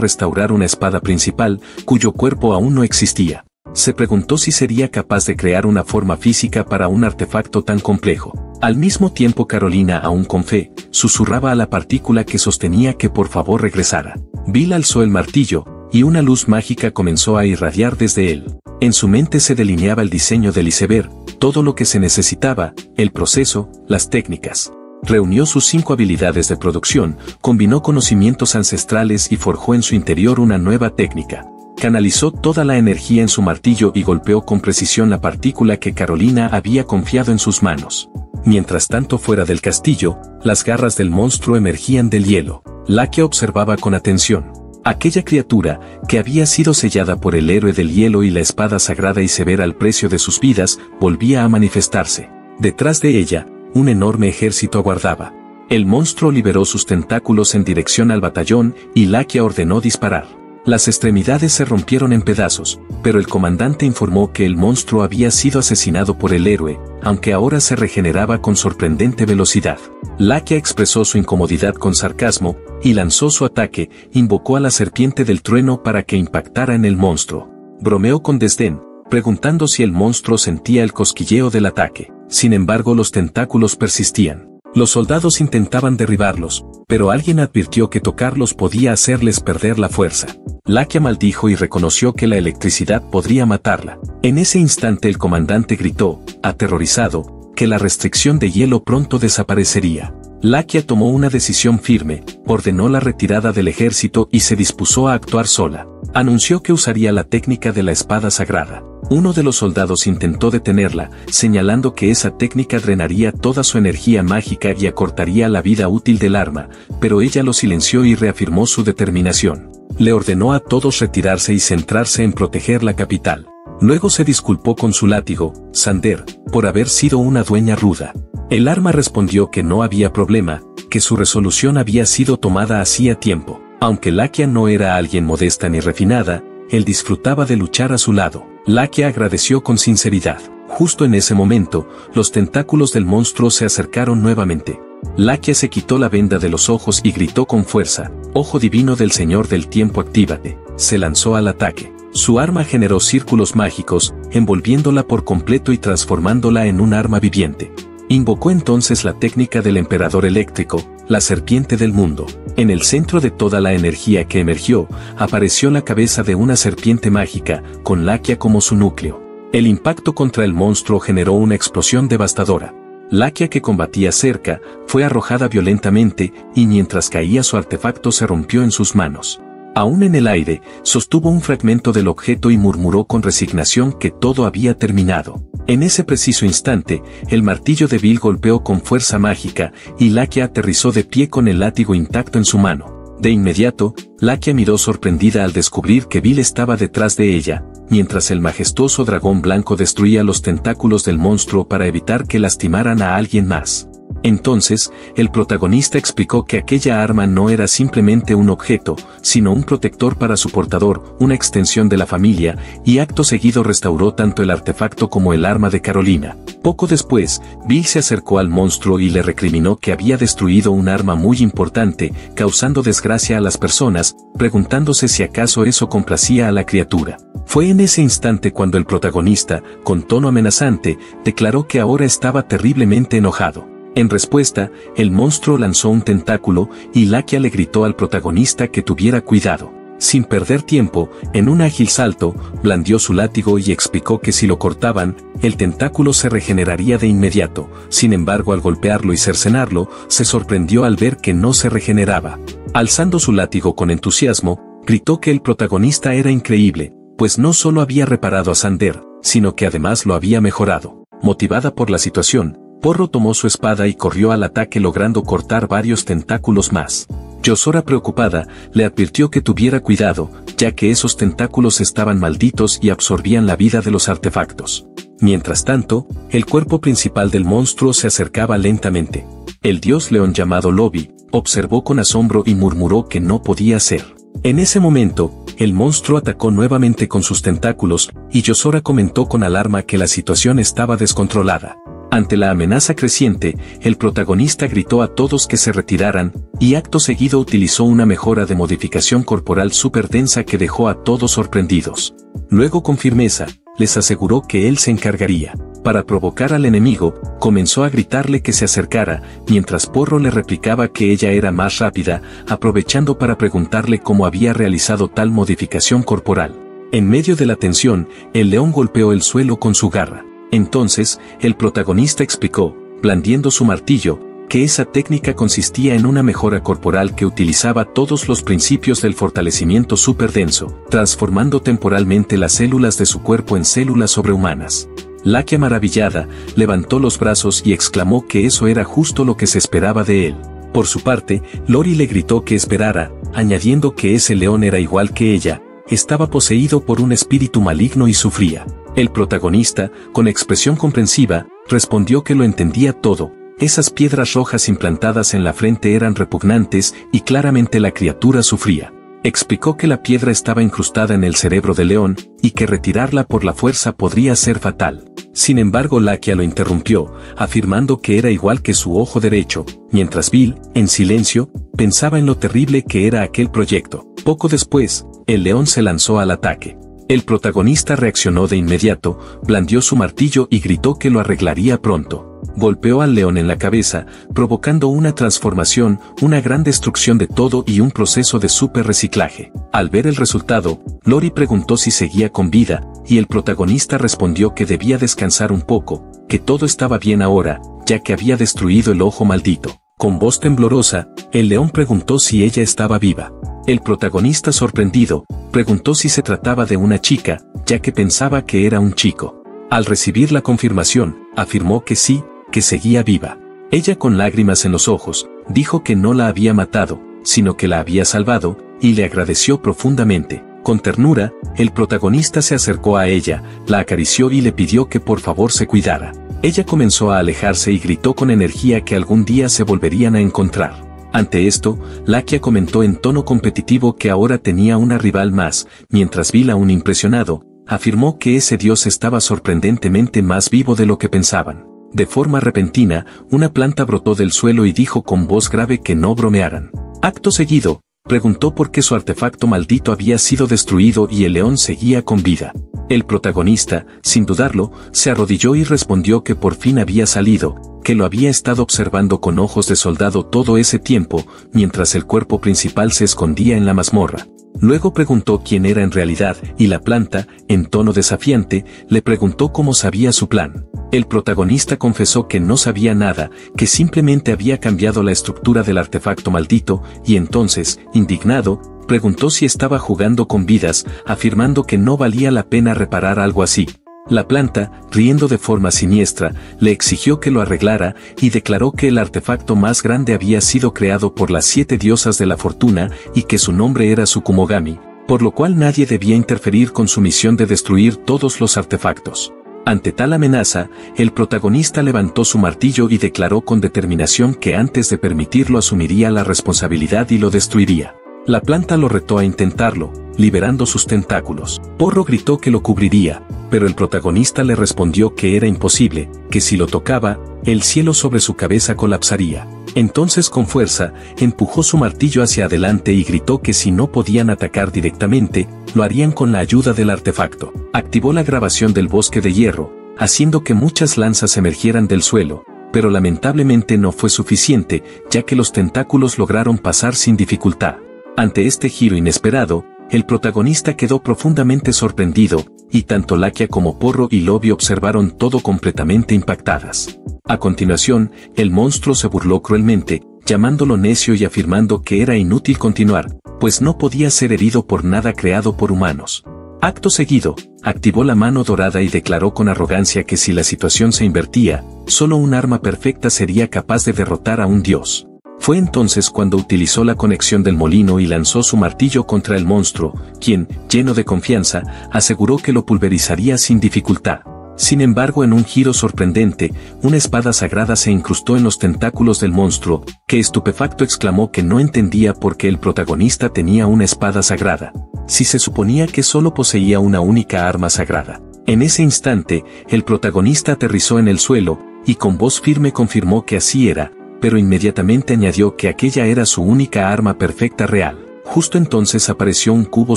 restaurar una espada principal, cuyo cuerpo aún no existía. Se preguntó si sería capaz de crear una forma física para un artefacto tan complejo. Al mismo tiempo, Carolina, aún con fe, susurraba a la partícula que sostenía que por favor regresara. Bill alzó el martillo, y una luz mágica comenzó a irradiar desde él. En su mente se delineaba el diseño del iceberg, todo lo que se necesitaba, el proceso, las técnicas. Reunió sus 5 habilidades de producción, combinó conocimientos ancestrales y forjó en su interior una nueva técnica. Canalizó toda la energía en su martillo y golpeó con precisión la partícula que Carolina había confiado en sus manos. Mientras tanto, fuera del castillo, las garras del monstruo emergían del hielo. Lakia observaba con atención. Aquella criatura, que había sido sellada por el héroe del hielo y la espada sagrada y severa al precio de sus vidas, volvía a manifestarse. Detrás de ella, un enorme ejército aguardaba. El monstruo liberó sus tentáculos en dirección al batallón y Lakia ordenó disparar. Las extremidades se rompieron en pedazos, pero el comandante informó que el monstruo había sido asesinado por el héroe, aunque ahora se regeneraba con sorprendente velocidad. Lakia expresó su incomodidad con sarcasmo, y lanzó su ataque, invocó a la serpiente del trueno para que impactara en el monstruo. Bromeó con desdén, preguntando si el monstruo sentía el cosquilleo del ataque. Sin embargo, los tentáculos persistían. Los soldados intentaban derribarlos, pero alguien advirtió que tocarlos podía hacerles perder la fuerza. Lakia maldijo y reconoció que la electricidad podría matarla. En ese instante el comandante gritó, aterrorizado, que la restricción de hielo pronto desaparecería. Lakia tomó una decisión firme, ordenó la retirada del ejército y se dispuso a actuar sola. Anunció que usaría la técnica de la espada sagrada. Uno de los soldados intentó detenerla, señalando que esa técnica drenaría toda su energía mágica y acortaría la vida útil del arma, pero ella lo silenció y reafirmó su determinación. Le ordenó a todos retirarse y centrarse en proteger la capital. Luego se disculpó con su látigo, Sander, por haber sido una dueña ruda. El arma respondió que no había problema, que su resolución había sido tomada hacía tiempo. Aunque Lakia no era alguien modesta ni refinada, él disfrutaba de luchar a su lado. Lakia agradeció con sinceridad. Justo en ese momento, los tentáculos del monstruo se acercaron nuevamente. Lakia se quitó la venda de los ojos y gritó con fuerza: «Ojo divino del Señor del Tiempo, actívate». Se lanzó al ataque. Su arma generó círculos mágicos, envolviéndola por completo y transformándola en un arma viviente. Invocó entonces la técnica del emperador eléctrico, la serpiente del mundo. En el centro de toda la energía que emergió, apareció la cabeza de una serpiente mágica, con Lakia como su núcleo. El impacto contra el monstruo generó una explosión devastadora. Lakia, que combatía cerca, fue arrojada violentamente, y mientras caía su artefacto se rompió en sus manos. Aún en el aire, sostuvo un fragmento del objeto y murmuró con resignación que todo había terminado. En ese preciso instante, el martillo de Bill golpeó con fuerza mágica, y Lakia aterrizó de pie con el látigo intacto en su mano. De inmediato, Lakia miró sorprendida al descubrir que Bill estaba detrás de ella, mientras el majestuoso dragón blanco destruía los tentáculos del monstruo para evitar que lastimaran a alguien más. Entonces, el protagonista explicó que aquella arma no era simplemente un objeto, sino un protector para su portador, una extensión de la familia, y acto seguido restauró tanto el artefacto como el arma de Carolina. Poco después, Bill se acercó al monstruo y le recriminó que había destruido un arma muy importante, causando desgracia a las personas, preguntándose si acaso eso complacía a la criatura. Fue en ese instante cuando el protagonista, con tono amenazante, declaró que ahora estaba terriblemente enojado. En respuesta, el monstruo lanzó un tentáculo, y Lakia le gritó al protagonista que tuviera cuidado. Sin perder tiempo, en un ágil salto, blandió su látigo y explicó que si lo cortaban, el tentáculo se regeneraría de inmediato. Sin embargo, al golpearlo y cercenarlo, se sorprendió al ver que no se regeneraba. Alzando su látigo con entusiasmo, gritó que el protagonista era increíble, pues no solo había reparado a Sander, sino que además lo había mejorado. Motivada por la situación, Porro tomó su espada y corrió al ataque, logrando cortar varios tentáculos más. Yosora, preocupada, le advirtió que tuviera cuidado, ya que esos tentáculos estaban malditos y absorbían la vida de los artefactos. Mientras tanto, el cuerpo principal del monstruo se acercaba lentamente. El dios león llamado Lobi observó con asombro y murmuró que no podía ser. En ese momento, el monstruo atacó nuevamente con sus tentáculos, y Yosora comentó con alarma que la situación estaba descontrolada. Ante la amenaza creciente, el protagonista gritó a todos que se retiraran, y acto seguido utilizó una mejora de modificación corporal súper densa que dejó a todos sorprendidos. Luego, con firmeza, les aseguró que él se encargaría. Para provocar al enemigo, comenzó a gritarle que se acercara, mientras Porro le replicaba que ella era más rápida, aprovechando para preguntarle cómo había realizado tal modificación corporal. En medio de la tensión, el león golpeó el suelo con su garra. Entonces, el protagonista explicó, blandiendo su martillo, que esa técnica consistía en una mejora corporal que utilizaba todos los principios del fortalecimiento superdenso, transformando temporalmente las células de su cuerpo en células sobrehumanas. Lakia, maravillada, levantó los brazos y exclamó que eso era justo lo que se esperaba de él. Por su parte, Lori le gritó que esperara, añadiendo que ese león era igual que ella, estaba poseído por un espíritu maligno y sufría. El protagonista, con expresión comprensiva, respondió que lo entendía todo. Esas piedras rojas implantadas en la frente eran repugnantes y claramente la criatura sufría. Explicó que la piedra estaba incrustada en el cerebro del león y que retirarla por la fuerza podría ser fatal. Sin embargo, Lakia lo interrumpió, afirmando que era igual que su ojo derecho, mientras Bill, en silencio, pensaba en lo terrible que era aquel proyecto. Poco después, el león se lanzó al ataque. El protagonista reaccionó de inmediato, blandió su martillo y gritó que lo arreglaría pronto. Golpeó al león en la cabeza, provocando una transformación, una gran destrucción de todo y un proceso de super reciclaje. Al ver el resultado, Lori preguntó si seguía con vida, y el protagonista respondió que debía descansar un poco, que todo estaba bien ahora, ya que había destruido el ojo maldito. Con voz temblorosa, el león preguntó si ella estaba viva. El protagonista, sorprendido, preguntó si se trataba de una chica, ya que pensaba que era un chico. Al recibir la confirmación, afirmó que sí, que seguía viva. Ella, con lágrimas en los ojos, dijo que no la había matado, sino que la había salvado, y le agradeció profundamente. Con ternura, el protagonista se acercó a ella, la acarició y le pidió que por favor se cuidara. Ella comenzó a alejarse y gritó con energía que algún día se volverían a encontrar. Ante esto, Lakia comentó en tono competitivo que ahora tenía una rival más, mientras Bill, aún impresionado, afirmó que ese dios estaba sorprendentemente más vivo de lo que pensaban. De forma repentina, una planta brotó del suelo y dijo con voz grave que no bromearan. Acto seguido, preguntó por qué su artefacto maldito había sido destruido y el león seguía con vida. El protagonista, sin dudarlo, se arrodilló y respondió que por fin había salido, que lo había estado observando con ojos de soldado todo ese tiempo, mientras el cuerpo principal se escondía en la mazmorra. Luego preguntó quién era en realidad, y la planta, en tono desafiante, le preguntó cómo sabía su plan. El protagonista confesó que no sabía nada, que simplemente había cambiado la estructura del artefacto maldito, y entonces, indignado, preguntó si estaba jugando con vidas, afirmando que no valía la pena reparar algo así. La planta, riendo de forma siniestra, le exigió que lo arreglara y declaró que el artefacto más grande había sido creado por las 7 diosas de la fortuna y que su nombre era Tsukumogami, por lo cual nadie debía interferir con su misión de destruir todos los artefactos. Ante tal amenaza, el protagonista levantó su martillo y declaró con determinación que antes de permitirlo asumiría la responsabilidad y lo destruiría. La planta lo retó a intentarlo, liberando sus tentáculos. Porro gritó que lo cubriría, pero el protagonista le respondió que era imposible, que si lo tocaba, el cielo sobre su cabeza colapsaría. Entonces con fuerza, empujó su martillo hacia adelante y gritó que si no podían atacar directamente, lo harían con la ayuda del artefacto. Activó la grabación del bosque de hierro, haciendo que muchas lanzas emergieran del suelo, pero lamentablemente no fue suficiente, ya que los tentáculos lograron pasar sin dificultad. Ante este giro inesperado, el protagonista quedó profundamente sorprendido, y tanto Lakia como Porro y Lobby observaron todo completamente impactadas. A continuación, el monstruo se burló cruelmente, llamándolo necio y afirmando que era inútil continuar, pues no podía ser herido por nada creado por humanos. Acto seguido, activó la mano dorada y declaró con arrogancia que si la situación se invertía, solo un arma perfecta sería capaz de derrotar a un dios. Fue entonces cuando utilizó la conexión del molino y lanzó su martillo contra el monstruo, quien, lleno de confianza, aseguró que lo pulverizaría sin dificultad. Sin embargo, en un giro sorprendente, una espada sagrada se incrustó en los tentáculos del monstruo, que estupefacto exclamó que no entendía por qué el protagonista tenía una espada sagrada, si se suponía que solo poseía una única arma sagrada. En ese instante, el protagonista aterrizó en el suelo, y con voz firme confirmó que así era, pero inmediatamente añadió que aquella era su única arma perfecta real. Justo entonces apareció un cubo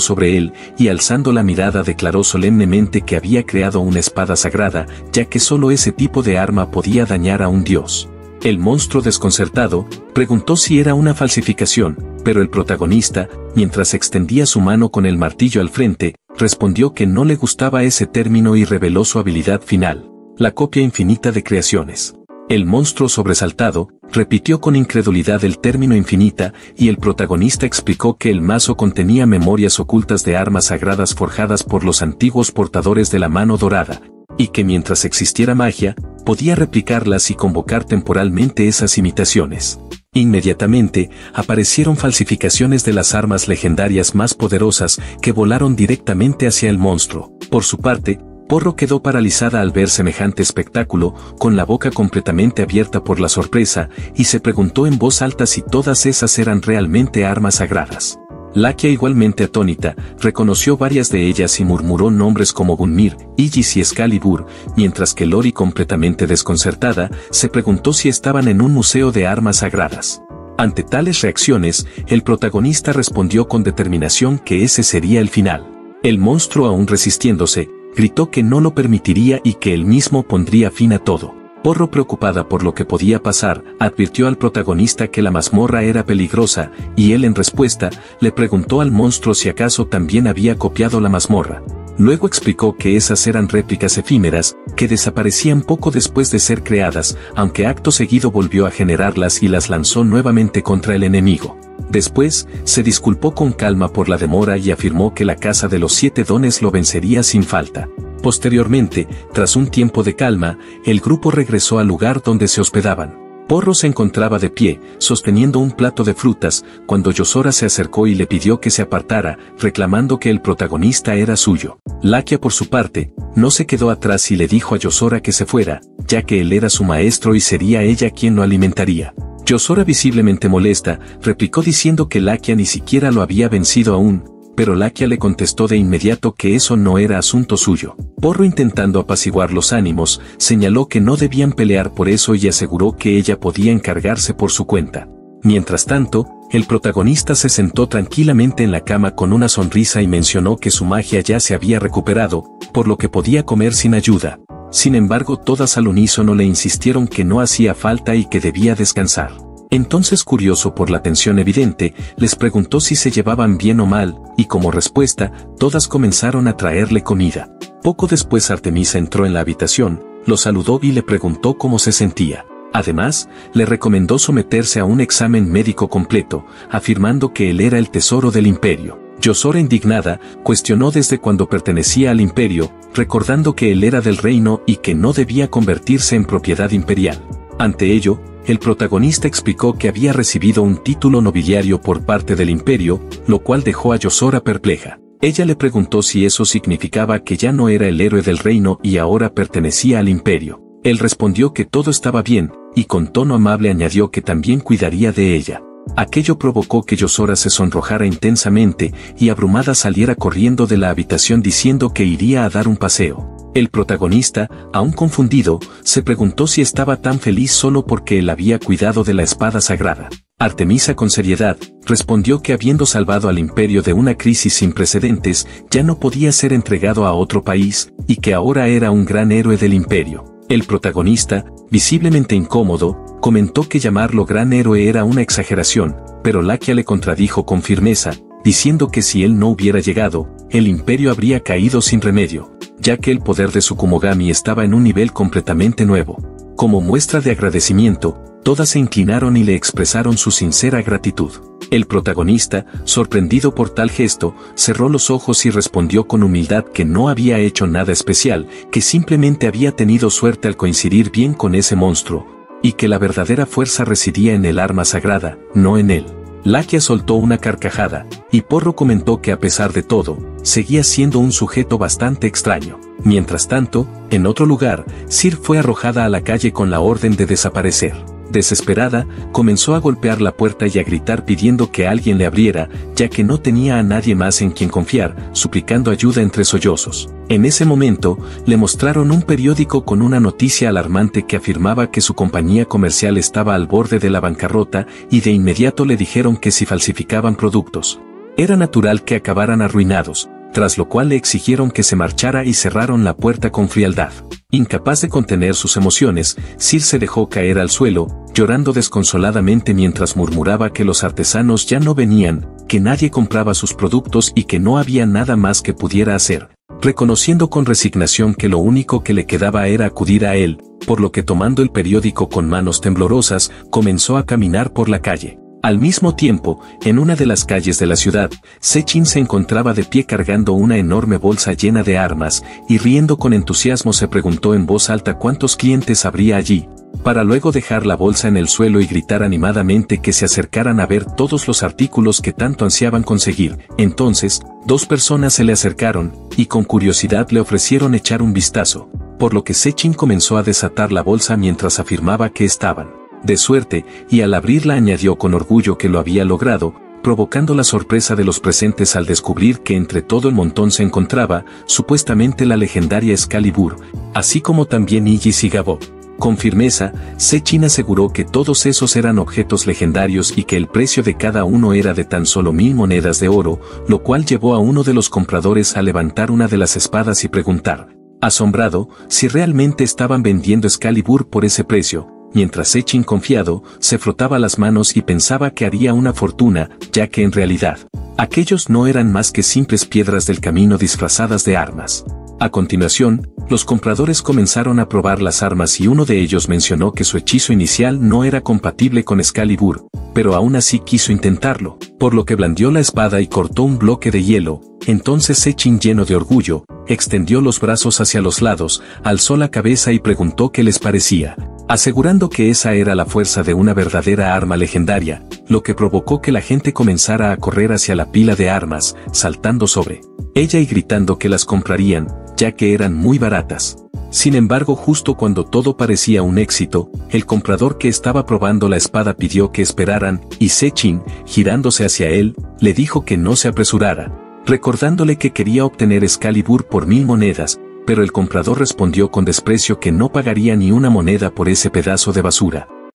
sobre él, y alzando la mirada declaró solemnemente que había creado una espada sagrada, ya que solo ese tipo de arma podía dañar a un dios. El monstruo desconcertado, preguntó si era una falsificación, pero el protagonista, mientras extendía su mano con el martillo al frente, respondió que no le gustaba ese término y reveló su habilidad final, la copia infinita de creaciones. El monstruo sobresaltado, repitió con incredulidad el término infinita, y el protagonista explicó que el mazo contenía memorias ocultas de armas sagradas forjadas por los antiguos portadores de la mano dorada, y que mientras existiera magia, podía replicarlas y convocar temporalmente esas imitaciones. Inmediatamente, aparecieron falsificaciones de las armas legendarias más poderosas que volaron directamente hacia el monstruo. Por su parte, Porro quedó paralizada al ver semejante espectáculo, con la boca completamente abierta por la sorpresa, y se preguntó en voz alta si todas esas eran realmente armas sagradas. Lakia, igualmente atónita, reconoció varias de ellas y murmuró nombres como Gunmir, Aegis y Excalibur, mientras que Lori, completamente desconcertada, se preguntó si estaban en un museo de armas sagradas. Ante tales reacciones, el protagonista respondió con determinación que ese sería el final. El monstruo, aún resistiéndose, gritó que no lo permitiría y que él mismo pondría fin a todo. Porro, preocupada por lo que podía pasar, advirtió al protagonista que la mazmorra era peligrosa, y él en respuesta, le preguntó al monstruo si acaso también había copiado la mazmorra. Luego explicó que esas eran réplicas efímeras, que desaparecían poco después de ser creadas, aunque acto seguido volvió a generarlas y las lanzó nuevamente contra el enemigo. Después, se disculpó con calma por la demora y afirmó que la casa de los 7 dones lo vencería sin falta. Posteriormente, tras un tiempo de calma, el grupo regresó al lugar donde se hospedaban. Porro se encontraba de pie, sosteniendo un plato de frutas, cuando Yosora se acercó y le pidió que se apartara, reclamando que el protagonista era suyo. Lakia, por su parte, no se quedó atrás y le dijo a Yosora que se fuera, ya que él era su maestro y sería ella quien lo alimentaría. Yosora, visiblemente molesta, replicó diciendo que Lakia ni siquiera lo había vencido aún, pero Lakia le contestó de inmediato que eso no era asunto suyo. Porro, intentando apaciguar los ánimos, señaló que no debían pelear por eso y aseguró que ella podía encargarse por su cuenta. Mientras tanto, el protagonista se sentó tranquilamente en la cama con una sonrisa y mencionó que su magia ya se había recuperado, por lo que podía comer sin ayuda. Sin embargo, todas al unísono le insistieron que no hacía falta y que debía descansar. Entonces, curioso por la tensión evidente, les preguntó si se llevaban bien o mal, y como respuesta, todas comenzaron a traerle comida. Poco después Artemisa entró en la habitación, lo saludó y le preguntó cómo se sentía. Además, le recomendó someterse a un examen médico completo, afirmando que él era el tesoro del imperio. Yosora, indignada, cuestionó desde cuándo pertenecía al imperio, recordando que él era del reino y que no debía convertirse en propiedad imperial. Ante ello, el protagonista explicó que había recibido un título nobiliario por parte del imperio, lo cual dejó a Yosora perpleja. Ella le preguntó si eso significaba que ya no era el héroe del reino y ahora pertenecía al imperio. Él respondió que todo estaba bien, y con tono amable añadió que también cuidaría de ella. Aquello provocó que Yosora se sonrojara intensamente y abrumada saliera corriendo de la habitación diciendo que iría a dar un paseo. El protagonista, aún confundido, se preguntó si estaba tan feliz solo porque él había cuidado de la espada sagrada. Artemisa, con seriedad, respondió que habiendo salvado al imperio de una crisis sin precedentes, ya no podía ser entregado a otro país, y que ahora era un gran héroe del imperio. El protagonista, visiblemente incómodo, comentó que llamarlo gran héroe era una exageración, pero Lakia le contradijo con firmeza, diciendo que si él no hubiera llegado, el imperio habría caído sin remedio, ya que el poder de Tsukumogami estaba en un nivel completamente nuevo. Como muestra de agradecimiento, todas se inclinaron y le expresaron su sincera gratitud. El protagonista, sorprendido por tal gesto, cerró los ojos y respondió con humildad que no había hecho nada especial, que simplemente había tenido suerte al coincidir bien con ese monstruo, y que la verdadera fuerza residía en el arma sagrada, no en él. Lakia soltó una carcajada, y Porro comentó que a pesar de todo, seguía siendo un sujeto bastante extraño. Mientras tanto, en otro lugar, Sir fue arrojada a la calle con la orden de desaparecer. Desesperada, comenzó a golpear la puerta y a gritar pidiendo que alguien le abriera, ya que no tenía a nadie más en quien confiar, suplicando ayuda entre sollozos. En ese momento, le mostraron un periódico con una noticia alarmante que afirmaba que su compañía comercial estaba al borde de la bancarrota y de inmediato le dijeron que si falsificaban productos, era natural que acabaran arruinados, tras lo cual le exigieron que se marchara y cerraron la puerta con frialdad. Incapaz de contener sus emociones, Sir se dejó caer al suelo, llorando desconsoladamente mientras murmuraba que los artesanos ya no venían, que nadie compraba sus productos y que no había nada más que pudiera hacer, reconociendo con resignación que lo único que le quedaba era acudir a él, por lo que tomando el periódico con manos temblorosas, comenzó a caminar por la calle. Al mismo tiempo, en una de las calles de la ciudad, Sechin se encontraba de pie cargando una enorme bolsa llena de armas, y riendo con entusiasmo se preguntó en voz alta cuántos clientes habría allí, para luego dejar la bolsa en el suelo y gritar animadamente que se acercaran a ver todos los artículos que tanto ansiaban conseguir. Entonces, dos personas se le acercaron, y con curiosidad le ofrecieron echar un vistazo, por lo que Sechin comenzó a desatar la bolsa mientras afirmaba que estaban de suerte, y al abrirla añadió con orgullo que lo había logrado, provocando la sorpresa de los presentes al descubrir que entre todo el montón se encontraba, supuestamente la legendaria Excalibur, así como también Ygis y Gabok. Con firmeza, Sechin aseguró que todos esos eran objetos legendarios y que el precio de cada uno era de tan solo 1000 monedas de oro, lo cual llevó a uno de los compradores a levantar una de las espadas y preguntar, asombrado, si realmente estaban vendiendo Excalibur por ese precio. Mientras Sechin, confiado, se frotaba las manos y pensaba que haría una fortuna, ya que en realidad, aquellos no eran más que simples piedras del camino disfrazadas de armas. A continuación, los compradores comenzaron a probar las armas y uno de ellos mencionó que su hechizo inicial no era compatible con Excalibur, pero aún así quiso intentarlo, por lo que blandió la espada y cortó un bloque de hielo. Entonces Sechin, lleno de orgullo, extendió los brazos hacia los lados, alzó la cabeza y preguntó qué les parecía, asegurando que esa era la fuerza de una verdadera arma legendaria, lo que provocó que la gente comenzara a correr hacia la pila de armas, saltando sobre ella y gritando que las comprarían, ya que eran muy baratas. Sin embargo, justo cuando todo parecía un éxito, el comprador que estaba probando la espada pidió que esperaran, y Sechin, girándose hacia él, le dijo que no se apresurara, recordándole que quería obtener Excalibur por 1000 monedas, pero el comprador respondió con desprecio que no pagaría ni una moneda por ese pedazo de basura.